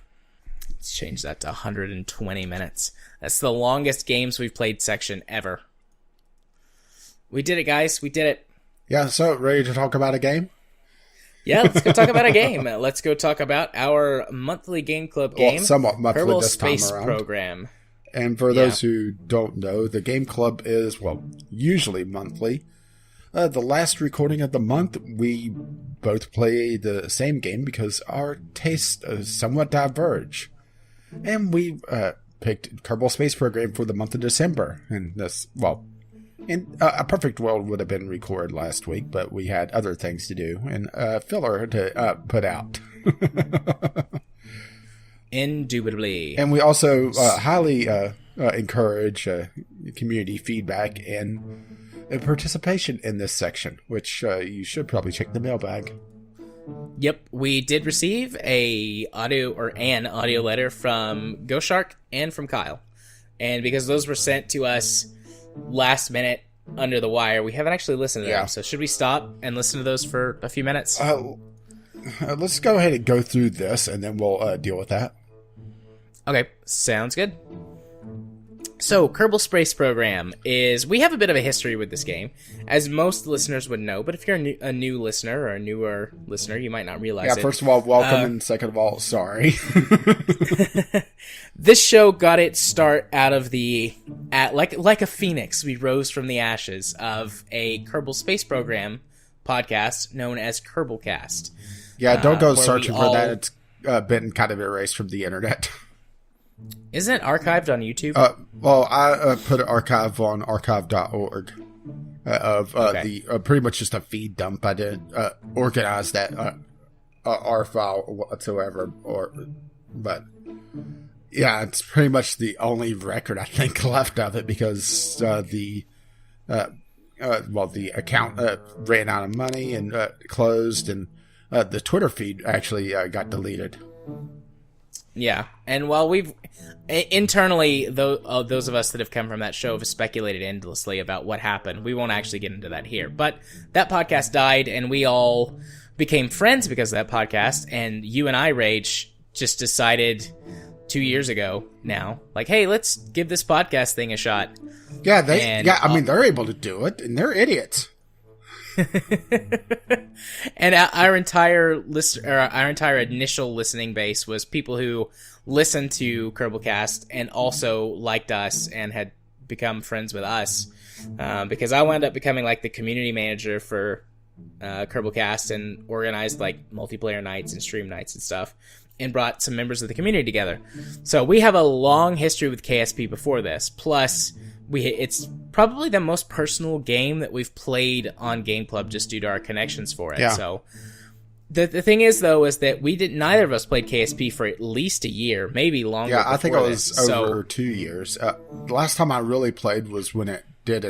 Let's change that to 120 minutes. That's the longest games we've played section ever. We did it, guys. We did it. Yeah, so ready to talk about a game? Yeah, let's go talk about a game. Let's go talk about our monthly game club game. Well, somewhat monthly Kerbal this time Space around. Program. And for those who don't know, the game club is, usually monthly. The last recording of the month, we both play the same game because our tastes somewhat diverge. And we picked Kerbal Space Program for the month of December. And this, in a perfect world would have been recorded last week, but we had other things to do and filler to put out. Indubitably. And we also highly encourage community feedback and participation in this section, which you should probably check the mailbag. Yep, we did receive an audio letter from Ghost Shark and from Kyle. And because those were sent to us last minute under the wire, we haven't actually listened to them. So should we stop and listen to those for a few minutes? Let's go ahead and go through this, and then we'll deal with that. Okay, sounds good. So, Kerbal Space Program we have a bit of a history with this game, as most listeners would know, but if you're a new listener or a newer listener, you might not realize it. Yeah, first of all, welcome, and second of all, sorry. This show got its start out of like a phoenix, we rose from the ashes of a Kerbal Space Program podcast known as Kerbalcast. Yeah, don't go searching for that. It's been kind of erased from the internet. Isn't it archived on YouTube? Well, I put an archive on archive.org of the pretty much just a feed dump. I didn't organize that R file whatsoever. But yeah, it's pretty much the only record I think left of it because the account ran out of money and closed, and the Twitter feed actually got deleted. Yeah, and while we've internally, those of us that have come from that show have speculated endlessly about what happened. We won't actually get into that here, but that podcast died, and we all became friends because of that podcast. And you and I, Rage, just decided 2 years ago now, like, hey, let's give this podcast thing a shot. Yeah, I mean, they're able to do it, and they're idiots. And our entire initial listening base was people who listened to Kerbalcast and also liked us and had become friends with us, because I wound up becoming like the community manager for Kerbalcast and organized like multiplayer nights and stream nights and stuff, and brought some members of the community together. So we have a long history with KSP before this. Plus, it's probably the most personal game that we've played on Game Club just due to our connections for it. Yeah. So the thing is, though, is that neither of us played KSP for at least a year, maybe longer. Yeah, I think it was over 2 years. The last time I really played was when it did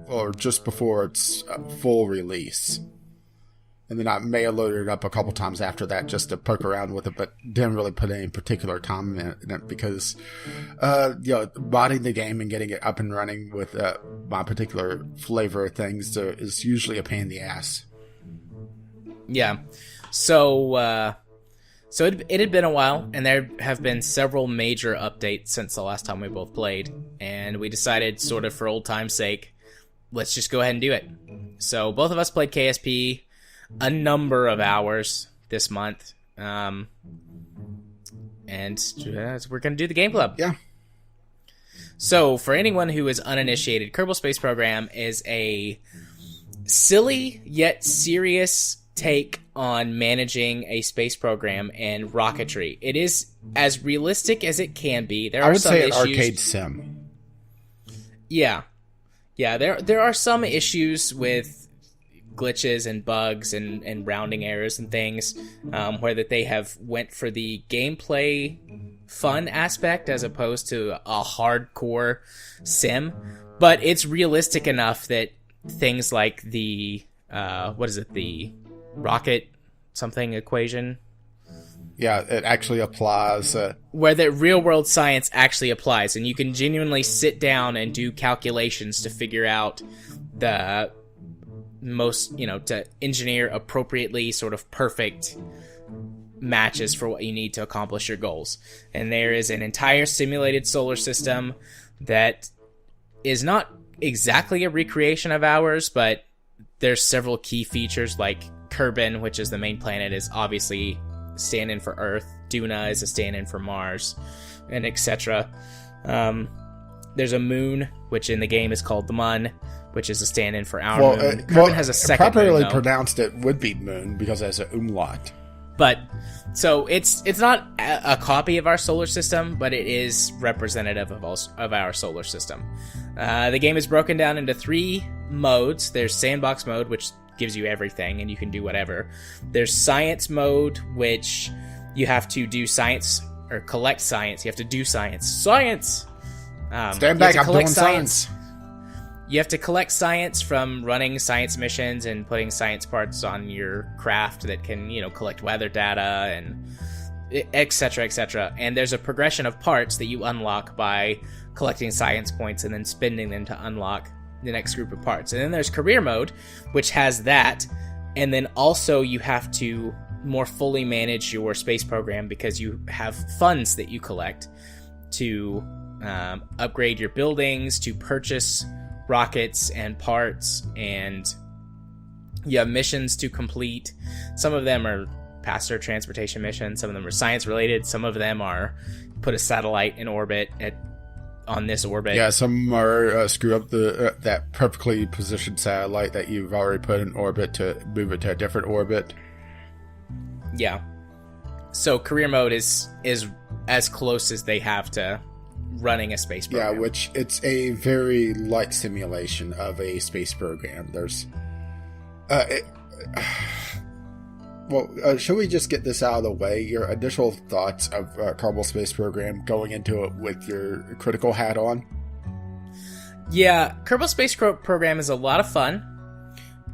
or just before its full release. And then I may have loaded it up a couple times after that just to poke around with it, but didn't really put any particular time in it because, modding the game and getting it up and running with my particular flavor of things is usually a pain in the ass. Yeah. So it had been a while, and there have been several major updates since the last time we both played, and we decided, sort of for old time's sake, let's just go ahead and do it. So both of us played KSP a number of hours this month, and we're going to do the Game Club. Yeah. So, for anyone who is uninitiated, Kerbal Space Program is a silly yet serious take on managing a space program and rocketry. It is as realistic as it can be. I would say an arcade sim. Yeah. Yeah, there are some issues with glitches and bugs and rounding errors and things, where that they have went for the gameplay fun aspect as opposed to a hardcore sim, but it's realistic enough that things like the the rocket something equation, it actually applies, where the real world science actually applies, and you can genuinely sit down and do calculations to figure out the most, to engineer appropriately sort of perfect matches for what you need to accomplish your goals. And there is an entire simulated solar system that is not exactly a recreation of ours, but there's several key features like Kerbin, which is the main planet, is obviously stand-in for Earth. Duna is a stand-in for Mars, and etc. There's a moon, which in the game is called the Mun, which is a stand-in for our moon. Kerbin has a second properly moon, pronounced it would be moon because it has an umlaut. But so it's not a copy of our solar system, but it is representative of our solar system. The game is broken down into 3 modes. There's sandbox mode, which gives you everything and you can do whatever. There's science mode, which you have to do science or collect science. You have to do science. Stand back, I'm doing science. You have to collect science from running science missions and putting science parts on your craft that can, collect weather data and etc., etc. And there's a progression of parts that you unlock by collecting science points and then spending them to unlock the next group of parts. And then there's career mode, which has that. And then also you have to more fully manage your space program because you have funds that you collect to upgrade your buildings, to purchase rockets and parts, and you have missions to complete. Some of them are passenger transportation missions, some of them are science related, some of them are put a satellite in orbit on this orbit. Yeah, some are screw up that perfectly positioned satellite that you've already put in orbit to move it to a different orbit. Yeah. So career mode is as close as they have to running a space program. Yeah, which it's a very light simulation of a space program. There's should we just get this out of the way? Your initial thoughts of Kerbal Space Program going into it with your critical hat on? Yeah, Kerbal Space Program is a lot of fun,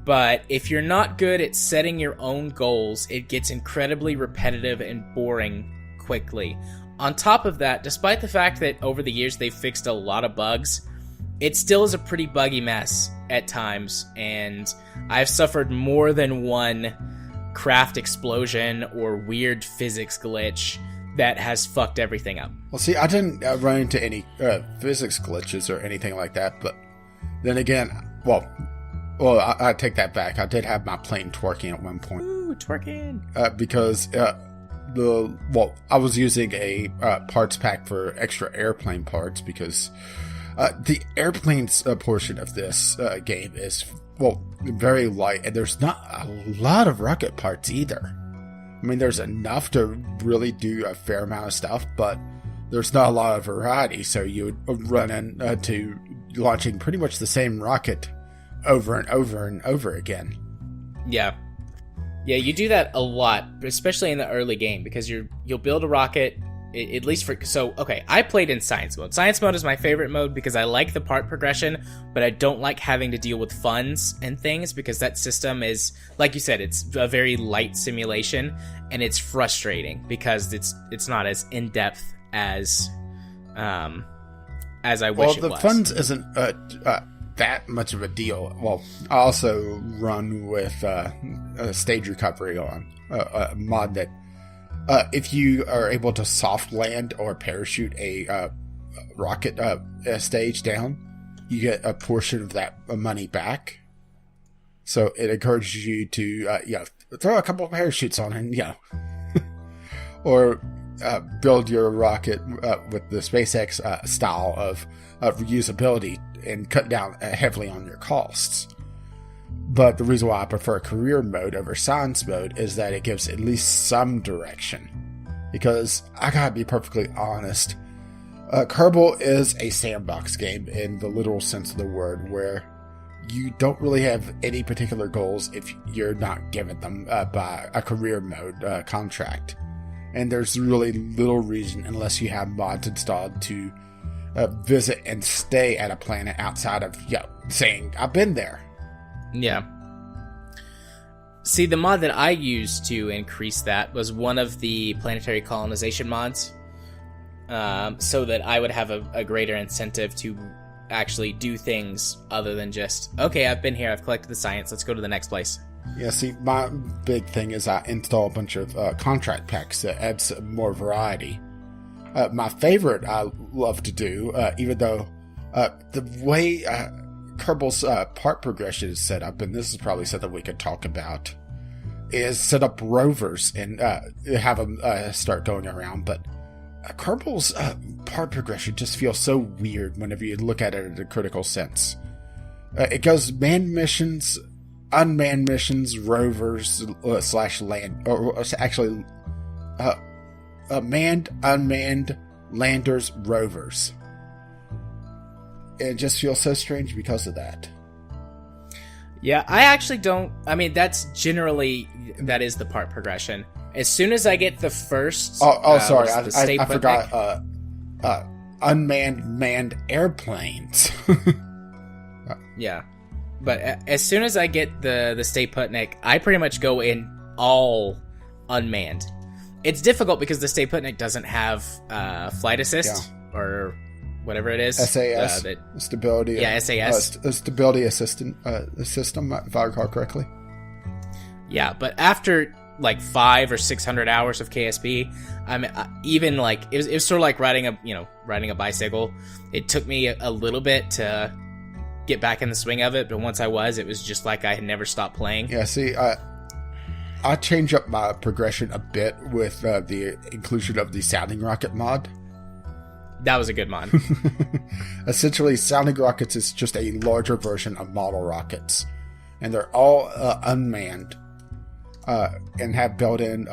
but if you're not good at setting your own goals, it gets incredibly repetitive and boring quickly. On top of that, despite the fact that over the years they've fixed a lot of bugs, it still is a pretty buggy mess at times, and I've suffered more than one craft explosion or weird physics glitch that has fucked everything up. Well, see, I didn't run into any physics glitches or anything like that, but then again, I take that back. I did have my plane twerking at one point. Ooh, twerking! Because I was using a parts pack for extra airplane parts because the airplanes portion of this game is very light, and there's not a lot of rocket parts either. I mean, there's enough to really do a fair amount of stuff, but there's not a lot of variety, so you would run into launching pretty much the same rocket over and over and over again. Yeah, you do that a lot, especially in the early game, because you'll build a rocket, at least I played in science mode. Science mode is my favorite mode because I like the part progression, but I don't like having to deal with funds and things because that system is, like you said, it's a very light simulation, and it's frustrating because it's not as in-depth as I wish it was. Well, the funds isn't that much of a deal. Well, I also run with stage recovery on a mod that if you are able to soft land or parachute a rocket stage down, you get a portion of that money back. So it encourages you to throw a couple of parachutes on and or build your rocket with the SpaceX style of reusability and cut down heavily on your costs. But the reason why I prefer career mode over science mode is that it gives at least some direction. Because I gotta be perfectly honest, Kerbal is a sandbox game in the literal sense of the word, where you don't really have any particular goals if you're not given them by a career mode contract. And there's really little reason, unless you have mods installed, to visit and stay at a planet outside of saying, I've been there. Yeah. See, the mod that I used to increase that was one of the planetary colonization mods, so that I would have a greater incentive to actually do things other than just, okay, I've been here, I've collected the science, let's go to the next place. Yeah, see, my big thing is I install a bunch of contract packs that adds more variety. My favorite I love to do, even though the way Kerbal's part progression is set up, and this is probably something we could talk about, is set up rovers and have them start going around. But Kerbal's part progression just feels so weird whenever you look at it in a critical sense. It goes manned missions, unmanned missions, rovers / land, or actually manned, unmanned, landers, rovers. It just feels so strange because of that. Yeah, I actually don't. I mean, that is the part progression. As soon as I get the first. Sorry, I forgot. Unmanned, manned airplanes. Yeah. But as soon as I get the Stay Putnik, I pretty much go in all unmanned. It's difficult because the Stay Putnik doesn't have flight assist or whatever it is. SAS, stability. Yeah, SAS. Stability assistant system, if I recall correctly. Yeah, but after like 500 or 600 hours of KSP, I'm even like it was sort of like riding a bicycle. It took me a little bit to get back in the swing of it, but once I was, it was just like I had never stopped playing. Yeah, see, I changed up my progression a bit with the inclusion of the Sounding Rocket mod. That was a good mod. Essentially, Sounding Rockets is just a larger version of model rockets, and they're all unmanned and have built-in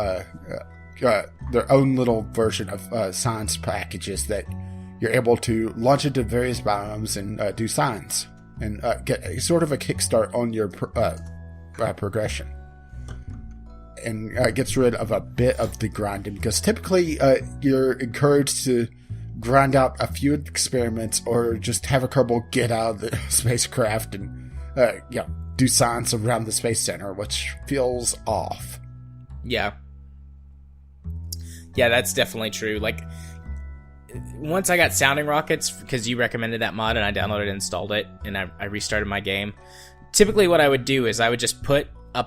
their own little version of science packages that you're able to launch into various biomes and do science and get sort of a kickstart on your progression. And gets rid of a bit of the grinding, because typically you're encouraged to grind out a few experiments or just have a Kerbal get out of the spacecraft and do science around the space center, which feels off. Yeah, that's definitely true. Like, once I got Sounding Rockets, because you recommended that mod and I downloaded and installed it, and I restarted my game. Typically what I would do is I would just put a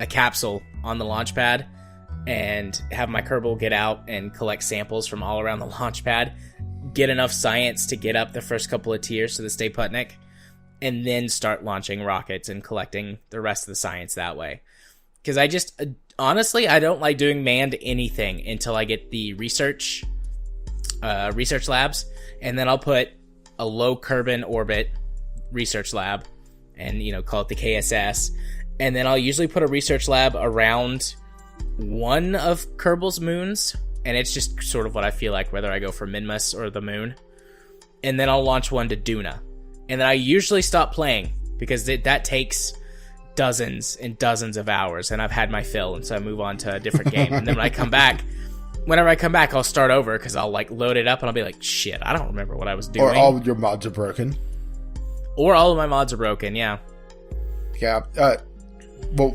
capsule on the launch pad and have my Kerbal get out and collect samples from all around the launch pad, get enough science to get up the first couple of tiers to the Stay Putnik, and then start launching rockets and collecting the rest of the science that way. Because I just, honestly, I don't like doing manned anything until I get the research labs, and then I'll put a low Kerbin orbit research lab and call it the KSS, and then I'll usually put a research lab around one of Kerbal's moons, and it's just sort of what I feel like, whether I go for Minmus or the moon, and then I'll launch one to Duna, and then I usually stop playing because that takes dozens and dozens of hours, and I've had my fill, and so I move on to a different game. And then whenever I come back, I'll start over because I'll like load it up and I'll be like, shit, I don't remember what I was doing. Or all your mods are broken. Or all of my mods are broken, yeah. Yeah, well,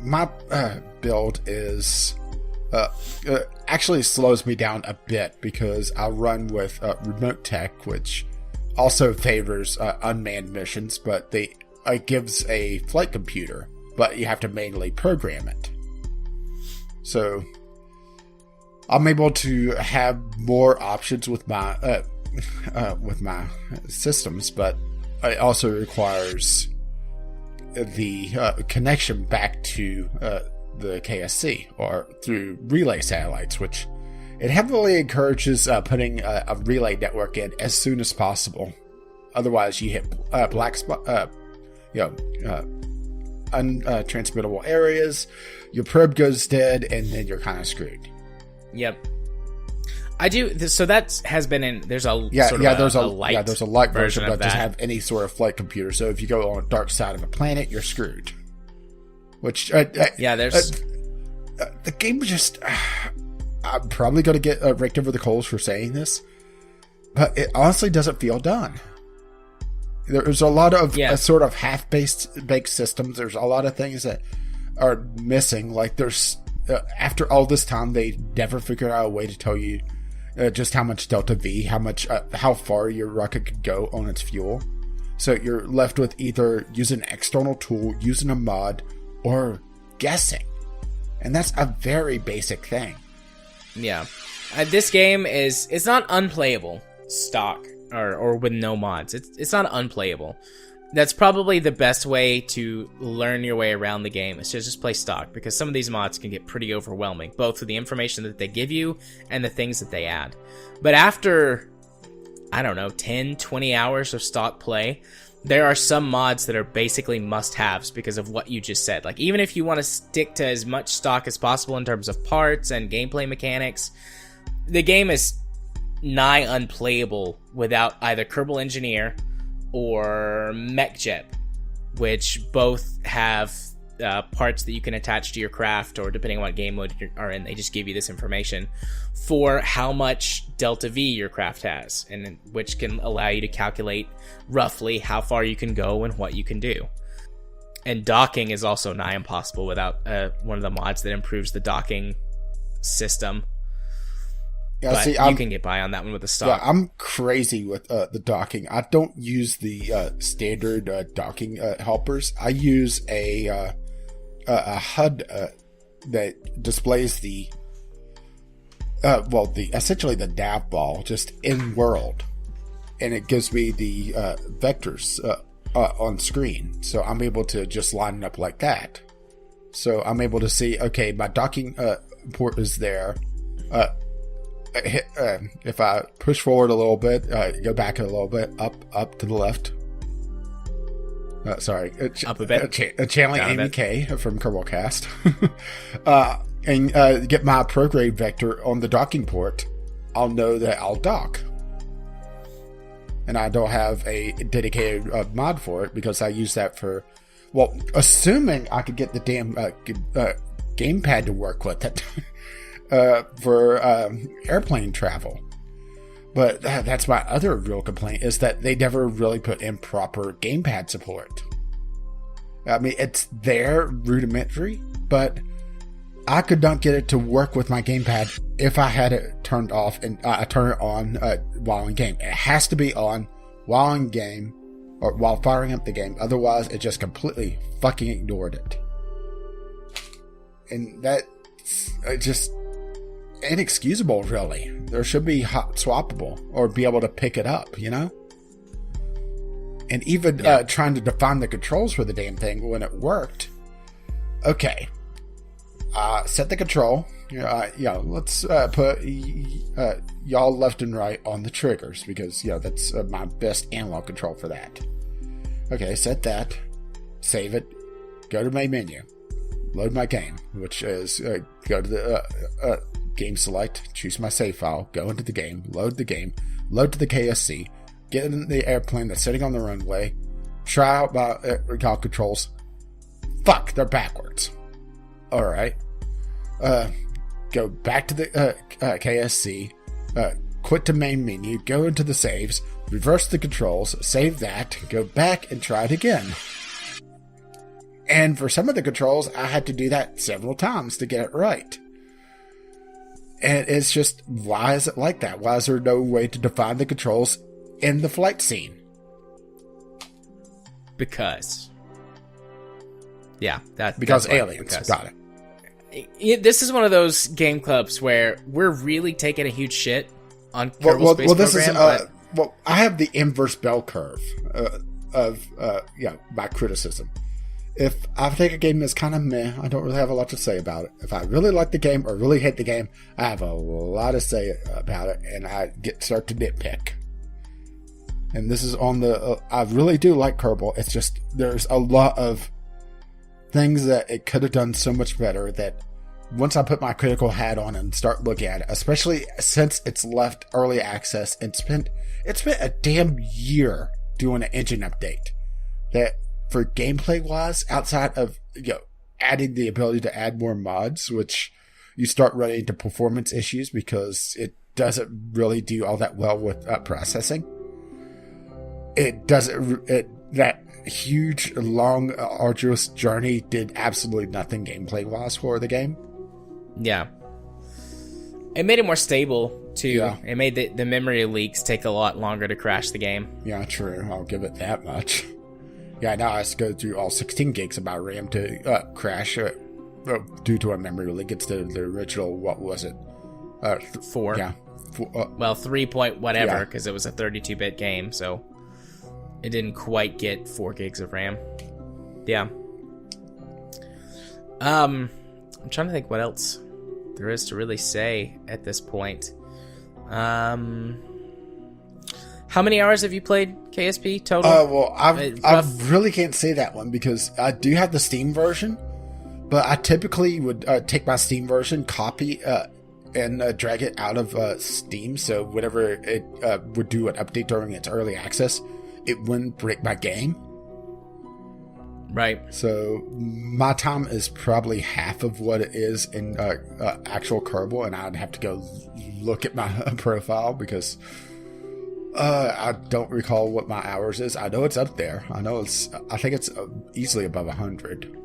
my build is actually slows me down a bit because I run with remote tech, which also favors unmanned missions, but it gives a flight computer, but you have to manually program it. So I'm able to have more options with my systems, but it also requires the connection back to the KSC or through relay satellites, which it heavily encourages putting a relay network in as soon as possible. Otherwise, you hit black spot, untransmittable areas. Your probe goes dead, and then you're kind of screwed. Yep. I do. So that has been in. There's a there's a light version that doesn't have any sort of flight computer. So if you go on a dark side of a planet, you're screwed. Which there's the game just. I'm probably going to get raked over the coals for saying this, but it honestly doesn't feel done. There's a lot of sort of half-baked systems. There's a lot of things that are missing. Like there's after all this time, they never figured out a way to tell you just how much delta V, how far your rocket could go on its fuel. So you're left with either using an external tool, using a mod, or guessing, and that's a very basic thing. Yeah, this game it's not unplayable stock or with no mods. It's not unplayable. That's probably the best way to learn your way around the game, is to just play stock, because some of these mods can get pretty overwhelming, both with the information that they give you and the things that they add. But after, 10, 20 hours of stock play, there are some mods that are basically must-haves because of what you just said. Like, even if you want to stick to as much stock as possible in terms of parts and gameplay mechanics, the game is nigh unplayable without either Kerbal Engineer or MechJet, which both have parts that you can attach to your craft, or depending on what game mode you are in, they just give you this information for how much delta V your craft has, and which can allow you to calculate roughly how far you can go and what you can do. And docking is also nigh impossible without one of the mods that improves the docking system. Yeah, but see, you can get by on that one with the stock. Yeah, I'm crazy with the docking. I don't use the standard docking helpers. I use a HUD that displays the essentially the nav ball just in world, and it gives me the vectors on screen, so I'm able to just line it up like that. So I'm able to see, okay, my docking port is there. If I push forward a little bit, go back a little bit, up to the left. Up a bit. Channeling Amy K from Kerbal Cast. And get my prograde vector on the docking port. I'll know that I'll dock. And I don't have a dedicated mod for it because I use that for, well, assuming I could get the damn gamepad to work with it. For airplane travel. But that's my other real complaint, is that they never really put in proper gamepad support. I mean, it's there, rudimentary, but I could not get it to work with my gamepad if I had it turned off and I turn it on while in game. It has to be on while in game or while firing up the game. Otherwise, it just completely fucking ignored it. And that's just inexcusable, really. There should be hot swappable or be able to pick it up, you know? And even trying to define the controls for the damn thing when it worked. Okay. Set the control. Let's put y'all left and right on the triggers because, that's my best analog control for that. Okay, set that. Save it. Go to main menu. Load my game, which is go to the game select, choose my save file, go into the game, load to the KSC, get in the airplane that's sitting on the runway, try out my recall controls. Fuck, they're backwards. Alright. Go back to the KSC, quit to main menu, go into the saves, reverse the controls, save that, go back and try it again. And for some of the controls, I had to do that several times to get it right. And it's just, why is it like that? Why is there no way to define the controls in the flight scene? Because. Yeah. Because aliens. Got it. This is one of those game clubs where we're really taking a huge shit on Kerbal Space Program. Well, I have the inverse bell curve of my criticism. If I think a game is kind of meh, I don't really have a lot to say about it. If I really like the game or really hate the game, I have a lot to say about it, and I start to nitpick. And this is on the... I really do like Kerbal. It's just, there's a lot of things that it could have done so much better that once I put my critical hat on and start looking at it, especially since it's left early access and it's spent a damn year doing an engine update that... For gameplay wise, outside of adding the ability to add more mods, which you start running into performance issues because it doesn't really do all that well with processing. It doesn't. That huge, long, arduous journey did absolutely nothing gameplay wise for the game. Yeah, it made it more stable too. Yeah. It made the memory leaks take a lot longer to crash the game. Yeah, true. I'll give it that much. Yeah, now I have to go through all 16 gigs of my RAM to crash due to a memory leak. It's the original, what was it? 4. Yeah. 3 point whatever, because it was a 32-bit game, so it didn't quite get 4 gigs of RAM. Yeah. I'm trying to think what else there is to really say at this point. How many hours have you played KSP total? Well, I really can't say that one because I do have the Steam version, but I typically would take my Steam version, copy, and drag it out of Steam. So whenever it would do an update during its early access, it wouldn't break my game. Right. So my time is probably half of what it is in actual Kerbal, and I'd have to go look at my profile because I don't recall what my hours is. I know it's up there. I think it's easily above 100.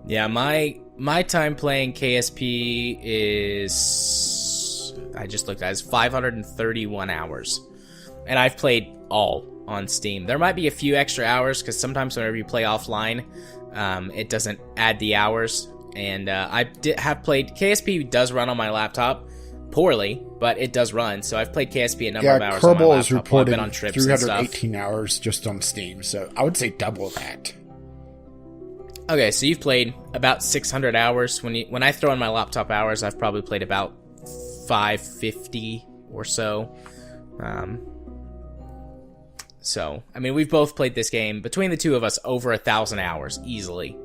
Yeah, my time playing KSP is, I just looked at it, is 531 hours. And I've played all on Steam. There might be a few extra hours because sometimes whenever you play offline, it doesn't add the hours. And I have played, KSP does run on my laptop poorly, but it does run. So I've played KSP a number of hours on my laptop. Kerbal is reporting on trips 318 hours just on Steam. So I would say double that. Okay, so you've played about 600 hours. When I throw in my laptop hours, I've probably played about 550 or so. So, I mean, we've both played this game, between the two of us, over 1,000 hours, easily.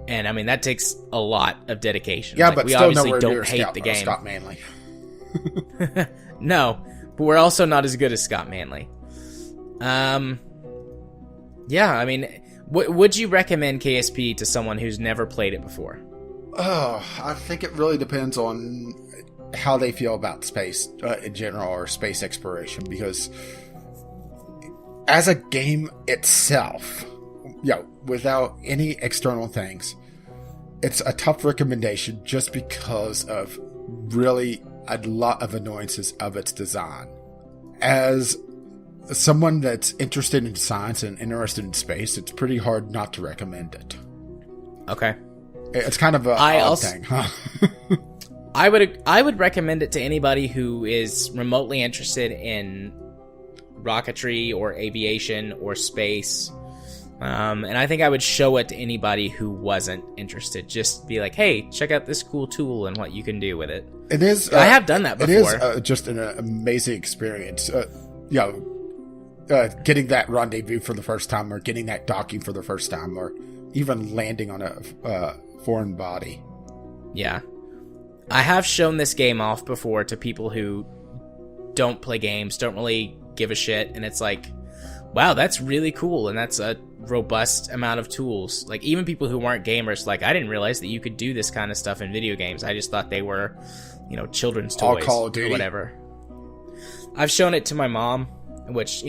And, I mean, that takes a lot of dedication. Yeah, like, but we still obviously nowhere don't near hate the game. Scott Manley. No, but we're also not as good as Scott Manley. Yeah, I mean, would you recommend KSP to someone who's never played it before? Oh, I think it really depends on how they feel about space in general, or space exploration, because as a game itself, without any external things, it's a tough recommendation just because of really a lot of annoyances of its design. As someone that's interested in science and interested in space, it's pretty hard not to recommend it. Okay. It's kind of a odd thing, huh? I would recommend it to anybody who is remotely interested in rocketry or aviation or space. And I think I would show it to anybody who wasn't interested. Just be like, hey, check out this cool tool and what you can do with it. It is. I have done that before. It is just an amazing experience. Getting that rendezvous for the first time, or getting that docking for the first time, or even landing on a foreign body. Yeah. I have shown this game off before to people who don't play games, don't really give a shit, and it's like, wow, that's really cool, and that's a robust amount of tools. Like, even people who weren't gamers, like, I didn't realize that you could do this kind of stuff in video games. I just thought they were, children's toys. All Call of Duty. Or whatever. I've shown it to my mom, which,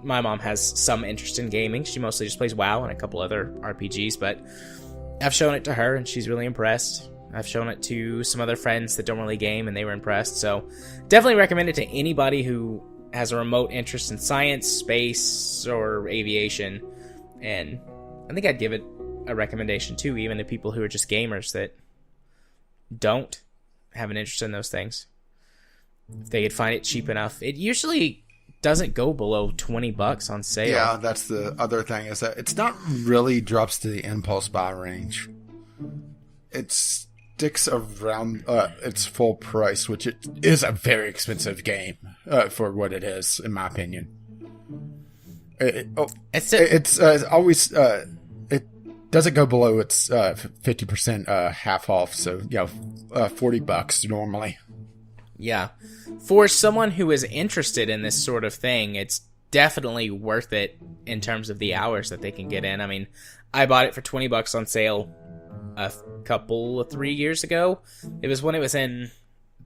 my mom has some interest in gaming. She mostly just plays WoW and a couple other RPGs, but I've shown it to her, and she's really impressed. I've shown it to some other friends that don't really game, and they were impressed. So definitely recommend it to anybody who has a remote interest in science, space, or aviation. And I think I'd give it a recommendation too, even to people who are just gamers that don't have an interest in those things. If they could find it cheap enough. It usually doesn't go below $20 on sale. Yeah, that's the other thing, is that it's not really drops to the impulse buy range. It sticks around its full price, which it is a very expensive game for what it is, in my opinion. It's always it doesn't go below its 50% half off, so $40 normally. Yeah, for someone who is interested in this sort of thing, it's definitely worth it in terms of the hours that they can get in. I mean, I bought it for $20 on sale a couple of 3 years ago. It was when it was in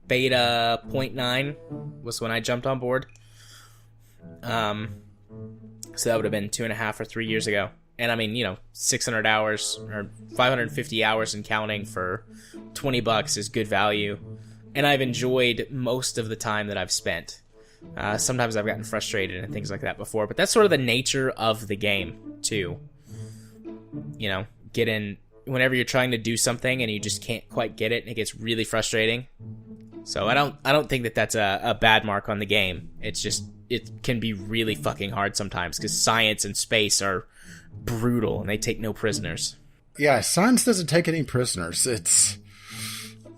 beta 0.9 was when I jumped on board. So that would have been 2.5 or 3 years ago. And I mean, 600 hours or 550 hours and counting for $20 is good value. And I've enjoyed most of the time that I've spent. Sometimes I've gotten frustrated and things like that before, but that's sort of the nature of the game too. Get in whenever you're trying to do something and you just can't quite get it, and it gets really frustrating. So I don't think that that's a bad mark on the game. It's just, it can be really fucking hard sometimes because science and space are brutal and they take no prisoners. Yeah, science doesn't take any prisoners. It's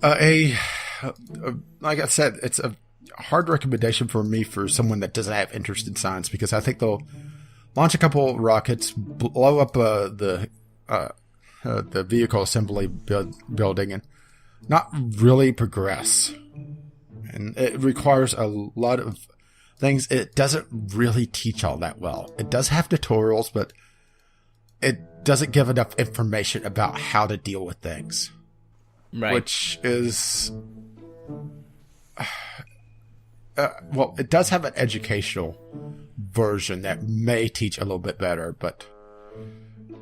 like I said, it's a hard recommendation for me for someone that doesn't have interest in science, because I think they'll launch a couple rockets, blow up the vehicle assembly building, and not really progress. And it requires a lot of things. It doesn't really teach all that well. It does have tutorials, but it doesn't give enough information about how to deal with things. Right. Which is... well, it does have an educational version that may teach a little bit better, but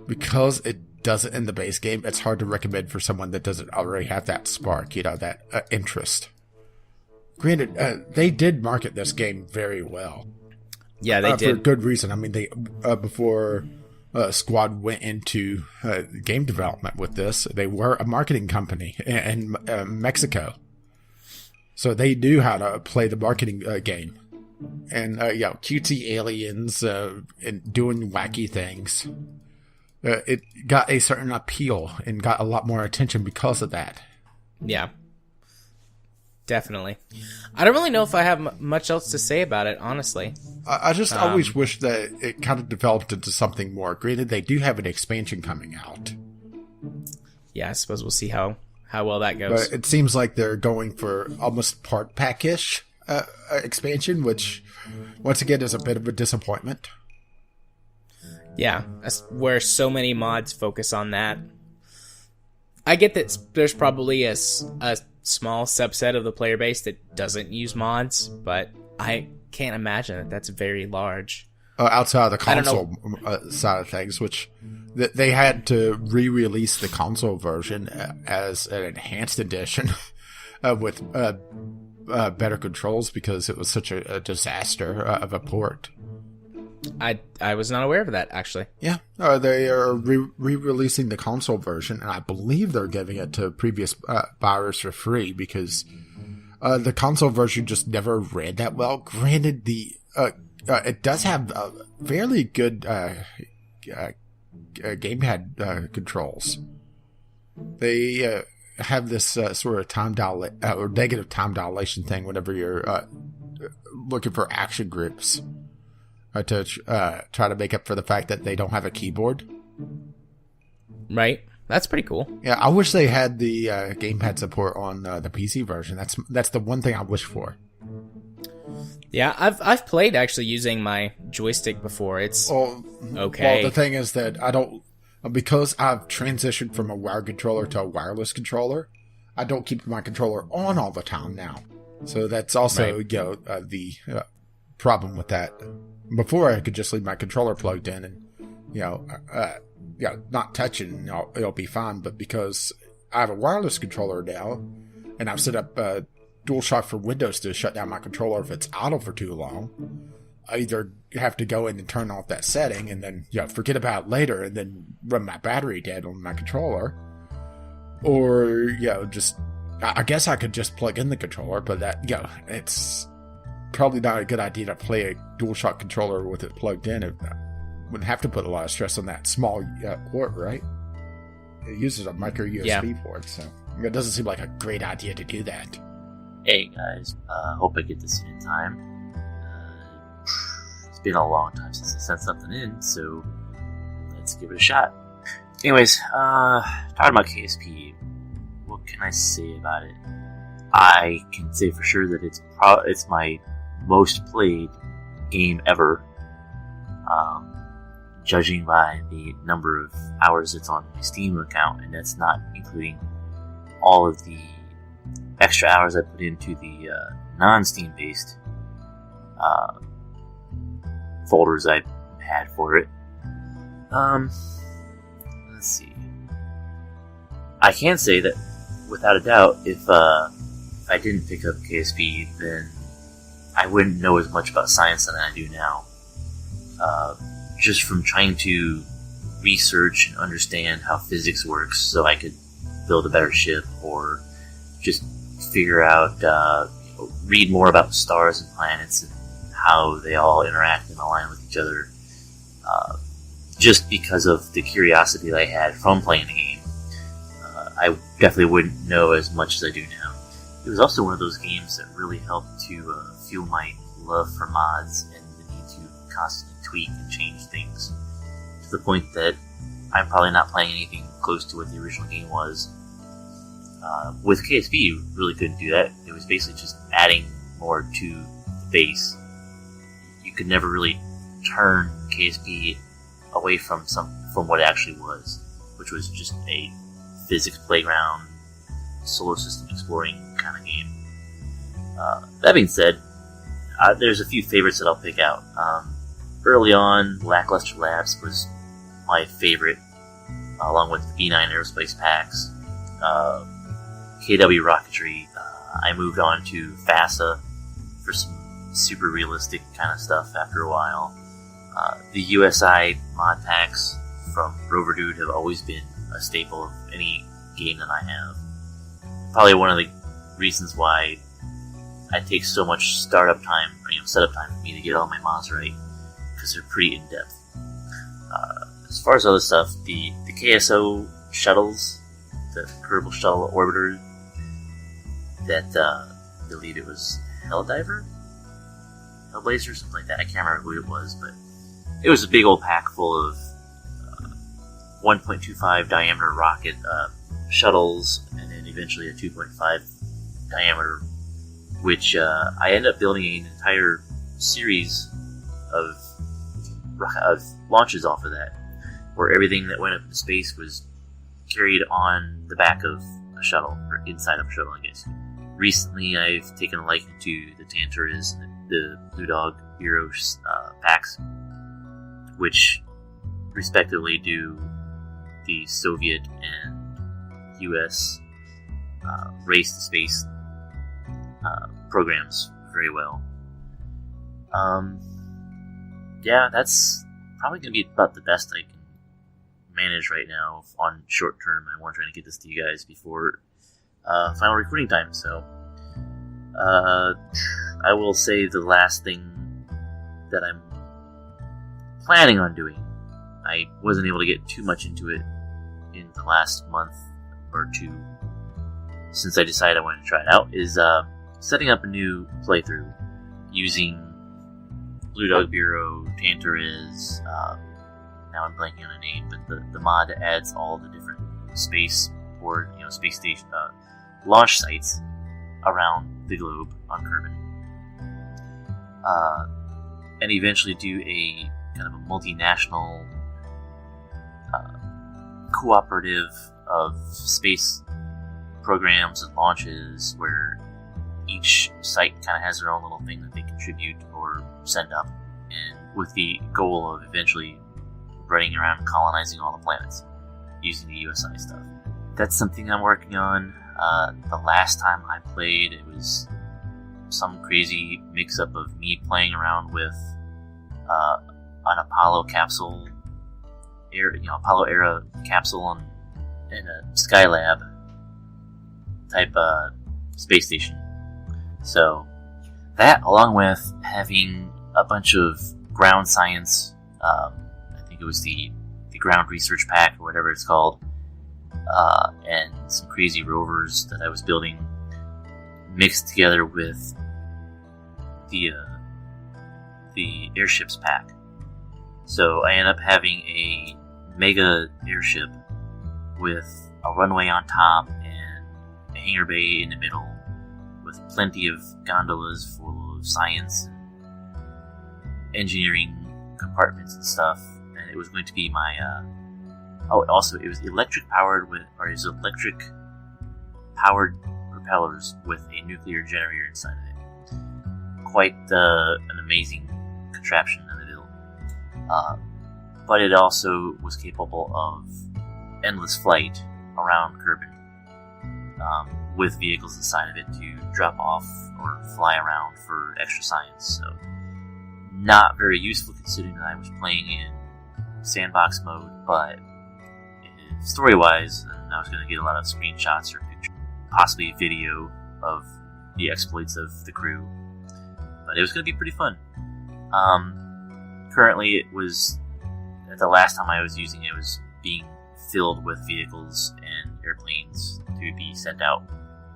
because it doesn't in the base game, it's hard to recommend for someone that doesn't already have that spark, that interest. Granted, they did market this game very well. Yeah, they did. For good reason. I mean, they before Squad went into game development with this, they were a marketing company in Mexico. So they knew how to play the marketing game. And, cutesy aliens and doing wacky things. It got a certain appeal and got a lot more attention because of that. Yeah. Definitely. I don't really know if I have much else to say about it, honestly. I just always wish that it kind of developed into something more. Granted, they do have an expansion coming out. Yeah, I suppose we'll see how well that goes. But it seems like they're going for almost part pack-ish expansion, which, once again, is a bit of a disappointment. Yeah, where so many mods focus on that. I get that there's probably a small subset of the player base that doesn't use mods, but I can't imagine that that's very large. Outside of the console side of things, which they had to re-release the console version as an enhanced edition with better controls because it was such a disaster of a port. I was not aware of that, actually. Yeah, they are re-releasing the console version, and I believe they're giving it to previous buyers for free because the console version just never ran that well. Granted, it does have fairly good gamepad controls. They have this sort of time or negative time dilation thing whenever you're looking for action groups. To try to make up for the fact that they don't have a keyboard. Right. That's pretty cool. Yeah, I wish they had the gamepad support on the PC version. That's the one thing I wish for. Yeah, I've played actually using my joystick before. It's okay. Well, the thing is that I don't... Because I've transitioned from a wired controller to a wireless controller, I don't keep my controller on all the time now. So that's also the problem with that. Before, I could just leave my controller plugged in and, not touch it and it'll be fine. But because I have a wireless controller now, and I've set up DualShock for Windows to shut down my controller if it's idle for too long, I either have to go in and turn off that setting and then, forget about it later and then run my battery dead on my controller. Or, I guess I could just plug in the controller, but that, it's probably not a good idea to play a DualShock controller with it plugged in. It wouldn't have to put a lot of stress on that small port, right? It uses a micro USB port, so it doesn't seem like a great idea to do that. Hey guys, hope I get this in time. It's been a long time since I sent something in, so let's give it a shot. Anyways, talking about KSP, what can I say about it? I can say for sure that it's my most played game ever, judging by the number of hours it's on my Steam account, and that's not including all of the extra hours I put into the non-Steam based folders I had for it. Let's see. I can say that without a doubt, if I didn't pick up KSP, then I wouldn't know as much about science than I do now. Just from trying to research and understand how physics works so I could build a better ship, or just figure out, read more about stars and planets and how they all interact and align with each other. Just because of the curiosity that I had from playing the game, I definitely wouldn't know as much as I do now. It was also one of those games that really helped to fuel my love for mods and the need to constantly tweak and change things, to the point that I'm probably not playing anything close to what the original game was. With KSP, you really couldn't do that. It was basically just adding more to the base. You could never really turn KSP away from from what it actually was, which was just a physics playground, solar system exploring kind of game. That being said, there's a few favorites that I'll pick out. Early on, Lackluster Labs was my favorite, along with B9 Aerospace Packs, KW Rocketry. I moved on to FASA for some super realistic kind of stuff after a while. The USI mod packs from Rover Dude have always been a staple of any game that I have. Probably one of the reasons why it takes so much startup time, or setup time for me to get all my mods right, because they're pretty in-depth. As far as other stuff, the KSO shuttles, the Kerbal Shuttle Orbiter, that I believe it was Helldiver? Hellblazer, something like that. I can't remember who it was, but it was a big old pack full of 1.25 diameter rocket shuttles, and then eventually a 2.5 diameter, which I ended up building an entire series of launches off of that, where everything that went up in space was carried on the back of a shuttle, or inside of a shuttle, I guess. Recently, I've taken a liking to the Tantaras and the Blue Dog Bureau packs, which respectively do the Soviet and U.S. race to space programs very well. Yeah, that's probably going to be about the best I can manage right now on short term. I want to try to get this to you guys before final recording time, so I will say the last thing that I'm planning on doing, I wasn't able to get too much into it in the last month or two since I decided I wanted to try it out, is setting up a new playthrough using Blue Dog Bureau, Tantaras, now I'm blanking on a name, but the mod adds all the different space station launch sites around the globe on Kerbin, and eventually do a kind of a multinational cooperative of space programs and launches, where each site kind of has their own little thing that they contribute or send up, and with the goal of eventually running around colonizing all the planets using the USI stuff. That's something I'm working on. The last time I played, it was some crazy mix-up of me playing around with an Apollo capsule, Apollo era capsule in a Skylab type space station. So that, along with having a bunch of ground science, I think it was the ground research pack or whatever it's called, and some crazy rovers that I was building, mixed together with the airships pack. So I ended up having a mega airship with a runway on top and a hangar bay in the middle, with plenty of gondolas full of science and engineering compartments and stuff. And it was going to be my it was electric powered propellers with a nuclear generator inside of it. Quite an amazing contraption in the build. But it also was capable of endless flight around Kerbin, with vehicles inside of it to drop off or fly around for extra science. So not very useful considering that I was playing in sandbox mode, but story-wise, I was going to get a lot of screenshots or pictures, possibly video of the exploits of the crew. But it was going to be pretty fun. Currently, it was, the last time I was using it, was being filled with vehicles and airplanes to be sent out,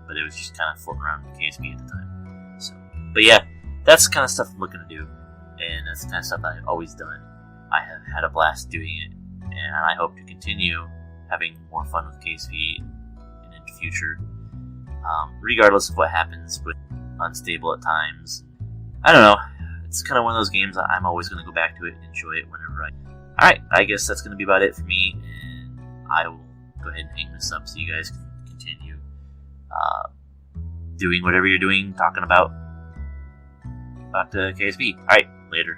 but it was just kind of floating around in KSP at the time. So, but yeah, that's the kind of stuff I'm looking to do, and that's the kind of stuff that I've always done. I have had a blast doing it, and I hope to continue having more fun with KSP in the future, regardless of what happens with Unstable at times. I don't know. It's kind of one of those games that I'm always going to go back to it and enjoy it whenever Alright, I guess that's going to be about it for me, and I will go ahead and hang this up so you guys can continue doing whatever you're doing, talking about KSP. Alright, later.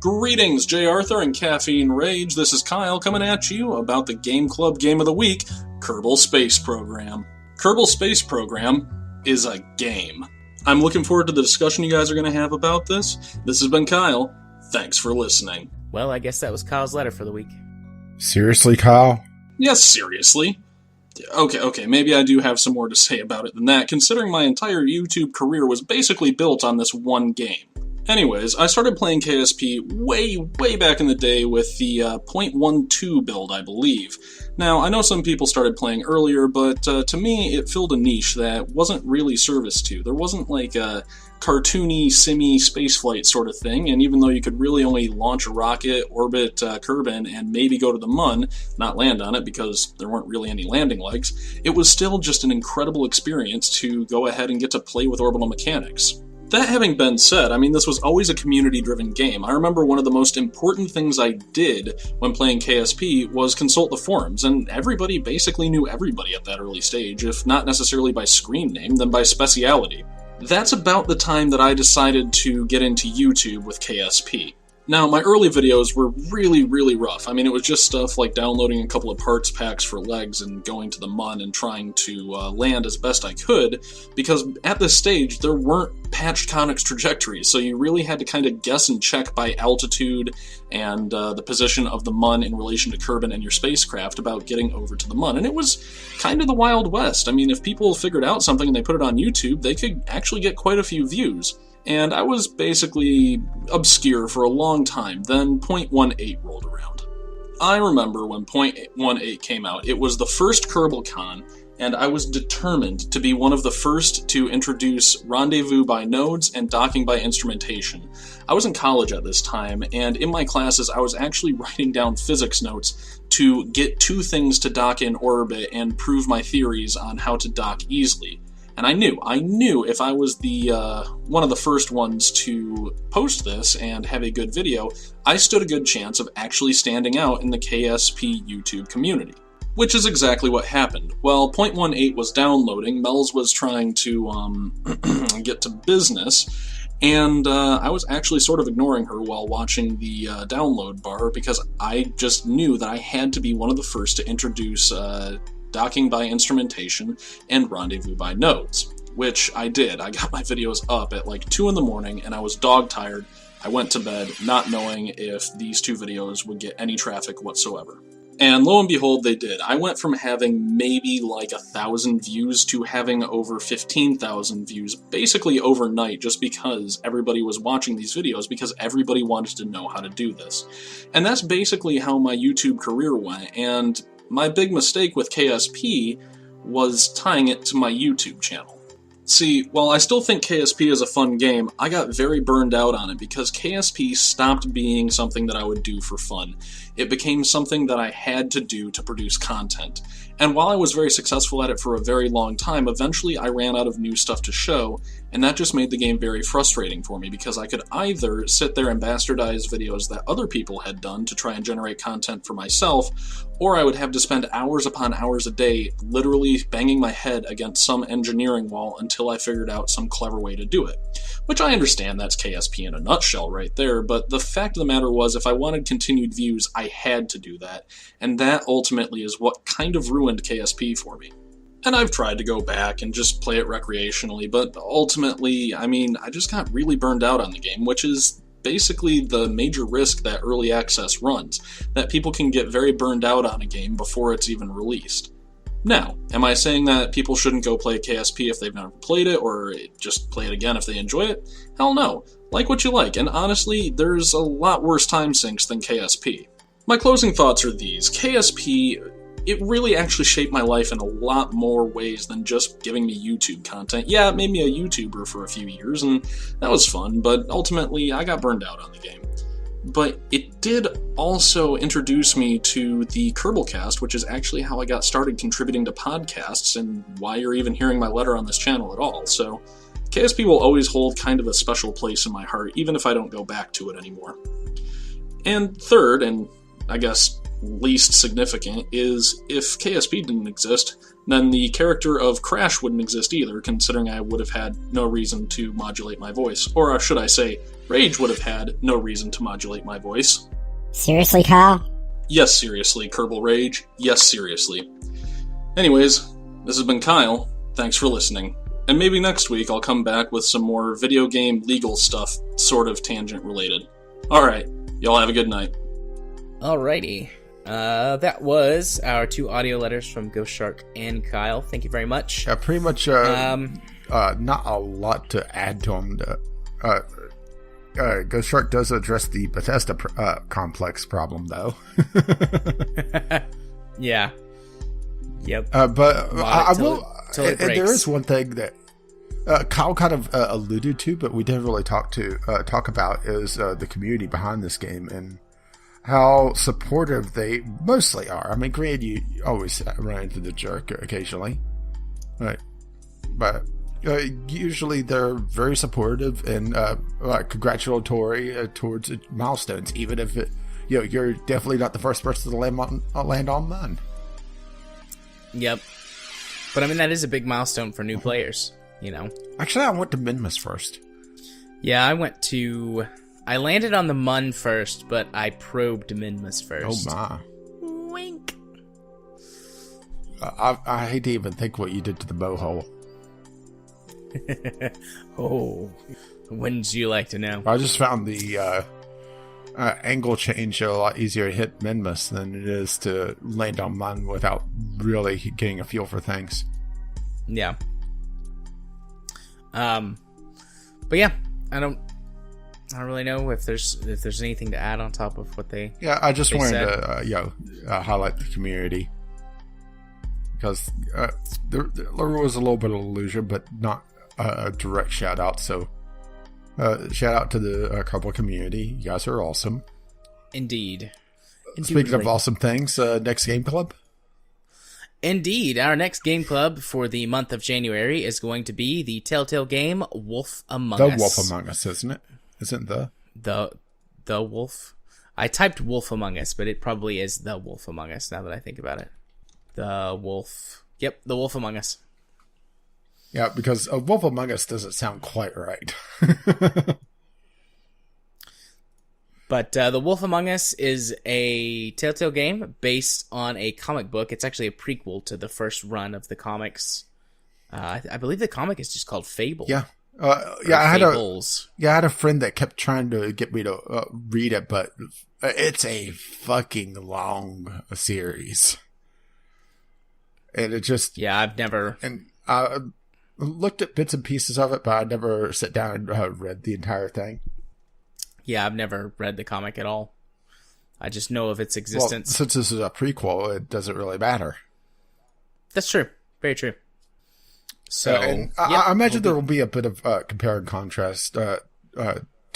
Greetings, J. Arthur and Caffeine Rage. This is Kyle coming at you about the Game Club Game of the Week, Kerbal Space Program. Kerbal Space Program is a game. I'm looking forward to the discussion you guys are going to have about this. This has been Kyle. Thanks for listening. Well, I guess that was Kyle's letter for the week. Seriously, Kyle? Yes, seriously. Okay, maybe I do have some more to say about it than that, considering my entire YouTube career was basically built on this one game. Anyways, I started playing KSP way back in the day with the 0.12 build, I believe. Now, I know some people started playing earlier, but to me, it filled a niche that wasn't really serviced to. There wasn't like a cartoony, simmy spaceflight sort of thing, and even though you could really only launch a rocket, orbit Kerbin, and maybe go to the Mun, not land on it because there weren't really any landing legs, it was still just an incredible experience to go ahead and get to play with orbital mechanics. That having been said, I mean, this was always a community-driven game. I remember one of the most important things I did when playing KSP was consult the forums, and everybody basically knew everybody at that early stage, if not necessarily by screen name, then by speciality. That's about the time that I decided to get into YouTube with KSP. Now, my early videos were really rough. I mean, it was just stuff like downloading a couple of parts packs for legs and going to the Mun and trying to land as best I could, because at this stage, there weren't patched conics trajectories, so you really had to kind of guess and check by altitude and the position of the Mun in relation to Kerbin and your spacecraft about getting over to the Mun. And it was kind of the Wild West. I mean, if people figured out something and they put it on YouTube, they could actually get quite a few views. And I was basically obscure for a long time. Then 0.18 rolled around. I remember when 0.18 came out. It was the first Kerbal Con, and I was determined to be one of the first to introduce rendezvous by nodes and docking by instrumentation. I was in college at this time, and in my classes I was actually writing down physics notes to get two things to dock in orbit and prove my theories on how to dock easily. And I knew if I was the one of the first ones to post this and have a good video, I stood a good chance of actually standing out in the KSP YouTube community. Which is exactly what happened. While 0.18 was downloading, Mel's was trying to get to business, and I was actually sort of ignoring her while watching the download bar because I just knew that I had to be one of the first to introduce docking by instrumentation and rendezvous by nodes, which I did. I got my videos up at like 2 in the morning and I was dog tired. I went to bed not knowing if these two videos would get any traffic whatsoever. And lo and behold, they did. I went from having maybe like 1,000 views to having over 15,000 views basically overnight just because everybody was watching these videos because everybody wanted to know how to do this. And that's basically how my YouTube career went, and my big mistake with KSP was tying it to my YouTube channel. See, while I still think KSP is a fun game, I got very burned out on it because KSP stopped being something that I would do for fun. It became something that I had to do to produce content. And while I was very successful at it for a very long time, eventually I ran out of new stuff to show, and that just made the game very frustrating for me because I could either sit there and bastardize videos that other people had done to try and generate content for myself, or I would have to spend hours upon hours a day literally banging my head against some engineering wall until I figured out some clever way to do it. Which I understand that's KSP in a nutshell right there, but the fact of the matter was if I wanted continued views, I had to do that, and that ultimately is what kind of ruined KSP for me. And I've tried to go back and just play it recreationally, but ultimately, I mean, I just got really burned out on the game, which is basically the major risk that early access runs, that people can get very burned out on a game before it's even released. Now, am I saying that people shouldn't go play KSP if they've never played it, or just play it again if they enjoy it? Hell no. Like what you like, and honestly, there's a lot worse time sinks than KSP. My closing thoughts are these. KSP, it really actually shaped my life in a lot more ways than just giving me YouTube content. Yeah, it made me a YouTuber for a few years, and that was fun, but ultimately I got burned out on the game. But it did also introduce me to the Kerbal cast, which is actually how I got started contributing to podcasts and why you're even hearing my letter on this channel at all. So KSP will always hold kind of a special place in my heart, even if I don't go back to it anymore. And third, and I guess, least significant is if KSP didn't exist, then the character of Crash wouldn't exist either, considering I would have had no reason to modulate my voice. Or should I say, Rage would have had no reason to modulate my voice. Seriously, Kyle? Yes, seriously, Kerbal Rage. Yes, seriously. Anyways, this has been Kyle. Thanks for listening. And maybe next week I'll come back with some more video game legal stuff, sort of tangent related. Alright, y'all have a good night. Alrighty. That was our 2 audio letters from Ghost Shark and Kyle. Thank you very much. Yeah, pretty much not a lot to add to them. Ghost Shark does address the Bethesda complex problem, though. Yeah. Yep. But I will... And there is one thing that Kyle kind of alluded to, but we didn't really talk about, is the community behind this game and how supportive they mostly are. I mean, granted, you always run into the jerk occasionally, right? But usually they're very supportive and congratulatory towards milestones, even if you're definitely not the first person to land on mine. Yep. But I mean, that is a big milestone for new players, you know? Actually, I went to Minmus first. Yeah, I landed on the Mun first, but I probed Minmus first. Oh my. Wink. I hate to even think what you did to the bow hole. Oh. Wouldn't you like to know? I just found the angle change a lot easier to hit Minmus than it is to land on mine without really getting a feel for things. Yeah. But yeah, I don't really know if there's anything to add on top of what they. Yeah, I just wanted said. to highlight the community because there was a little bit of illusion, but not a direct shout out. So shout out to the Kerbal community. You guys are awesome. Indeed. Speaking of awesome things, next game club. Indeed, our next game club for the month of January is going to be the Telltale game Wolf Among Us. The Wolf Among Us, isn't it? Isn't the Wolf? I typed Wolf Among Us, but it probably is the Wolf Among Us now that I think about it. The Wolf. Yep, the Wolf Among Us. Yeah, because Wolf Among Us doesn't sound quite right. But The Wolf Among Us is a Telltale game based on a comic book. It's actually a prequel to the first run of the comics. I believe the comic is just called Fable. Yeah. I had a friend that kept trying to get me to read it, but it's a fucking long series. And it just... Yeah, I've never... And I looked at bits and pieces of it, but I never sat down and read the entire thing. Yeah, I've never read the comic at all. I just know of its existence. Well, since this is a prequel, it doesn't really matter. That's true. Very true. So, I imagine there will be a bit of compare and contrast to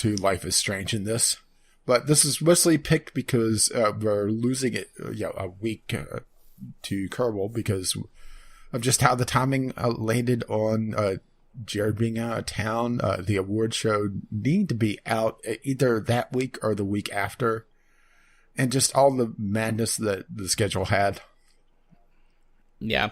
Life is Strange in this. But this is mostly picked because we're losing it a week to Kerbal because of just how the timing landed on Jared being out of town. The award show needing to be out either that week or the week after. And just all the madness that the schedule had. Yeah.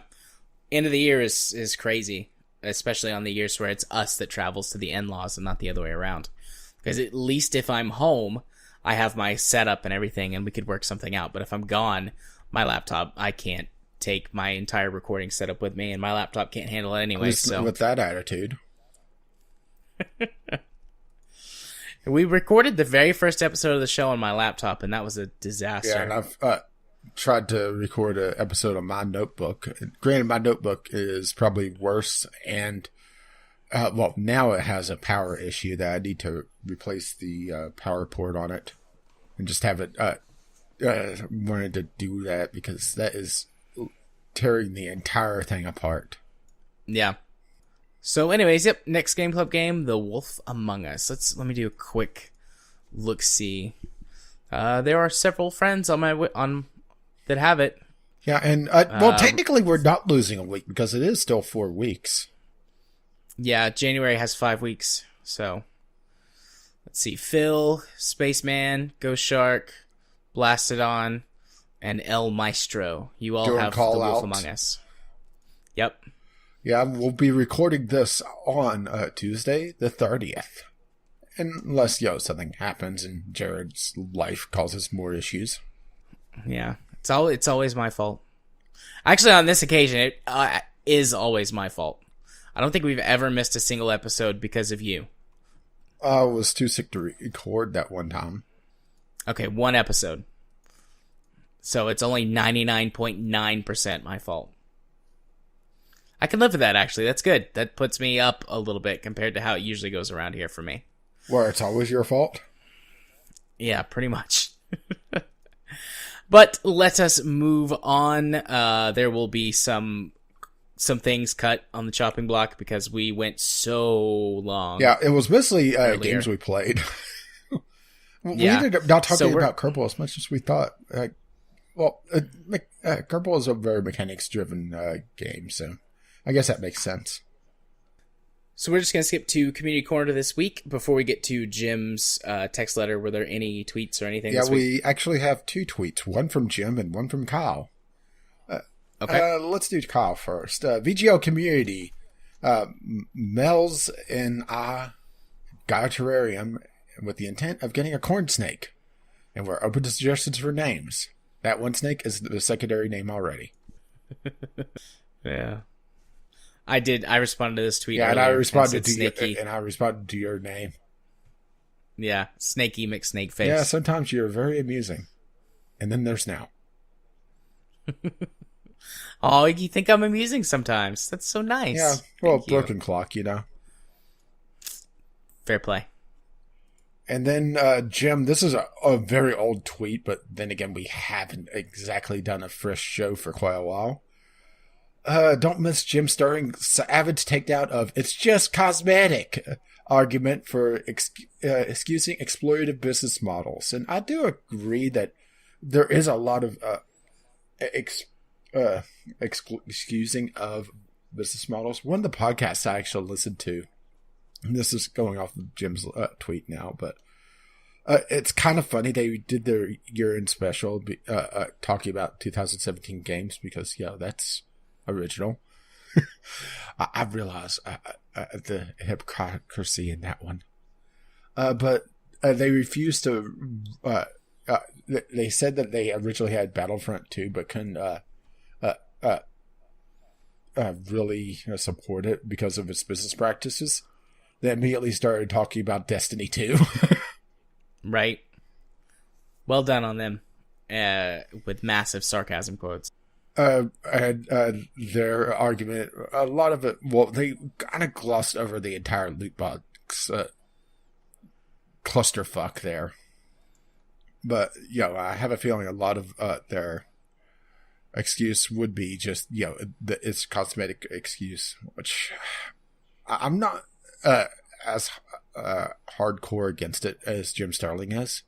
End of the year is crazy, especially on the years where it's us that travels to the in-laws and not the other way around. Because at least if I'm home, I have my setup and everything and we could work something out. But if I'm gone, my laptop, I can't take my entire recording setup with me and my laptop can't handle it anyway. So with that attitude. We recorded the very first episode of the show on my laptop and that was a disaster. Yeah, and I've tried to record an episode on my notebook. Granted, my notebook is probably worse and now it has a power issue that I need to replace the power port on it and just have it wanted to do that because that is tearing the entire thing apart. Yeah. So anyways, yep, next Game Club game, The Wolf Among Us. Let me do a quick look-see. There are several friends on that have it. Yeah, and technically we're not losing a week because it is still 4 weeks. Yeah, January has 5 weeks. So let's see. Phil, Spaceman, Ghost Shark, Blastodon, and El Maestro. You all Doing have the call Wolf outs. Among Us. Yep. Yeah, we'll be recording this on Tuesday, the 30th. Unless, something happens and Jared's life causes more issues. Yeah. It's always my fault. Actually, on this occasion, it is always my fault. I don't think we've ever missed a single episode because of you. I was too sick to record that one time. Okay, one episode. So it's only 99.9% my fault. I can live with that, actually. That's good. That puts me up a little bit compared to how it usually goes around here for me. Where it's always your fault? Yeah, pretty much. But let us move on. There will be some things cut on the chopping block because we went so long. Yeah, it was mostly earlier. games we played. We Yeah. ended up not talking So about Kerbal as much as we thought. Kerbal is a very mechanics-driven game, so I guess that makes sense. So we're just going to skip to Community Corner this week before we get to Jim's text letter. Were there any tweets or anything Yeah, this week? we actually have two tweets, one from Jim and one from Kyle. Okay. Let's do Kyle first. VGL community. Mel's and I got a terrarium with the intent of getting a corn snake, and we're open to suggestions for names. That one snake is the secondary name already. Yeah. I responded to this tweet. Yeah, and earlier I responded to Snakey. you, and I responded to your name. Yeah, Snakey McSnakeface. Yeah, sometimes you're very amusing, and then there's now. Oh, you think I'm amusing sometimes? That's so nice. Yeah, well, Thank you. broken clock, Fair play. And then, Jim, this is a very old tweet, but then again, we haven't exactly done a fresh show for quite a while. Don't miss Jim Sterling savage takedown of "it's just cosmetic" argument for excusing exploitative business models. And I do agree that there is a lot of excusing of business models. One of the podcasts I actually listened to, and this is going off of Jim's tweet now, but it's kind of funny they did their year-end special talking about 2017 games because, that's original. I realize the hypocrisy in that one. But they refused to... they said that they originally had Battlefront 2, but couldn't really support it because of its business practices. They immediately started talking about Destiny 2. Right. Well done on them. With massive sarcasm quotes. And their argument, a lot of it, well, they kind of glossed over the entire loot box clusterfuck there. But, I have a feeling a lot of their excuse would be just, it's cosmetic excuse, which I'm not as hardcore against it as Jim Sterling is.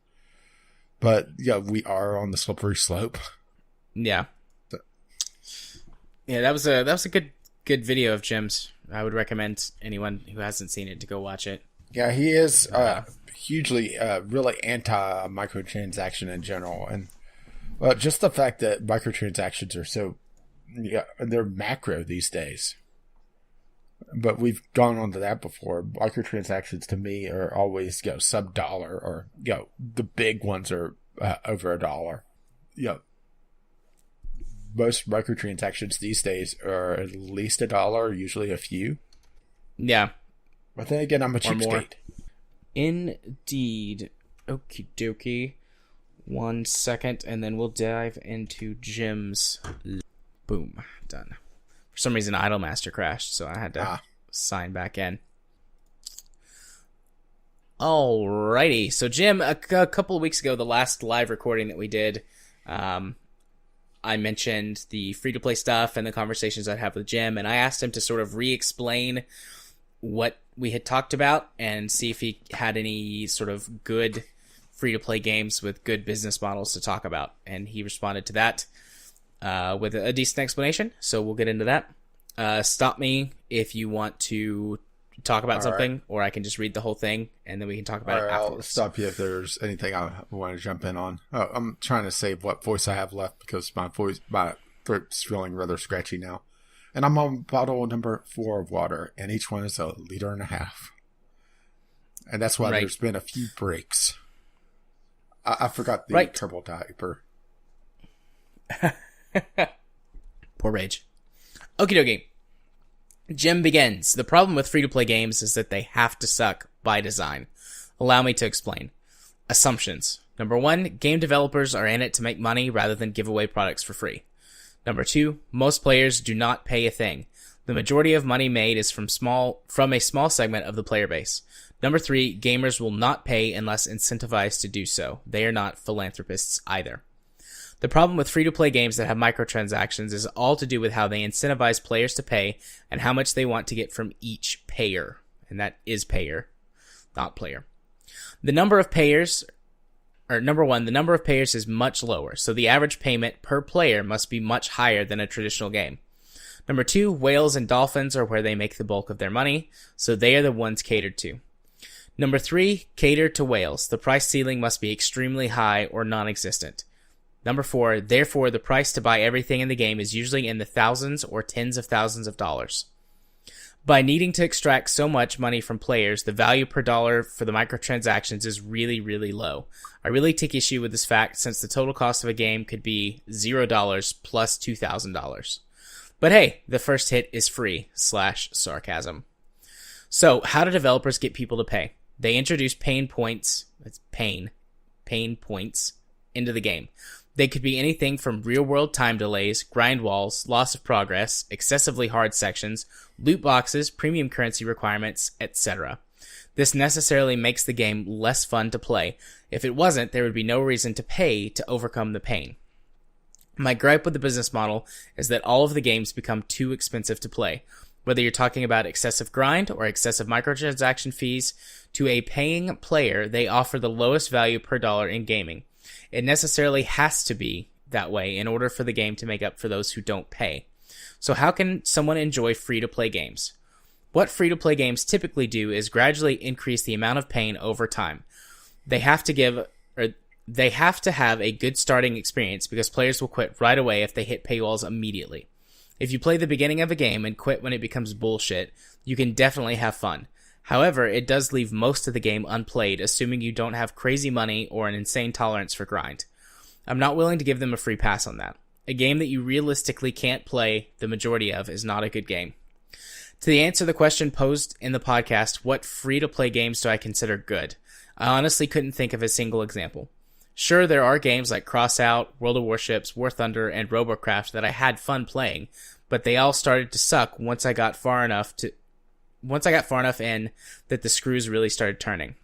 But, we are on the slippery slope. Yeah. Yeah, that was a good video of Jim's. I would recommend anyone who hasn't seen it to go watch it. Yeah, he is hugely, really anti-microtransaction in general. And just the fact that microtransactions are so, they're macro these days. But we've gone on to that before. Microtransactions to me are always, sub-dollar or, the big ones are over $1. Most microtransactions these days are at least $1, usually a few. Yeah. But then again, I'm a cheapskate. Indeed. Okie dokie. 1 second, and then we'll dive into Jim's. Boom. Done. For some reason, Idolmaster crashed, so I had to sign back in. Alrighty. So, Jim, a couple of weeks ago, the last live recording that we did, I mentioned the free-to-play stuff and the conversations I'd have with Jim, and I asked him to sort of re-explain what we had talked about and see if he had any sort of good free-to-play games with good business models to talk about. And he responded to that with a decent explanation, so we'll get into that. Stop me if you want to talk about All something, or I can just read the whole thing, and then we can talk about All it right, I'll afterwards. stop you if there's anything I want to jump in on. Oh, I'm trying to save what voice I have left because my throat's feeling rather scratchy now. And I'm on bottle number 4 of water, and each one is 1.5 liters. And that's why there's been a few breaks. I forgot the Kerbal diaper. Poor Rage. Okie dokie. Jim begins. The problem with free-to-play games is that they have to suck by design. Allow me to explain. Assumptions. Number 1, game developers are in it to make money rather than give away products for free. Number 2, most players do not pay a thing. The majority of money made is from a small segment of the player base. Number 3, gamers will not pay unless incentivized to do so. They are not philanthropists either. The problem with free-to-play games that have microtransactions is all to do with how they incentivize players to pay and how much they want to get from each payer. And that is payer, not player. The number of payers, number 1, the number of payers is much lower, so the average payment per player must be much higher than a traditional game. Number 2, whales and dolphins are where they make the bulk of their money, so they are the ones catered to. Number 3, cater to whales. The price ceiling must be extremely high or non-existent. Number 4, therefore the price to buy everything in the game is usually in the thousands or tens of thousands of dollars. By needing to extract so much money from players, the value per dollar for the microtransactions is really, really low. I really take issue with this fact since the total cost of a game could be $0 plus $2,000. But hey, the first hit is free / sarcasm. So, how do developers get people to pay? They introduce pain points into the game. They could be anything from real-world time delays, grind walls, loss of progress, excessively hard sections, loot boxes, premium currency requirements, etc. This necessarily makes the game less fun to play. If it wasn't, there would be no reason to pay to overcome the pain. My gripe with the business model is that all of the games become too expensive to play. Whether you're talking about excessive grind or excessive microtransaction fees, to a paying player, they offer the lowest value per dollar in gaming. It necessarily has to be that way in order for the game to make up for those who don't pay. So how can someone enjoy free-to-play games? What free-to-play games typically do is gradually increase the amount of pain over time. They have to have a good starting experience because players will quit right away if they hit paywalls immediately. If you play the beginning of a game and quit when it becomes bullshit, you can definitely have fun. However, it does leave most of the game unplayed, assuming you don't have crazy money or an insane tolerance for grind. I'm not willing to give them a free pass on that. A game that you realistically can't play the majority of is not a good game. To answer the question posed in the podcast, what free-to-play games do I consider good? I honestly couldn't think of a single example. Sure, there are games like Crossout, World of Warships, War Thunder, and Robocraft that I had fun playing, but they all started to suck once I got far enough in that the screws really started turning.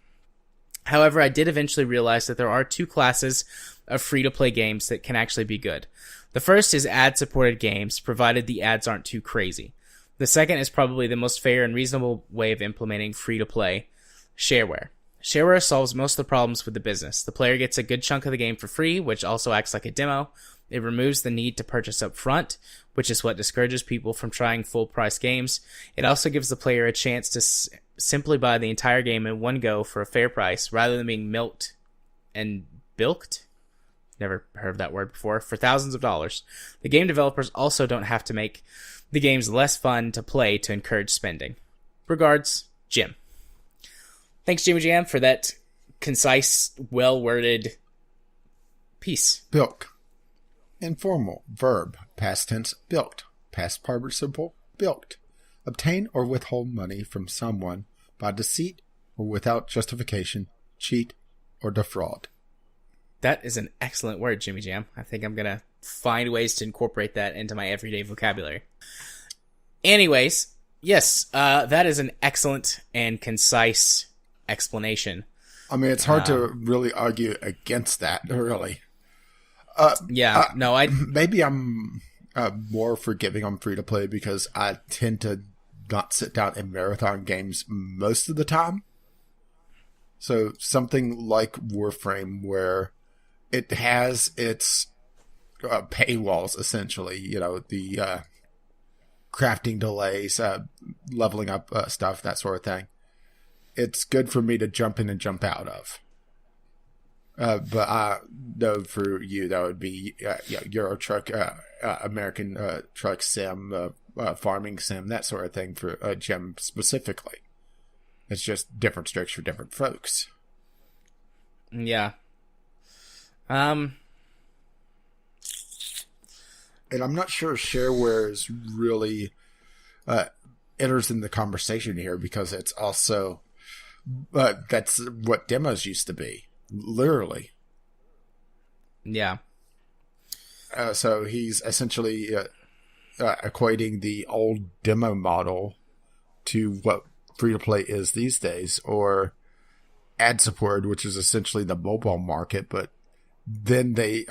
However, I did eventually realize that there are two classes of free-to-play games that can actually be good. The first is ad-supported games, provided the ads aren't too crazy. The second is probably the most fair and reasonable way of implementing free-to-play: shareware. Shareware solves most of the problems with the business. The player gets a good chunk of the game for free, which also acts like a demo. It removes the need to purchase up front, which is what discourages people from trying full-price games. It also gives the player a chance to simply buy the entire game in one go for a fair price, rather than being milked and bilked? Never heard of that word before. For thousands of dollars. The game developers also don't have to make the games less fun to play to encourage spending. Regards, Jim. Thanks, Jimmy Jam, for that concise, well-worded piece. Bilk. Informal. Verb. Past tense. Bilked. Past participle. Bilked. Obtain or withhold money from someone by deceit or without justification, cheat, or defraud. That is an excellent word, Jimmy Jam. I think I'm going to find ways to incorporate that into my everyday vocabulary. Anyways, yes, that is an excellent and concise explanation. I mean, it's hard to really argue against that, really. Maybe I'm more forgiving on free-to-play because I tend to not sit down and marathon games most of the time. So something like Warframe, where it has its paywalls, essentially, the crafting delays, leveling up stuff, that sort of thing. It's good for me to jump in and jump out of. But I know for you that would be Euro Truck, American Truck Sim, farming sim, that sort of thing for Gem specifically. It's just different strokes for different folks. Yeah. And I'm not sure shareware is really enters in the conversation here, because it's also that's what demos used to be, literally. Yeah. So he's essentially equating the old demo model to what free-to-play is these days, or ad-supported, which is essentially the mobile market, but then they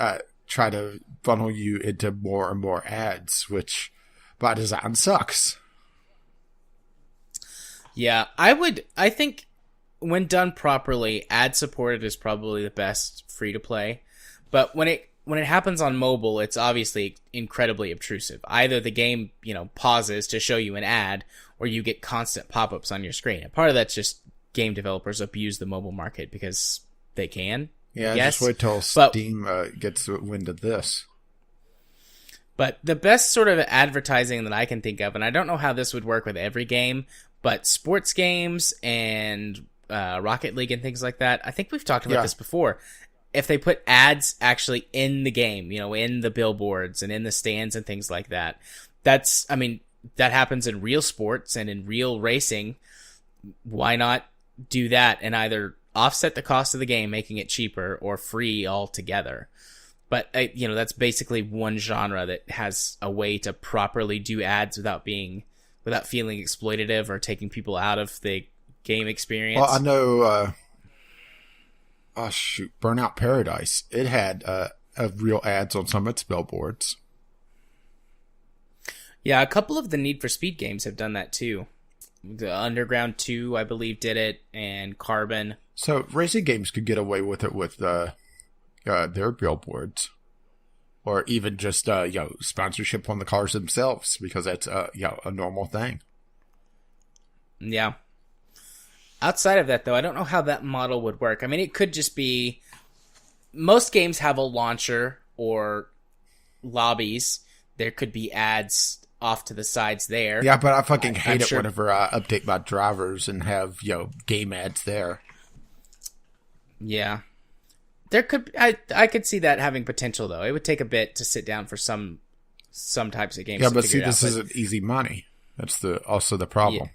try to funnel you into more and more ads, which by design sucks. Yeah, I think when done properly, ad-supported is probably the best free-to-play, but when it happens on mobile, it's obviously incredibly obtrusive. Either the game, pauses to show you an ad, or you get constant pop-ups on your screen. And part of that's just game developers abuse the mobile market because they can. Yeah, yes, just wait till Steam gets wind of this. But the best sort of advertising that I can think of, and I don't know how this would work with every game, but sports games and Rocket League and things like that, I think we've talked about this before. If they put ads actually in the game, in the billboards and in the stands and things like that, that happens in real sports and in real racing. Why not do that and either offset the cost of the game, making it cheaper, or free altogether? But, that's basically one genre that has a way to properly do ads without feeling exploitative or taking people out of the game experience. Well, I know, Burnout Paradise. It had real ads on some of its billboards. Yeah, a couple of the Need for Speed games have done that too. The Underground 2, I believe, did it, and Carbon. So racing games could get away with it with their billboards, or even just sponsorship on the cars themselves, because that's a normal thing. Yeah. Outside of that, though, I don't know how that model would work. I mean, it could just be most games have a launcher or lobbies. There could be ads off to the sides there. Yeah, but I fucking hate it whenever I update my drivers and have game ads there. Yeah. There could I could see that having potential, though. It would take a bit to sit down for some types of games. Yeah, but see, this isn't easy money. That's also the problem.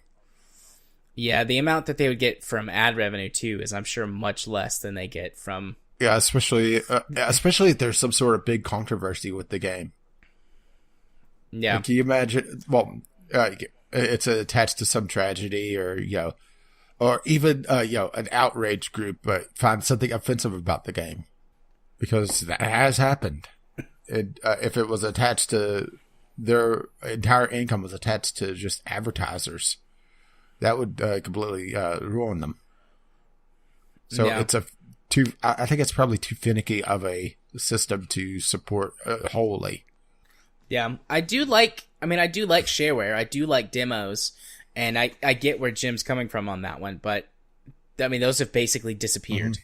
Yeah, the amount that they would get from ad revenue too is, I'm sure, much less than they get from. Yeah, especially if there's some sort of big controversy with the game. Yeah, can you imagine? Well, it's attached to some tragedy, or even an outrage group, but find something offensive about the game, because that has happened. If it was attached to their entire income was attached to just advertisers, that would completely ruin them. So it's I think it's probably too finicky of a system to support wholly. Yeah, I do like shareware. I do like demos, and I get where Jim's coming from on that one, but I mean, those have basically disappeared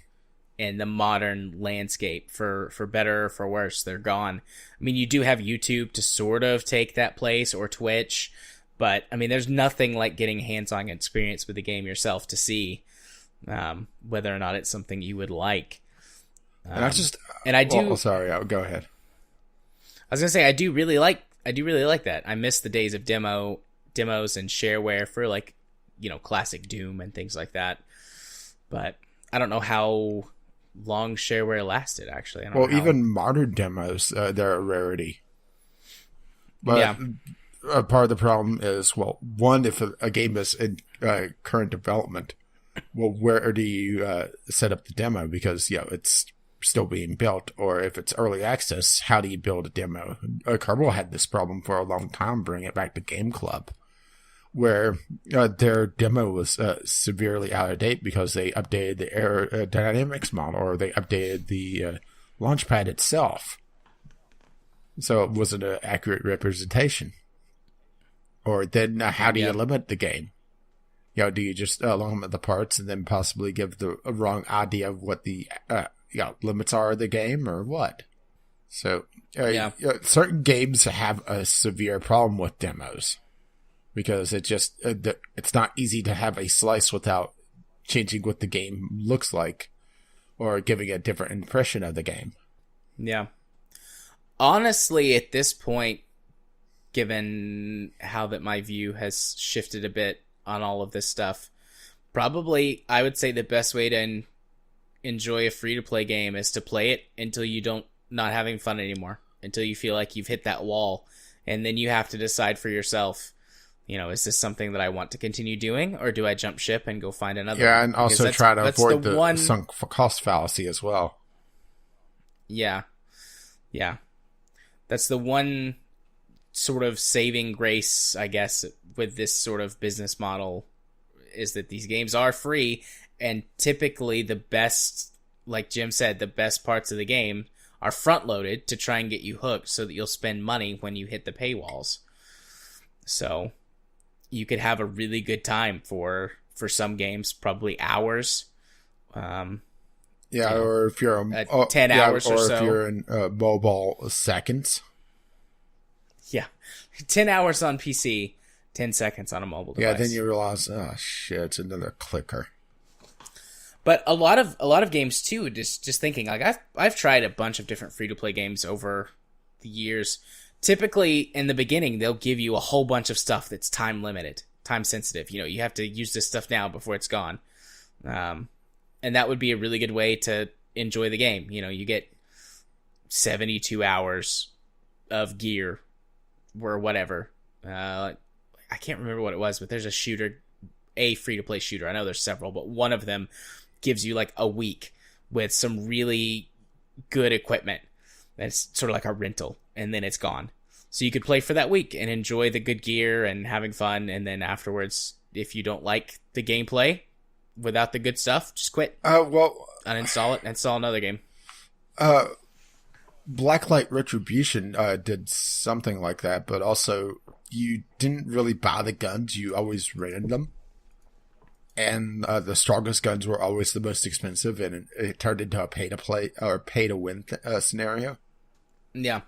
in the modern landscape, for better or for worse. They're gone. I mean, you do have YouTube to sort of take that place, or Twitch, but I mean, there's nothing like getting hands-on experience with the game yourself to see whether or not it's something you would like. Sorry, go ahead. I was gonna say I do really like that. I miss the days of demos and shareware for classic Doom and things like that. But I don't know how long shareware lasted. Actually, even modern demos, they're a rarity. But part of the problem is, one, if a game is in current development, where do you set up the demo? Because it's still being built. Or if it's early access, how do you build a demo? Kerbal had this problem for a long time. Bring it back to Game Club, where their demo was severely out of date because they updated the aerodynamics model, or they updated the launchpad itself, so it wasn't an accurate representation. Or then how do you Yep. limit the game? You know, do you just limit the parts and then possibly give the wrong idea of what the limits are of the game, or what? So, certain games have a severe problem with demos because it just it's not easy to have a slice without changing what the game looks like or giving a different impression of the game. Yeah. Honestly, at this point, given how that my view has shifted a bit on all of this stuff, probably I would say the best way to enjoy a free-to-play game is to play it until you not having fun anymore, until you feel like you've hit that wall, and then you have to decide for yourself, is this something that I want to continue doing, or do I jump ship and go find another? Yeah, and also try to avoid the sunk cost fallacy as well. Yeah. That's the one sort of saving grace, I guess, with this sort of business model, is that these games are free, and typically the best, like Jim said, the best parts of the game are front-loaded to try and get you hooked so that you'll spend money when you hit the paywalls. So you could have a really good time for some games, probably hours. Or if you're 10 hours or so. Or if you're in mobile, seconds. Yeah. 10 hours on PC, 10 seconds on a mobile device. Yeah, then you realize, oh shit, it's another clicker. But a lot of games too, just thinking, like I've tried a bunch of different free-to-play games over the years. Typically in the beginning, they'll give you a whole bunch of stuff that's time limited, time sensitive. You have to use this stuff now before it's gone. And that would be a really good way to enjoy the game. You get 72 hours of gear or whatever. I can't remember what it was, but there's a free-to-play shooter. I know there's several, but one of them gives you like a week with some really good equipment. That's sort of like a rental, and then it's gone. So you could play for that week and enjoy the good gear and having fun, and then afterwards, if you don't like the gameplay without the good stuff, just quit. Uninstall it and install another game. Blacklight Retribution did something like that, but also you didn't really buy the guns, you always rented them. And the strongest guns were always the most expensive, and it turned into a pay-to-play or pay-to-win scenario. Yeah.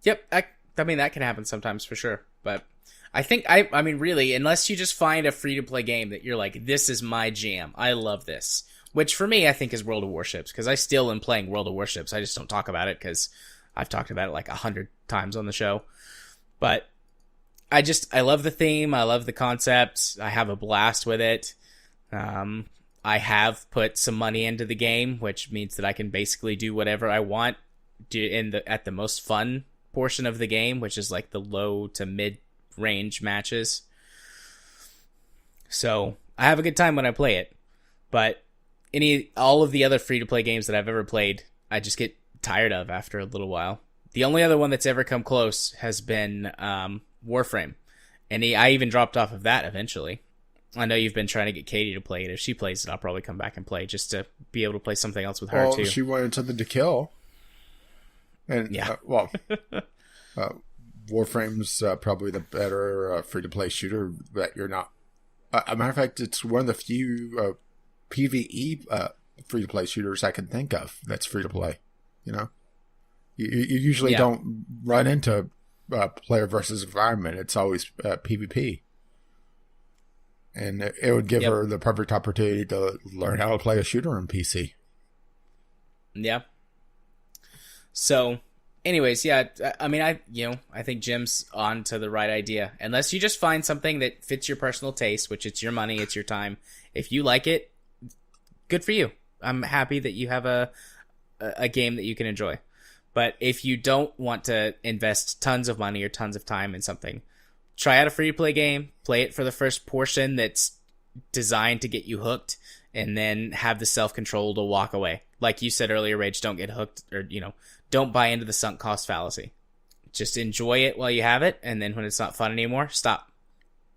Yep, I mean, that can happen sometimes for sure. But I think, I mean, really, unless you just find a free-to-play game that you're like, this is my jam, I love this. Which for me, I think is World of Warships, because I still am playing World of Warships. I just don't talk about it because I've talked about it like 100 times on the show. But I love the theme. I love the concept. I have a blast with it. I have put some money into the game, which means that I can basically do whatever I want at the most fun portion of the game, which is like the low to mid range matches. So I have a good time when I play it, but all of the other free to play games that I've ever played, I just get tired of after a little while. The only other one that's ever come close has been Warframe, and I even dropped off of that eventually. I know you've been trying to get Katie to play it. If she plays it, I'll probably come back and play just to be able to play something else with her too. She wanted something to kill, and yeah. Warframe's probably the better free-to-play shooter that you're not. A matter of fact, it's one of the few PvE free-to-play shooters I can think of that's free-to-play. You usually don't run into player versus environment. It's always PvP. And it would give her the perfect opportunity to learn how to play a shooter on PC. Yeah. So, anyways, I mean, I think Jim's on to the right idea. Unless you just find something that fits your personal taste, which it's your money, it's your time. If you like it, good for you. I'm happy that you have a game that you can enjoy. But if you don't want to invest tons of money or tons of time in something, try out a free-to-play game, play it for the first portion that's designed to get you hooked, and then have the self-control to walk away. Like you said earlier, Rage, don't get hooked, or, don't buy into the sunk cost fallacy. Just enjoy it while you have it, and then when it's not fun anymore, stop.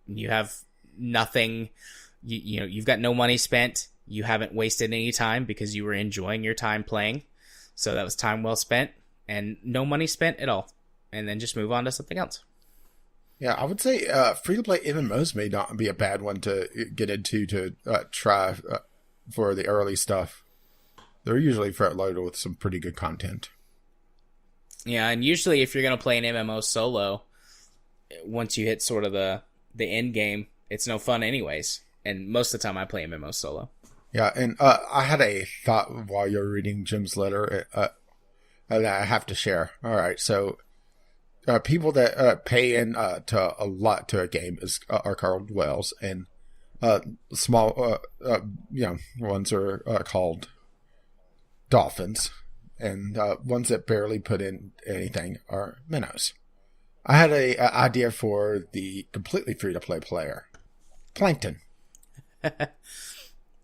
You have nothing, you've got no money spent, you haven't wasted any time because you were enjoying your time playing, so that was time well spent, and no money spent at all. And then just move on to something else. Yeah, I would say free-to-play MMOs may not be a bad one to get into to try for the early stuff. They're usually front-loaded with some pretty good content. Yeah, and usually if you're going to play an MMO solo, once you hit sort of the end game, it's no fun anyways. And most of the time I play MMO solo. Yeah, and I had a thought while you were reading Jim's letter that I have to share. All right, so people that pay in to a lot to a game are called whales, and small ones are called dolphins, and ones that barely put in anything are minnows. I had a idea for the completely free-to-play player. Plankton.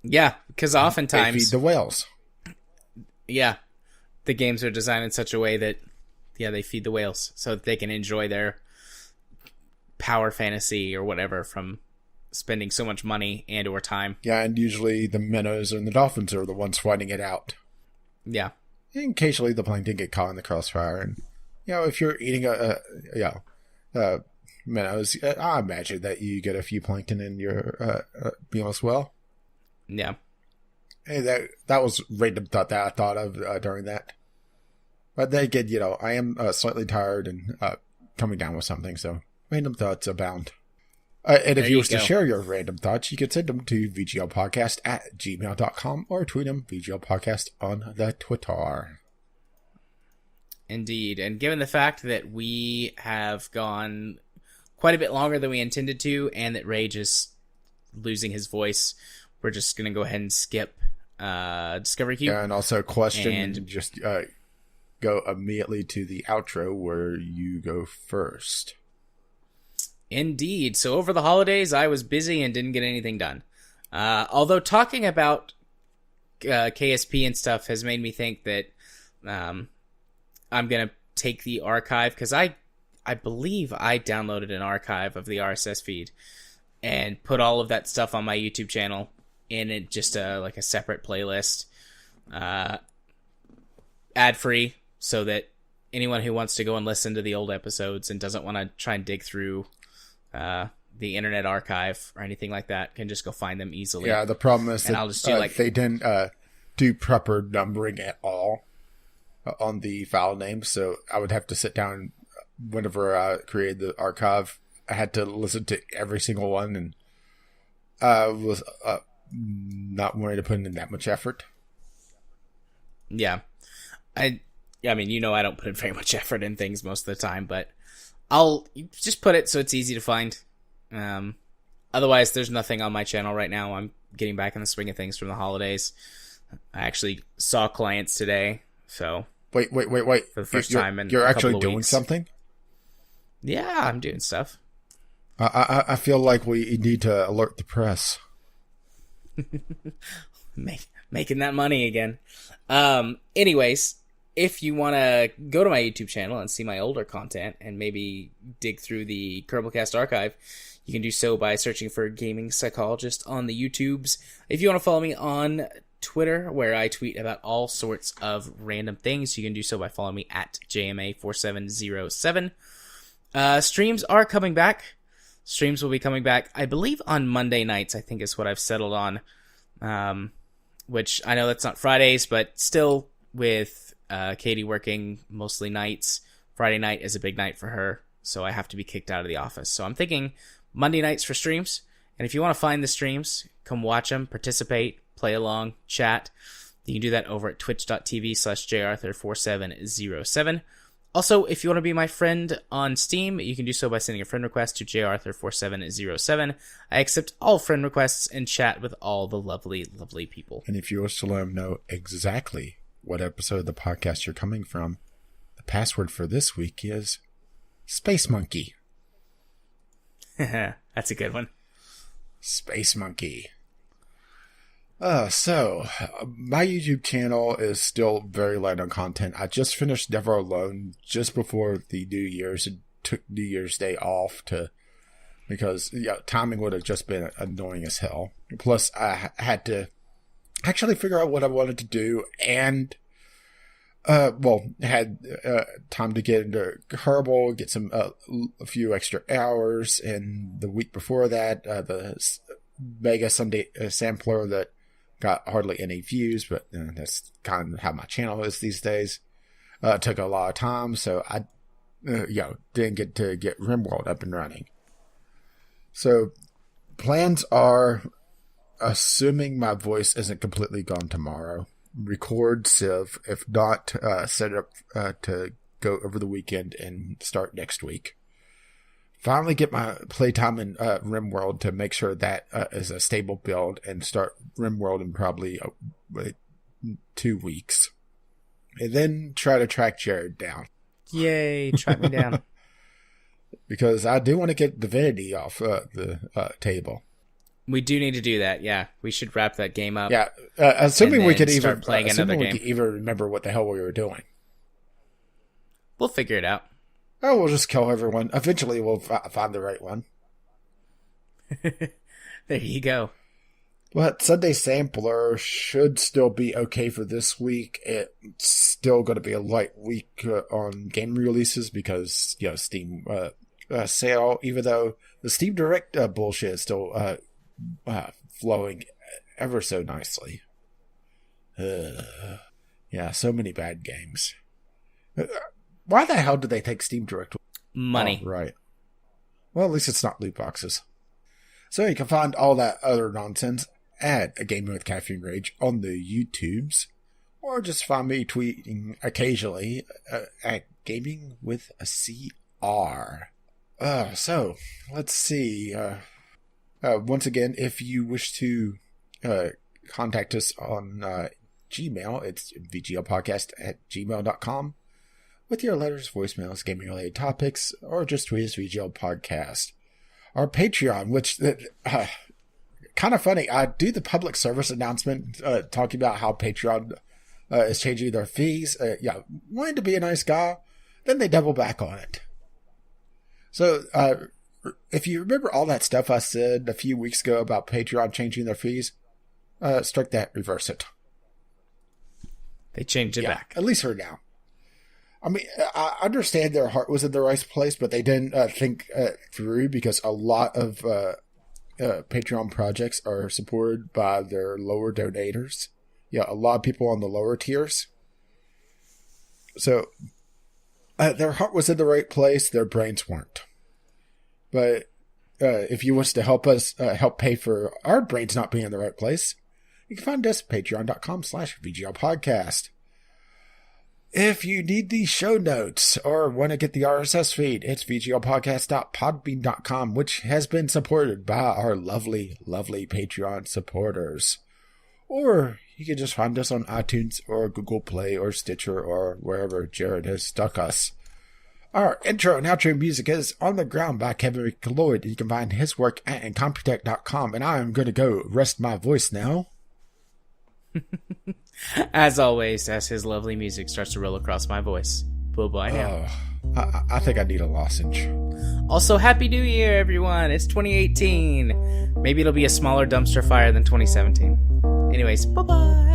Yeah, because oftentimes... They feed the whales. Yeah, the games are designed in such a way that, they feed the whales so that they can enjoy their power fantasy or whatever from spending so much money and or time. Yeah, and usually the minnows and the dolphins are the ones fighting it out. Yeah. And occasionally the plankton get caught in the crossfire. And, if you're eating minnows, I imagine that you get a few plankton in your meal as well. Yeah. Hey, that was random thought that I thought of during that. But then again, I am slightly tired and coming down with something, so random thoughts abound. And if you wish to share your random thoughts, you can send them to vglpodcast@gmail.com or tweet them VGLpodcast on the Twitter. Indeed. And given the fact that we have gone quite a bit longer than we intended to, and that Rage is losing his voice, we're just going to go ahead and skip Discovery Cube. Yeah, and also question, and just go immediately to the outro where you go first. Indeed. So over the holidays, I was busy and didn't get anything done. Although talking about KSP and stuff has made me think that I'm going to take the archive, because I believe I downloaded an archive of the RSS feed and put all of that stuff on my YouTube channel in it, just like a separate playlist, ad-free, so that anyone who wants to go and listen to the old episodes and doesn't want to try and dig through the Internet Archive or anything like that can just go find them easily. Yeah, the problem is that I'll just do they didn't do proper numbering at all on the file name, so I would have to sit down whenever I created the archive. I had to listen to every single one, and I was not wanting to put in that much effort. Yeah. I mean, I don't put in very much effort in things most of the time, but I'll just put it so it's easy to find. Otherwise, there's nothing on my channel right now. I'm getting back in the swing of things from the holidays. I actually saw clients today, so... Wait. For the first time in You're a actually couple of doing weeks. something? Yeah, I'm doing stuff. I feel like we need to alert the press. Making that money again. Anyways, if you want to go to my YouTube channel and see my older content and maybe dig through the Kerbalcast archive, you can do so by searching for Gaming Psychologist on the YouTubes. If you want to follow me on Twitter, where I tweet about all sorts of random things, you can do so by following me at JMA4707. Streams are coming back. Streams will be coming back, I believe, on Monday nights, I think is what I've settled on. Which I know that's not Fridays, but still, with Katie working mostly nights, Friday night is a big night for her, so I have to be kicked out of the office. So I'm thinking Monday nights for streams, and if you want to find the streams, come watch them, participate, play along, chat. You can do that over at twitch.tv/jarthur4707. Also, if you want to be my friend on Steam, you can do so by sending a friend request to jarthur4707. I accept all friend requests and chat with all the lovely, lovely people. And if you wish to let them know exactly what episode of the podcast you're coming from, the password for this week is Space Monkey. That's a good one. Space Monkey. So, my YouTube channel is still very light on content. I just finished Never Alone just before the New Year's and took New Year's Day off because timing would have just been annoying as hell. Plus, I had to actually figure out what I wanted to do, and Had time to get into Kerbal, get some a few extra hours, and the week before that, the Mega Sunday sampler that got hardly any views, but that's kind of how my channel is these days. Took a lot of time, so I didn't get to get RimWorld up and running. So plans are, assuming my voice isn't completely gone tomorrow, record Civ, if not set it up to go over the weekend and start next week. Finally get my playtime in RimWorld to make sure that is a stable build, and start RimWorld in probably 2 weeks. And then try to track Jared down. Yay, track me down. Because I do want to get Divinity off the table. We do need to do that, yeah. We should wrap that game up. Yeah, assuming we could even playing another game. Could even remember what the hell we were doing. We'll figure it out. Oh, we'll just kill everyone. Eventually we'll find the right one. There you go. But Sunday Sampler should still be okay for this week. It's still going to be a light week on game releases because, Steam sale, even though the Steam Direct bullshit is still flowing ever so nicely. Yeah, so many bad games. Why the hell did they take Steam Direct? Money. Oh, right. Well, at least it's not loot boxes. So you can find all that other nonsense at A Gaming with Caffeine Rage on the YouTubes, or just find me tweeting occasionally at Gaming with a CR. So, let's see. Once again, if you wish to contact us on Gmail, it's vglpodcast@gmail.com with your letters, voicemails, gaming-related topics, or just tweet us VGL Podcast. Our Patreon, which... kind of funny. I do the public service announcement talking about how Patreon is changing their fees. Wanted to be a nice guy. Then they double back on it. So if you remember all that stuff I said a few weeks ago about Patreon changing their fees, strike that, reverse it. They changed it back. At least for now. I mean, I understand their heart was in the right place, but they didn't think through, because a lot of Patreon projects are supported by their lower donators. A lot of people on the lower tiers. So their heart was in the right place, their brains weren't. But if you wish to help us help pay for our brains not being in the right place, you can find us at patreon.com/VGL Podcast. If you need the show notes or want to get the RSS feed, it's vglpodcast.podbean.com, which has been supported by our lovely, lovely Patreon supporters. Or you can just find us on iTunes or Google Play or Stitcher or wherever Jared has stuck us. Our intro and outro music is On the Ground by Kevin Lloyd. You can find his work at incompetech.com, and I am going to go rest my voice now. As always, as his lovely music starts to roll across my voice. Bye-bye now. I think I need a lozenge. Also, Happy New Year, everyone. It's 2018. Maybe it'll be a smaller dumpster fire than 2017. Anyways, bye-bye.